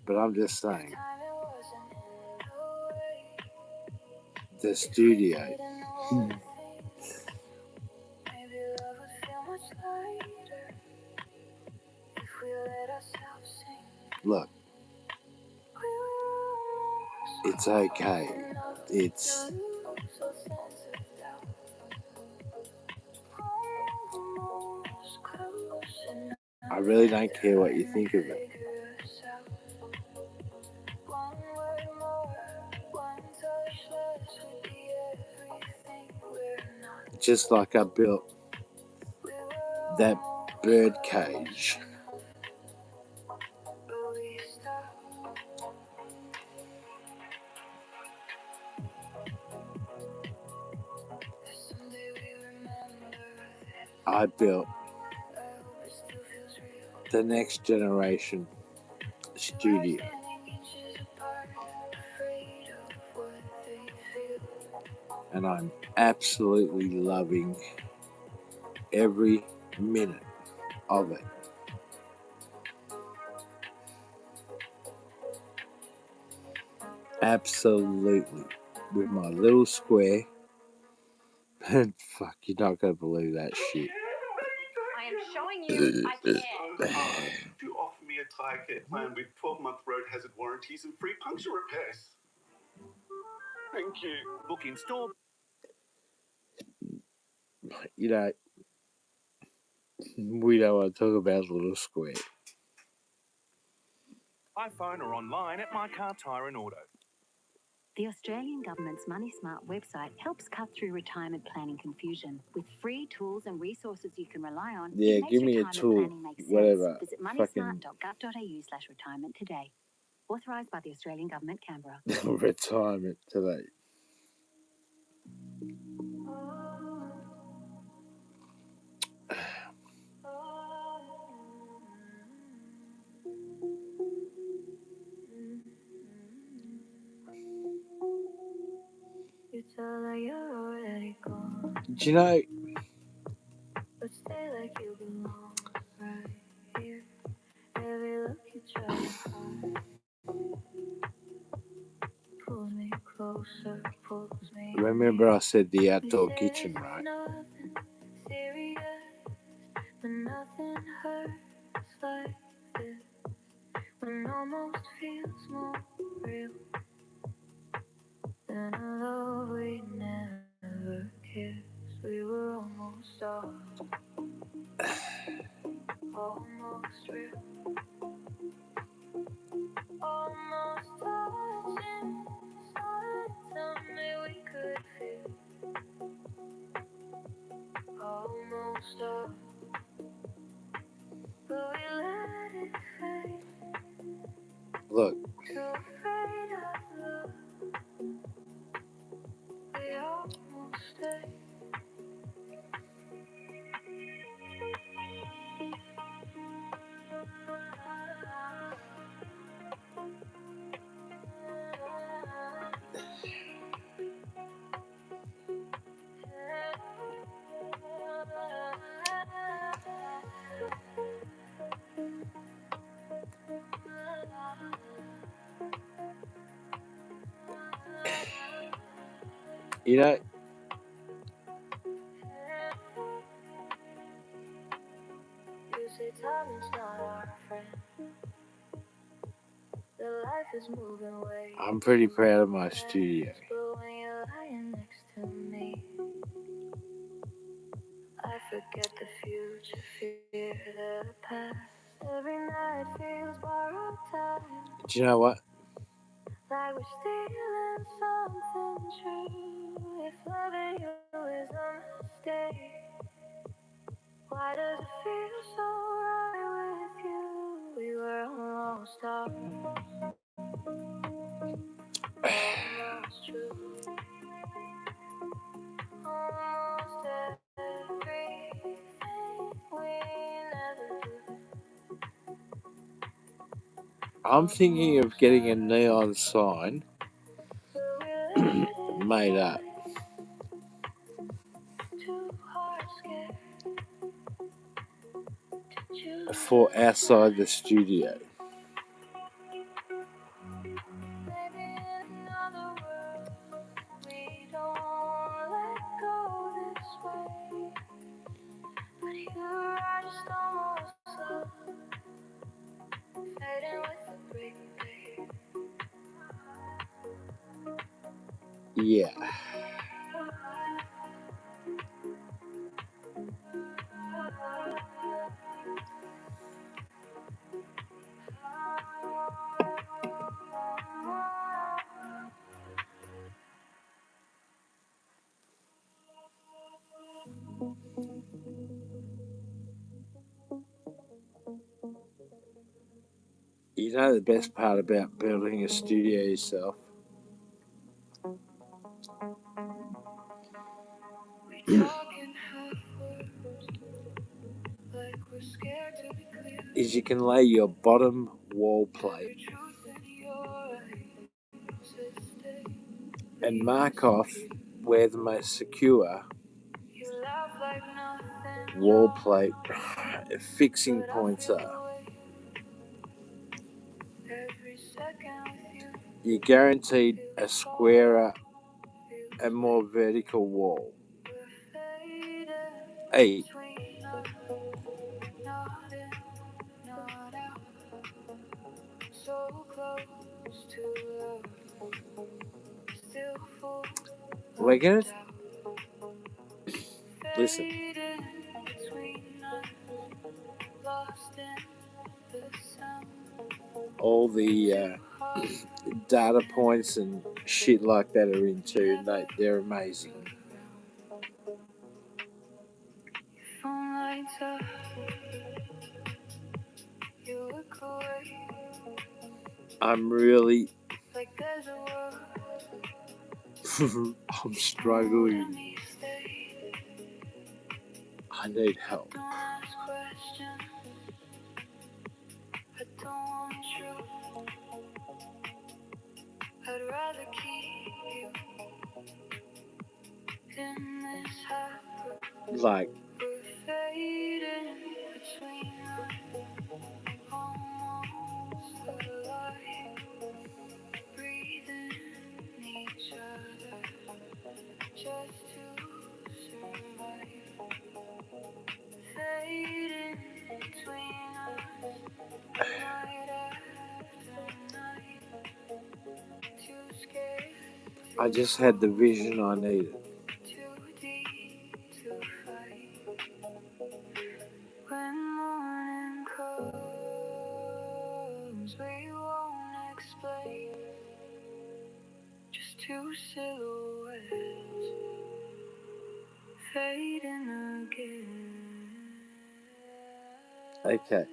But I'm just saying, Time it wasn't in the way. the If we studio. didn't overthink, maybe love would feel much lighter. If we let ourselves sink. Look, We were it's okay. enough It's. to lose all sense of doubt. Almost close enough. I really don't care what you think of it. Figure us out. One word more, one touch less would be everything we're not. Just like I built We were that almost bird close cage. enough, but we stopped. Someday we remember that. I built I hope it still feels real. the next generation studio. Standing inches apart, afraid of what they feel. And I'm absolutely loving every minute of it. Absolutely. With my little square. Fuck, you're not going to believe that shit. I am showing you I can. Do offer me a tire care plan with 12-month road hazard warranties and free puncture repairs. Thank you. Book in store. You know, we don't want to talk about the little square. iPhone or online at My Car Tyre and Auto. The Australian Government's Money Smart website helps cut through retirement planning confusion. With free tools and resources you can rely on, Yeah, it makes give me a retirement tool, planning make sense. whatever. Visit Fucking moneysmart.gov.au/retirement today. Authorised by the Australian Government, Canberra. retirement today. You tell her you're already gone, Do you know, but stay like you belong right here. Every look you try to hide pulls me closer, pulls me. remember I said the We outdoor say kitchen, this is right? nothing serious, but nothing hurts like this when almost feels more real than a love we never kissed. We were almost almost real, almost touching. Started to me we could feel almost but we let it fade. Look, Too afraid of love, we almost stayed. you know, You say time is not our friend. The life is moving way I'm pretty too proud of my fast. studio. But when you're lying next to me, I forget the future, fear the past. Every night feels borrowed time, Do you know what? like we're stealing something true. If loving you is a mistake, why does it feel so right with you? We were almost almost true, almost everything we never do. I'm thinking of getting a neon sign But we let it made up fade. Two hearts scared to choose for a outside the side. studio. Maybe in another world we don't let go this way. But here I just almost love, fading with the break, babe. Yeah. You know the best part about building a studio yourself? We talk in half words, like we're scared to be clear. Is you can lay your bottom wall plate Every truth in your eyes is stay. and mark off where the most secure You laugh like nothing's wall wrong, plate fixing but I points feel are. the way every second with you. You're guaranteed a Feels squarer cold, feels and more fake. vertical wall. We're faded Hey, between us, not in, not out. So close to love, still full we're of gonna doubt. listen. Faded between us, lost in the sound. All the Two hearts data in, points and shit like that are into, and never they're amazing. look around. Phone lights up, you look away, I'm really, like there's a world I'm holding struggling. me stay. I need help. Don't ask questions, I don't want truth. I'd rather keep you in this habit. Like, We're fading between us, almost alive, breathing each other just to survive. Fading between us, I just had the vision I needed. Too deep to fight. When morning comes, we won't explain. Just two silhouettes fading again. Okay.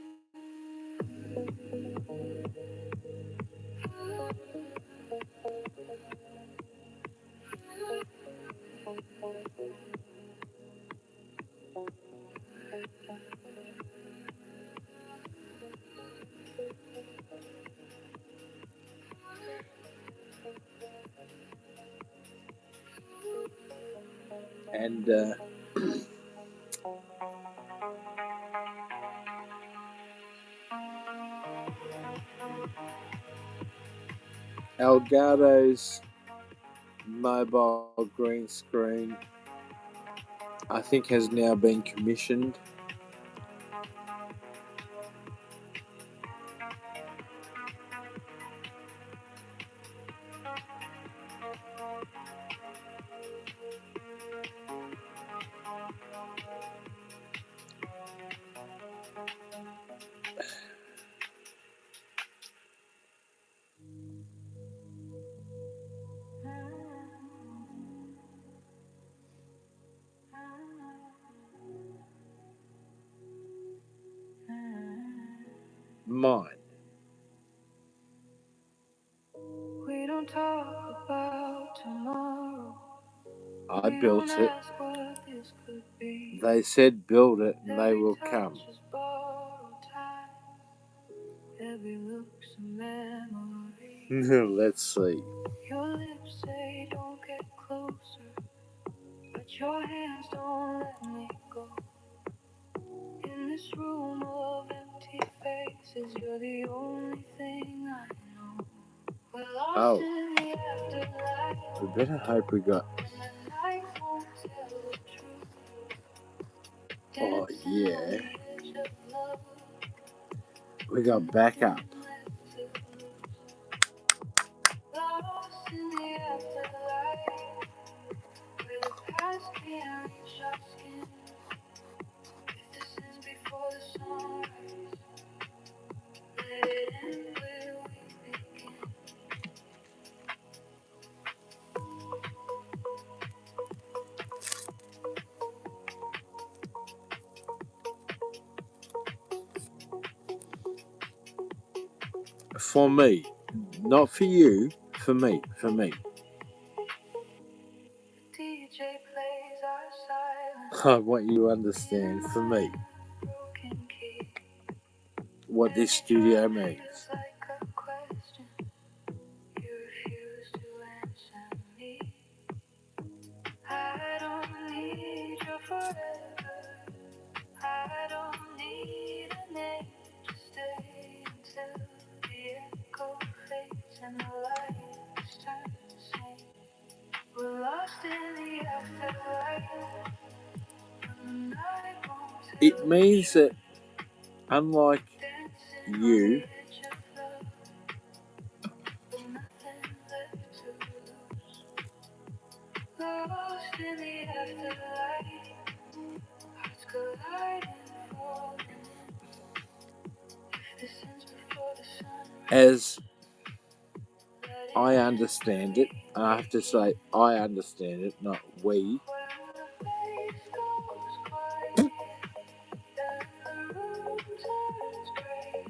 And Elgato's mobile green screen, I think, has now been commissioned. Mine. We don't talk about tomorrow. I built it. Ask what this could be. They said build it and they will come. Just borrowed time. Every look's a memory. Let's see. Your lips say don't get closer, but your hands don't let me go. In this room of empty faces, you're the only thing I know. We're lost in the afterlife. We better hope we got. And the night won't tell the truth. Oh, Dancing yeah. on the edge of love. We got backup. Lost in the afterlife, where the past can't reach our skin. If this ends before the sunrise, let it end where we begin. For me. Not for you. For me. For me. DJ plays our silence. I want you to understand, for me, Broken key. what this studio means. Like a question, you refuse to answer me. I don't need your forever. I don't need a name to stay until the echo fades and the lights turn the same. We're lost in the afterlife. It means that, unlike you, Lost in the afterlife, hearts colliding, falling. If this ends before the sun, as I understand it, and I have to say I understand it, not we, when the face goes quiet and the room turns gray,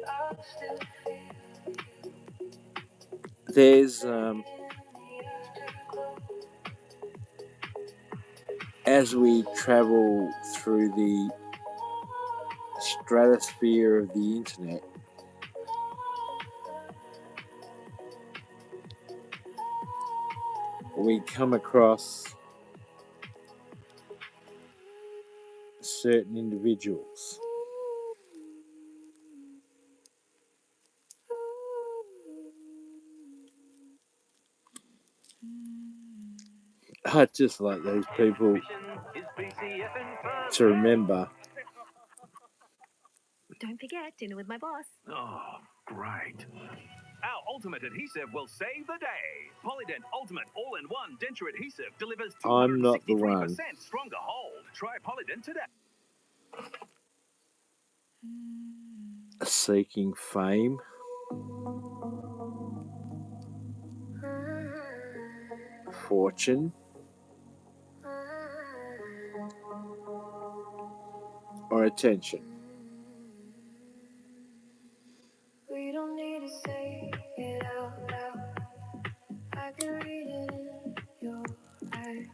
I'll still feel there's, in the afterglow. as we travel through the stratosphere of the internet, we come across certain individuals. I just like those people Mission is BCF and fun. to remember Don't forget, dinner with my boss. Oh, great. Our ultimate adhesive will save the day. Polydent Ultimate All-in-One Denture Adhesive delivers I'm not the 263% one stronger hold. Try Polydent today. seeking fame, fortune, or attention. We don't need to say it out loud. I can read it in your eyes.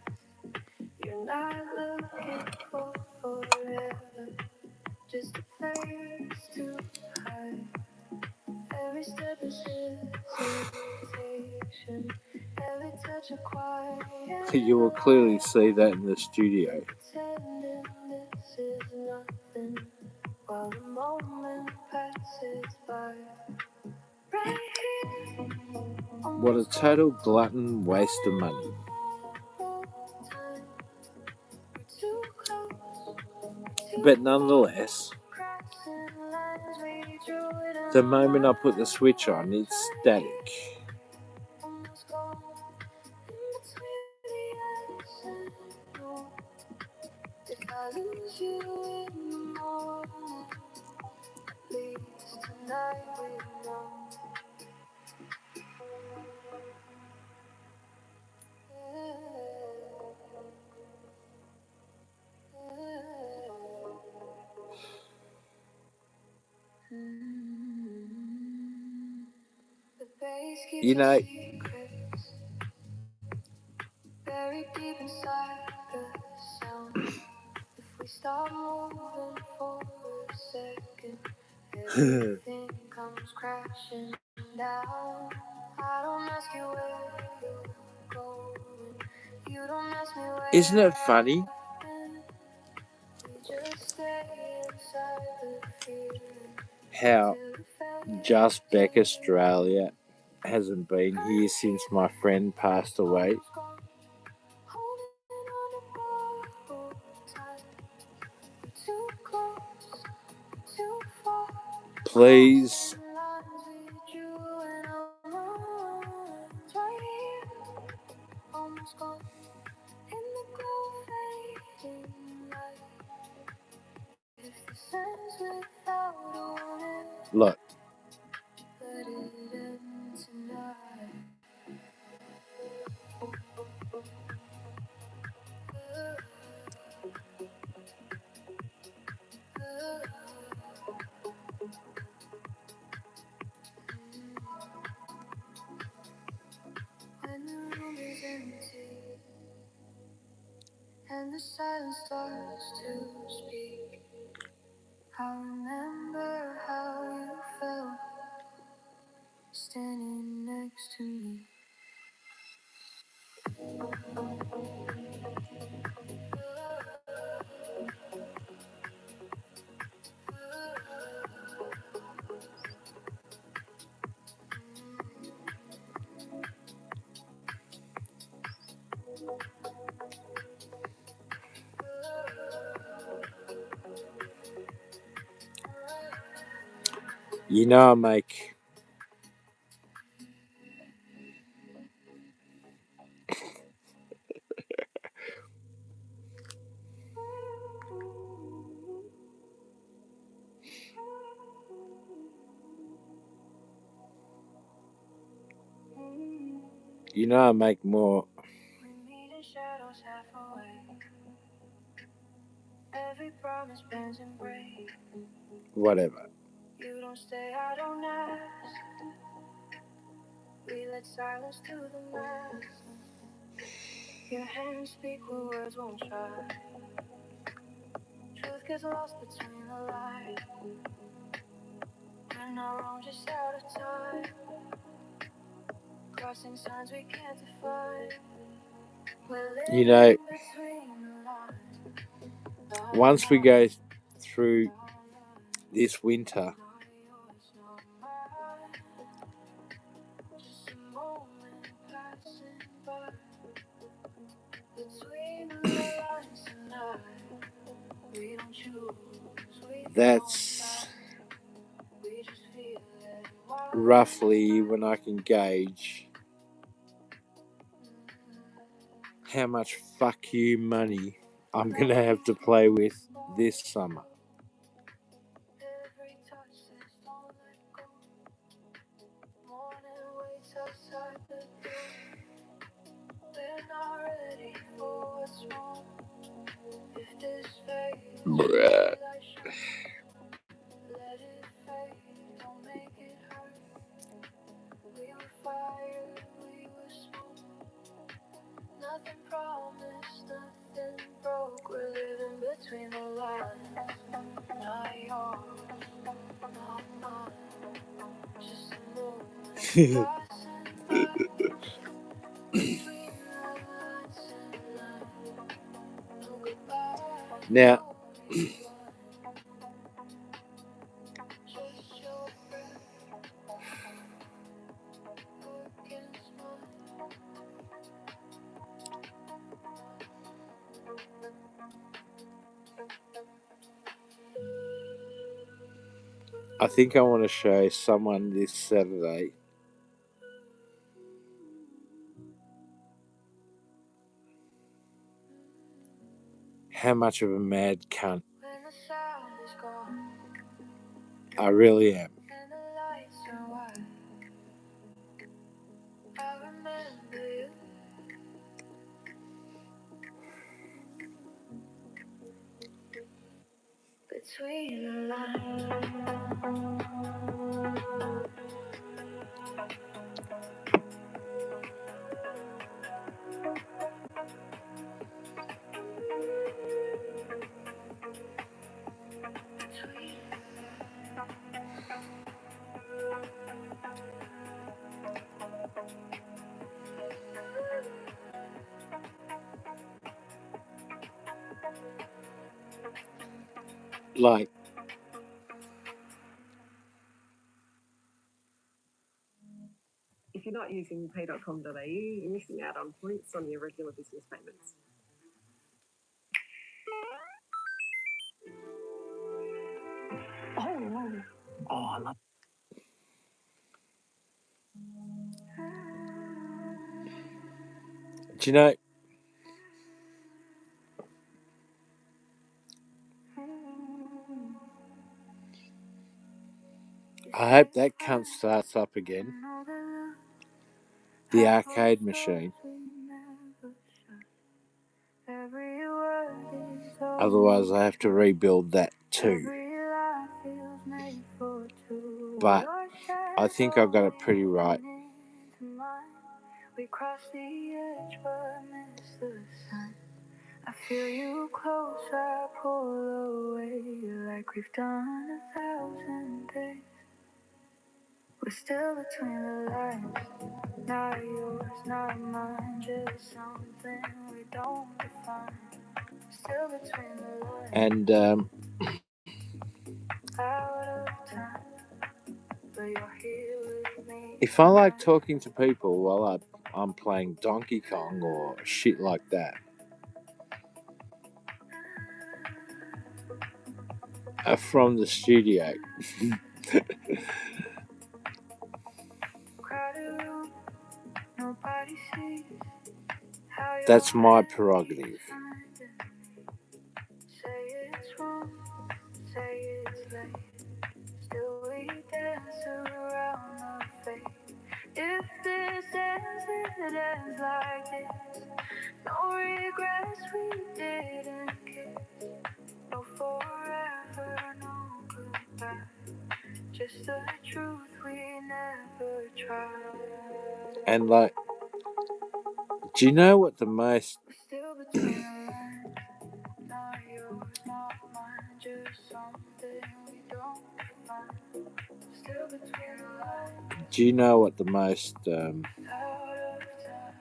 You're not looking for forever, just a place to hide. Every step is hesitation, every touch a quiet You will clearly see that in the studio. pretending this is nothing while the moment passes by. Right here, What a total glutton waste of money. too close, But nonetheless, crossing lines we drew it the on. moment I put the switch on, it's static. Almost gone in between the yes and no. If I lose you in the morning, at least tonight we know. The bass keeps You us know, secrets buried deep inside the sound. If we stop moving for a second, everything comes crashing down. I don't ask you where you're going. You don't ask me where isn't it I've funny been. We just stay inside the feeling how till the fate Just Beck changes. Australia hasn't been here since my friend passed away? Almost gone, holding on to borrowed time. We're too close, too far. Please, Crossing lines we drew in our minds. Right here, almost gone. In the glow fading light. If this ends without a warning, look, let it end tonight. When the room is empty and the silence starts to speak, I remember how you felt standing next to me. you know I make more We meet in shadows half awake. Every promise bends and breaks. whatever. You don't stay, I don't ask. We let silence do the math. Your hands speak where words won't try. Truth gets lost between the lines. We're not wrong, just out of time. Crossing signs we can't define. We're You living know, between the lines. once we go through this winter, Not yours, not mine. Just a moment passing by. Between the lines tonight. We don't choose, we don't that's stop. roughly when I can gauge how much fuck you money I'm going to have to play with this summer. Every touch says don't let go. Morning waits outside the door. We're not ready for what's wrong. If this fades, Bruh. let it fade. Don't make it hurt. We were fire, we were smoke. Nothing promised, nothing broke. We're living between the lines. Not yours, not mine. Just a moment passing by. Between the lines and lines. No goodbye, Now, no rewind. Just your breath against mine. I think I want to show someone this Saturday how much of a mad cunt When the sound is gone I really am. and the lights are white, I remember you. Between the lines. Like, If you're not using pay.com.au, you're missing out on points on your regular business payments. Oh, I love do you know, I hope that cunt starts up again. The arcade machine. Otherwise, I have to rebuild that too. But I think I've got it pretty right. We cross the edge, but miss the sign. I feel you close, I pull away like we've done 1,000 days. We're still between the lines, not yours, not mine, just something we don't define. Still between the lines, And out of time, but you're here with me. if I like talking to people while I'm playing Donkey Kong or shit like that, from the studio, Crowded room, nobody sees how that's your my hands prerogative. finding me. Say it's wrong, say it's late. Still we dance around the fate. If this ends, it ends like this. No regrets, we didn't kiss. No forever, no goodbye. Just the truth, we never tried. And like, do you know what the most We're still between the lines. Not yours, not mine. Just something we don't define. Still between the lines. do you know what the most Out of time.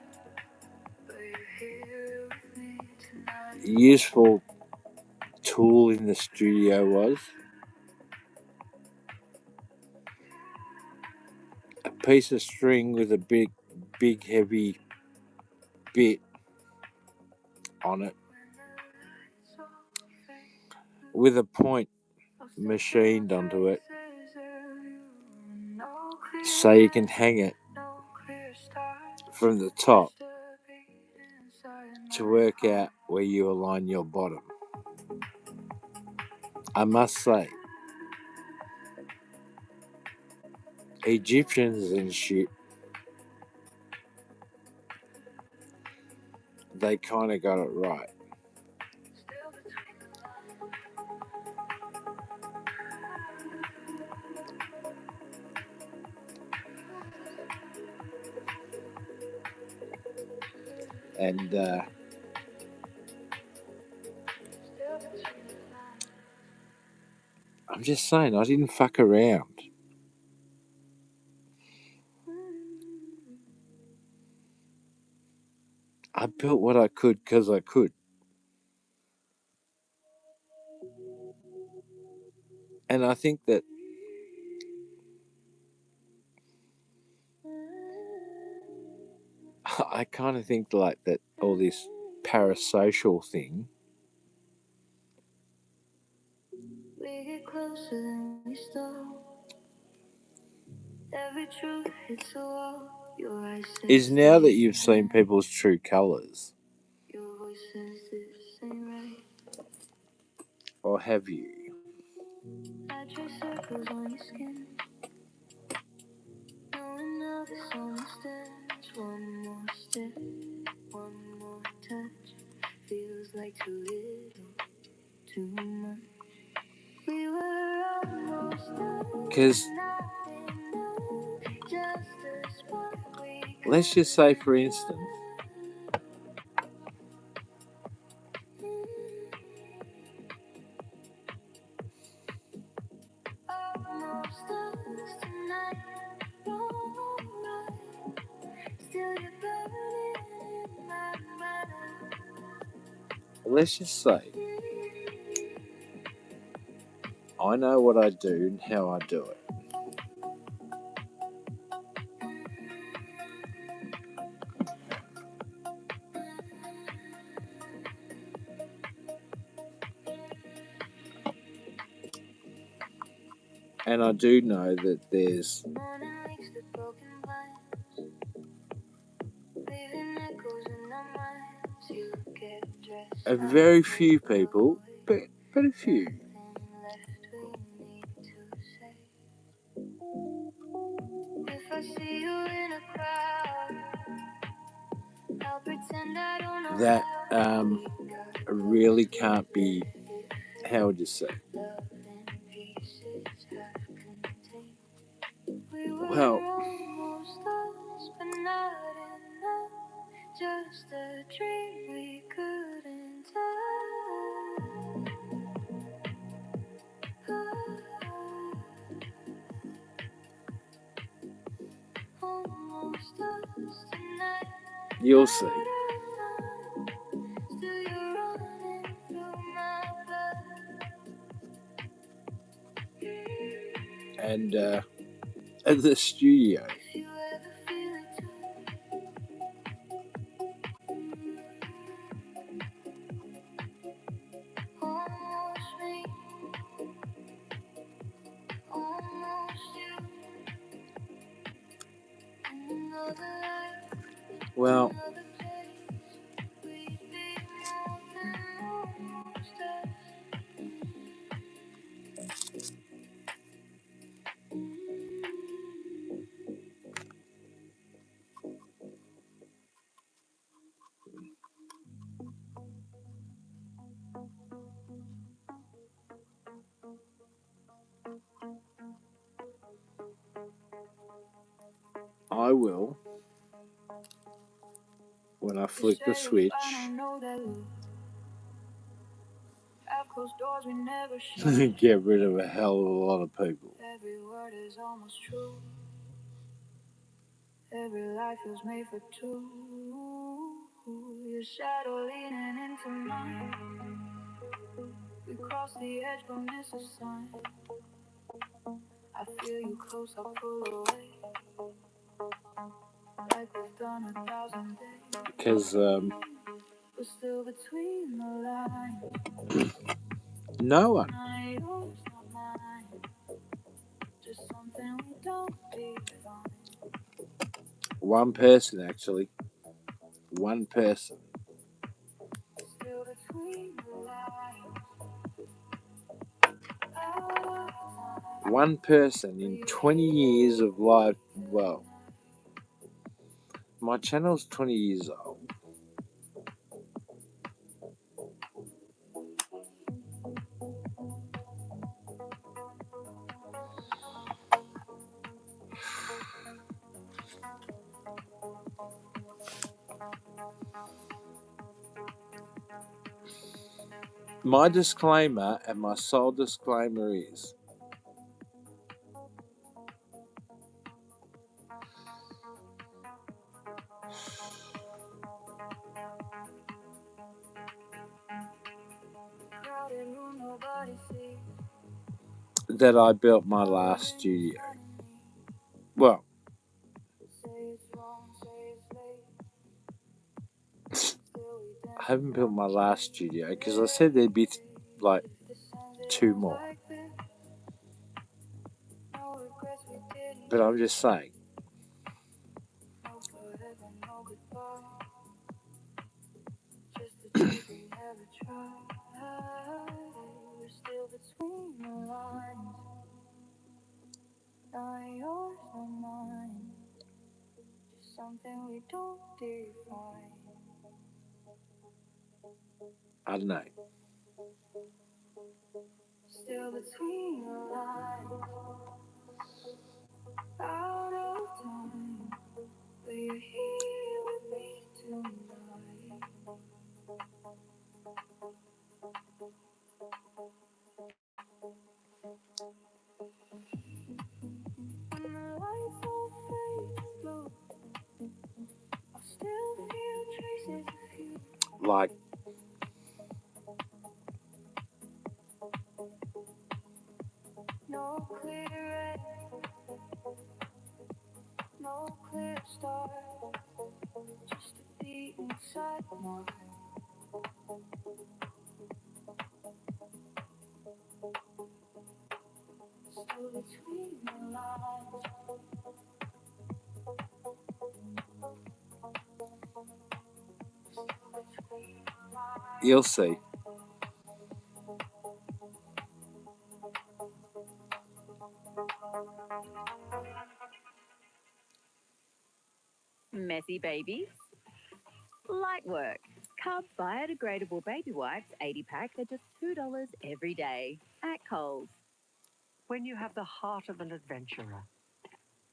But you're here with me tonight. useful tool in the studio was? A piece of string with a big heavy bit on it with a point machined onto it so you can hang it from the top to work out where you align your bottom. I must say, Egyptians and shit, they kind of got it right. And I'm just saying, I didn't fuck around. I built what I could because I could. And I think that I kind of think like that all this parasocial thing We get closer than we stop. Every truth hits a wall. Your eyes is now that you've seen people's true colours. Your voice says this ain't right. Or have you? I trace circles on your skin. Knowing now this almost ends. One more step, one more touch. Feels like too little, too much. We were almost done. Because Just a spark we let's just say, for instance, almost us tonight. Still you're burning in my mind. let's just say, I know what I do and how I do it. And I do know that there's a very few people, but a few, if I see you in a crowd, I'll pretend I don't know that really can't be, how would you say? Well, just a dream we couldn't touch. Almost us tonight. you'll see. Still you're running through my blood. And at the studio, If you ever feel it too. Almost me, almost you. In another life, well, another place, we'd be more than almost us. I will, when I flick the switch, Doors we never shut. get rid of a hell of a lot of people. Every word is almost true. Every life was made for two. Your shadow leaning into mine. We cross the edge but miss a sign. I feel you close, I pull away. Like we've done 1,000 days. Because We're still between the lines. no one, Not yours, not mine. Just something we don't define. One person, actually. One person. Still between the lines. One person in 20 years of life. Well, my channel's 20 years old. My disclaimer and my sole disclaimer is Crowded room, nobody sees. that I built my last studio. Well, Say it's wrong, say it's late. Still we I dance haven't built my around last studio because I said there'd be like the signs it 2 ends more. like this. No regrets, we didn't But I'm just saying, no forever, no goodbye. Just the truth we never tried. We're still between the lines. Not yours, not mine. Just something we don't define. I don't know. Still between the lines. Out of time. But you're here with me tonight. When the lights all fade to blue, I'll still feel traces of you. Like, No clear red, no clear star, just a beat inside my heart. Still between the lines. you'll see. Messy babies? Light work. Cub biodegradable baby wipes 80 pack are just $2 every day at Coles. When you have the heart of an adventurer,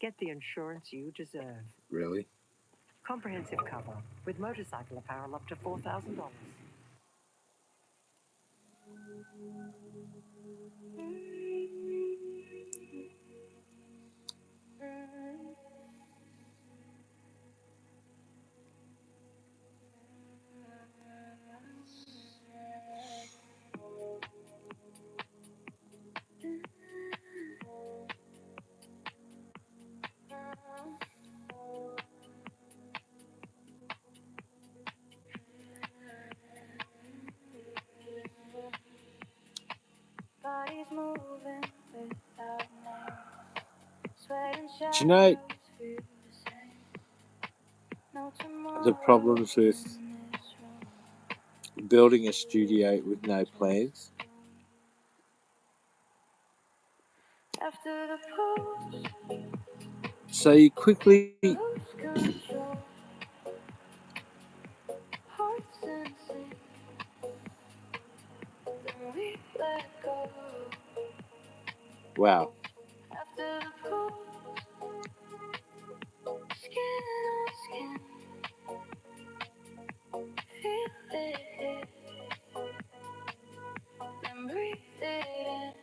get the insurance you deserve. Really? Comprehensive cover with motorcycle apparel up to $4,000. Bodies moving without names. Sweat and Do you know shadows feel the same. No the tomorrow problems in with this room. building a studio with no plans? After the post, So you quickly, lose control. Hearts in sync, then we let go. wow, After the post, skin on skin, feel it hit, then breathe it in.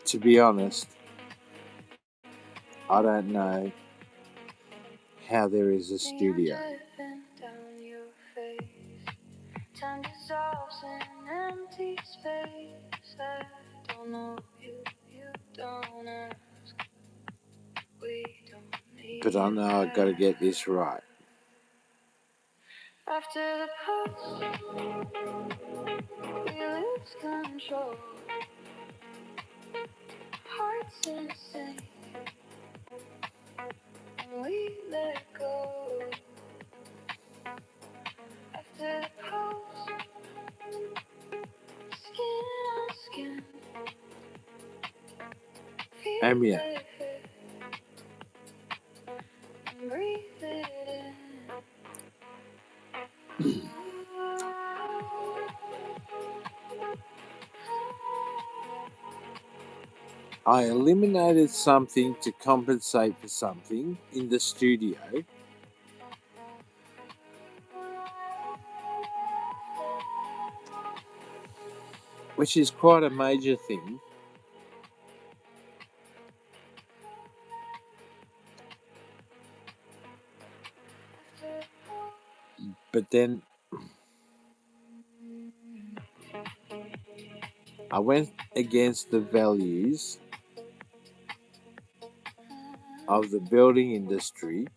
to be honest, I don't know how there is a studio. Dripping down your face. Time dissolves in empty space. I don't know you, you don't ask. We don't need But I know I got to get this right. After the pulse, we lose control. Hearts in sync, and we let go. After the pulse, skin on skin. Amia, Breathe it in. I eliminated something to compensate for something in the studio, which is quite a major thing. But then I went against the values of the building industry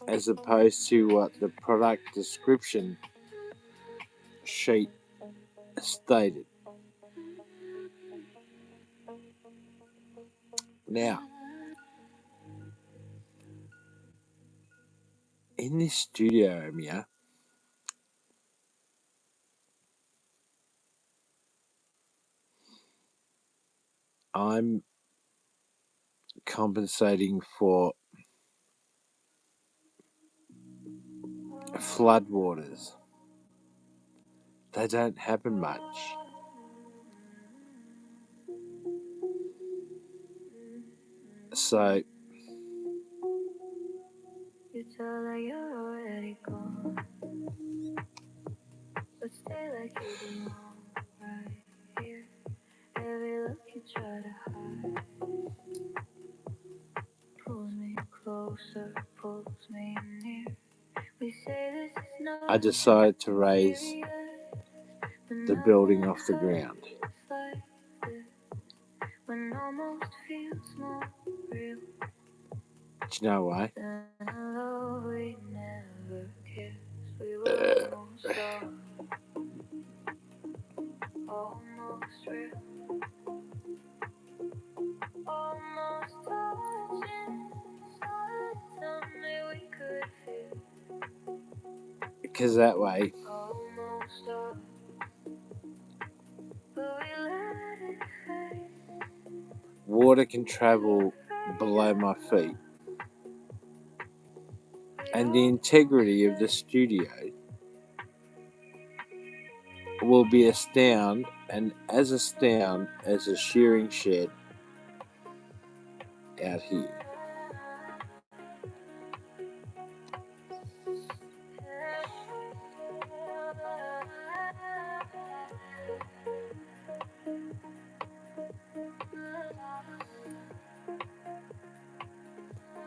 as opposed to what the product description sheet stated. Now, in this studio, Amia, I'm compensating for floodwaters. They don't happen much. So You tell her you're already gone, but stay like you belong right here. Every look you try to hide pulls me closer, pulls me near. We say this is not I decided to raise serious, but the building off the nothing ground. hurts like this. When almost feels more real Do you know why? than a love we never kissed. We were almost almost real, almost touching. Told me we could feel Because that way almost up, but we let it fade. water can travel below my feet, and the integrity of the studio will be as sound and as sound as a shearing shed out here.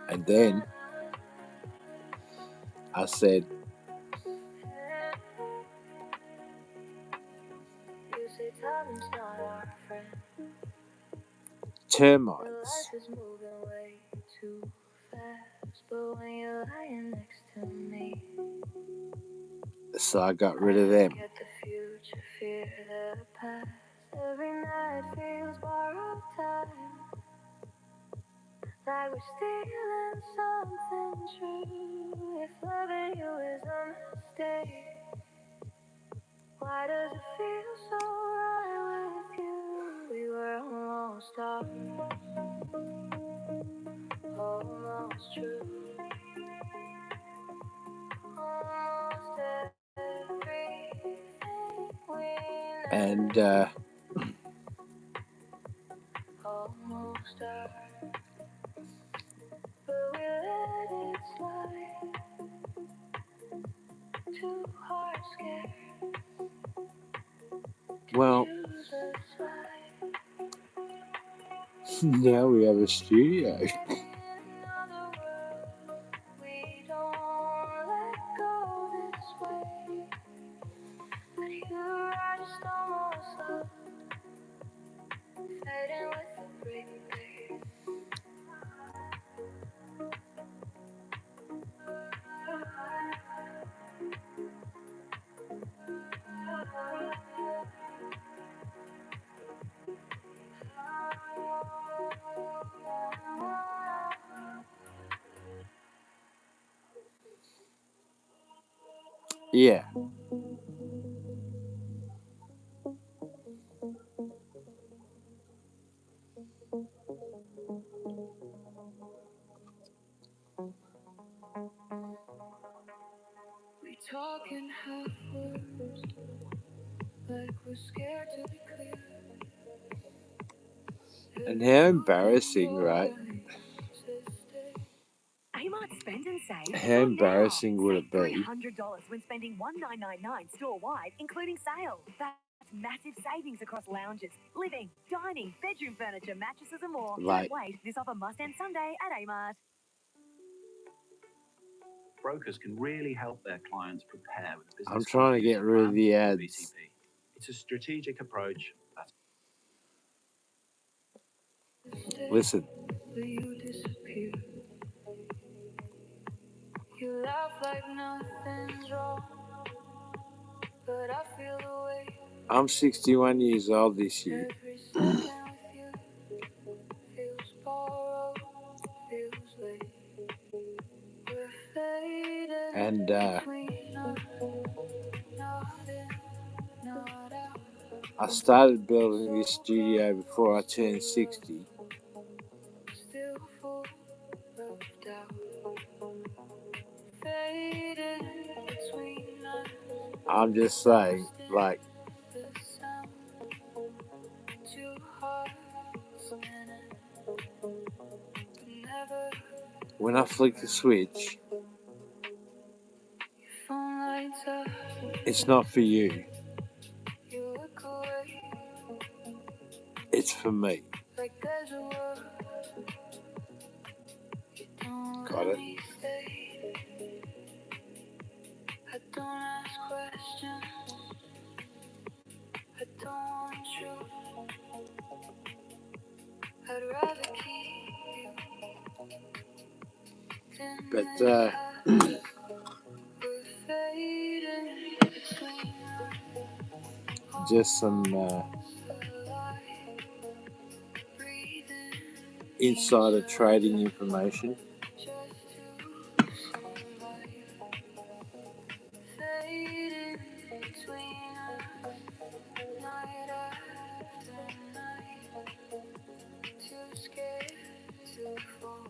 And then I said, You say time's not our friend. termites. Life is moving way too fast, but when you're lying next to me, So I got rid of them. get the future, fear the past. Every night feels borrowed time, like we're stealing something true. If loving you is a mistake, why does it feel so right with you? We were almost stars, almost true, almost everything we And almost are, but we let it slide. Too hard, scared to well, choose a side. now we have a studio. In other words, we don't let go this way. But you are just almost love, fading with the break. Yeah. We talking half words, like we're scared to be clear. And how embarrassing, right? Amart Spend and Save How is on now. embarrassing would Save it be? $300 when spending $1,999 store-wide, including sale. That's massive savings across lounges, living, dining, bedroom furniture, mattresses and more. Like, Don't wait. This offer must end Sunday at Amart. Brokers can really help their clients prepare with a business I'm trying to get continuity rid of plan the or ads. BCP. It's a strategic approach that's Listen. You disappear. You laugh like nothing's wrong, but I feel the way. I'm 61 years old this year. Every second with you feels borrowed, feels late. We're faded And between us, not in, not out. I started building this studio before I turned 60. Still full of doubt. Faded between us. I'm just saying, like, The sound, two hearts spinning, but never. when I flick the switch, Phone lights up, it's not for you. you look away, It's for me. like there's a word you don't Got let it? me say. I don't ask questions, I don't want truth. I'd rather keep you in But this house. We're fading between us. just some Breathing insider trading information. just to survive. Fading between us, night after night. Too scared to fall,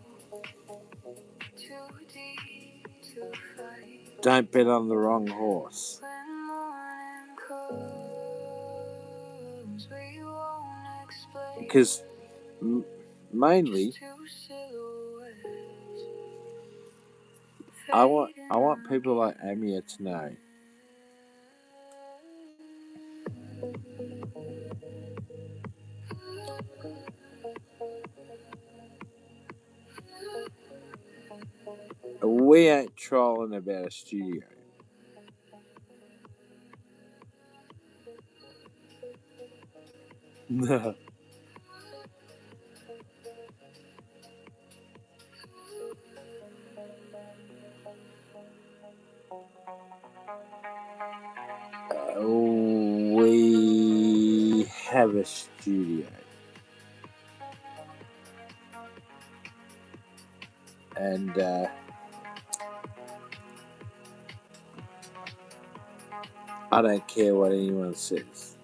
too deep to fight. Don't bet on the wrong horse. When morning comes, we won't explain. Because mainly, Just two silhouettes I want fading people like again. Amia to know we ain't trolling about a studio. No. We have a studio. And I don't care what anyone says.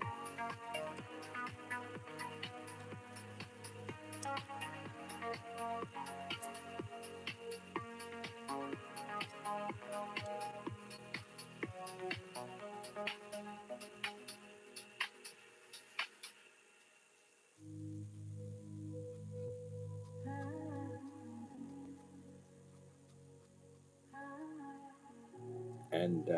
And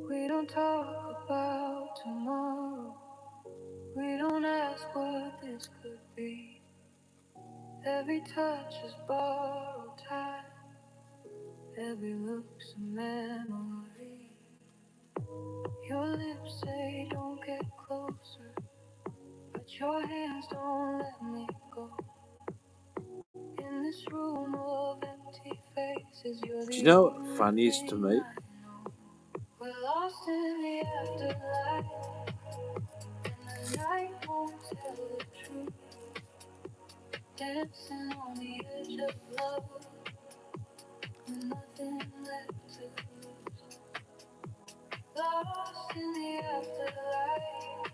We don't talk about tomorrow. We don't ask what this could be. Every touch is borrowed time. Every look's a memory. Your lips say don't get closer, but your hands don't let me go. In this room of empty faces, you're do you the know what only fun is to thing me? I know. We're lost in the afterlife, and the night won't tell the truth. dancing on the edge of love, with nothing left to lose. Lost in the afterlife,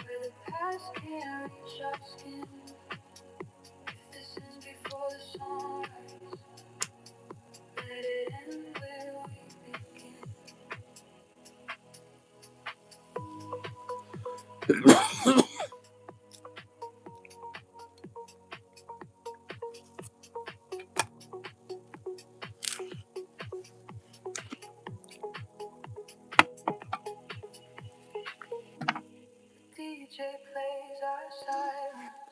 where the past can't reach our skin. If this ends before the sunrise, let it end where we begin. DJ plays our silence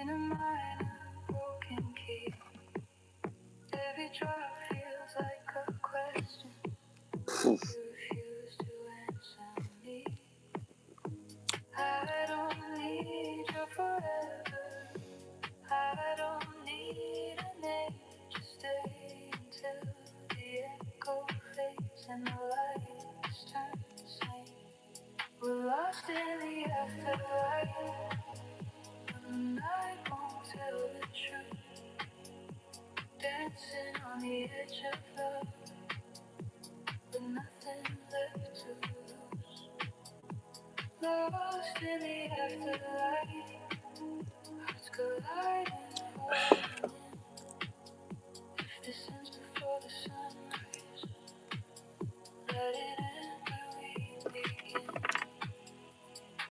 in a minor broken key. Every drop feels like a question. You refuse to answer me. I don't need your forever. I don't need an age. Just stay until the echo fades and the lights turn the same. We're lost in the afterlife. The night won't tell the truth. Dancing on the edge of love, with nothing left to lose. Lost in the afterlife, hearts colliding, falling in. If this ends before the sunrise, let it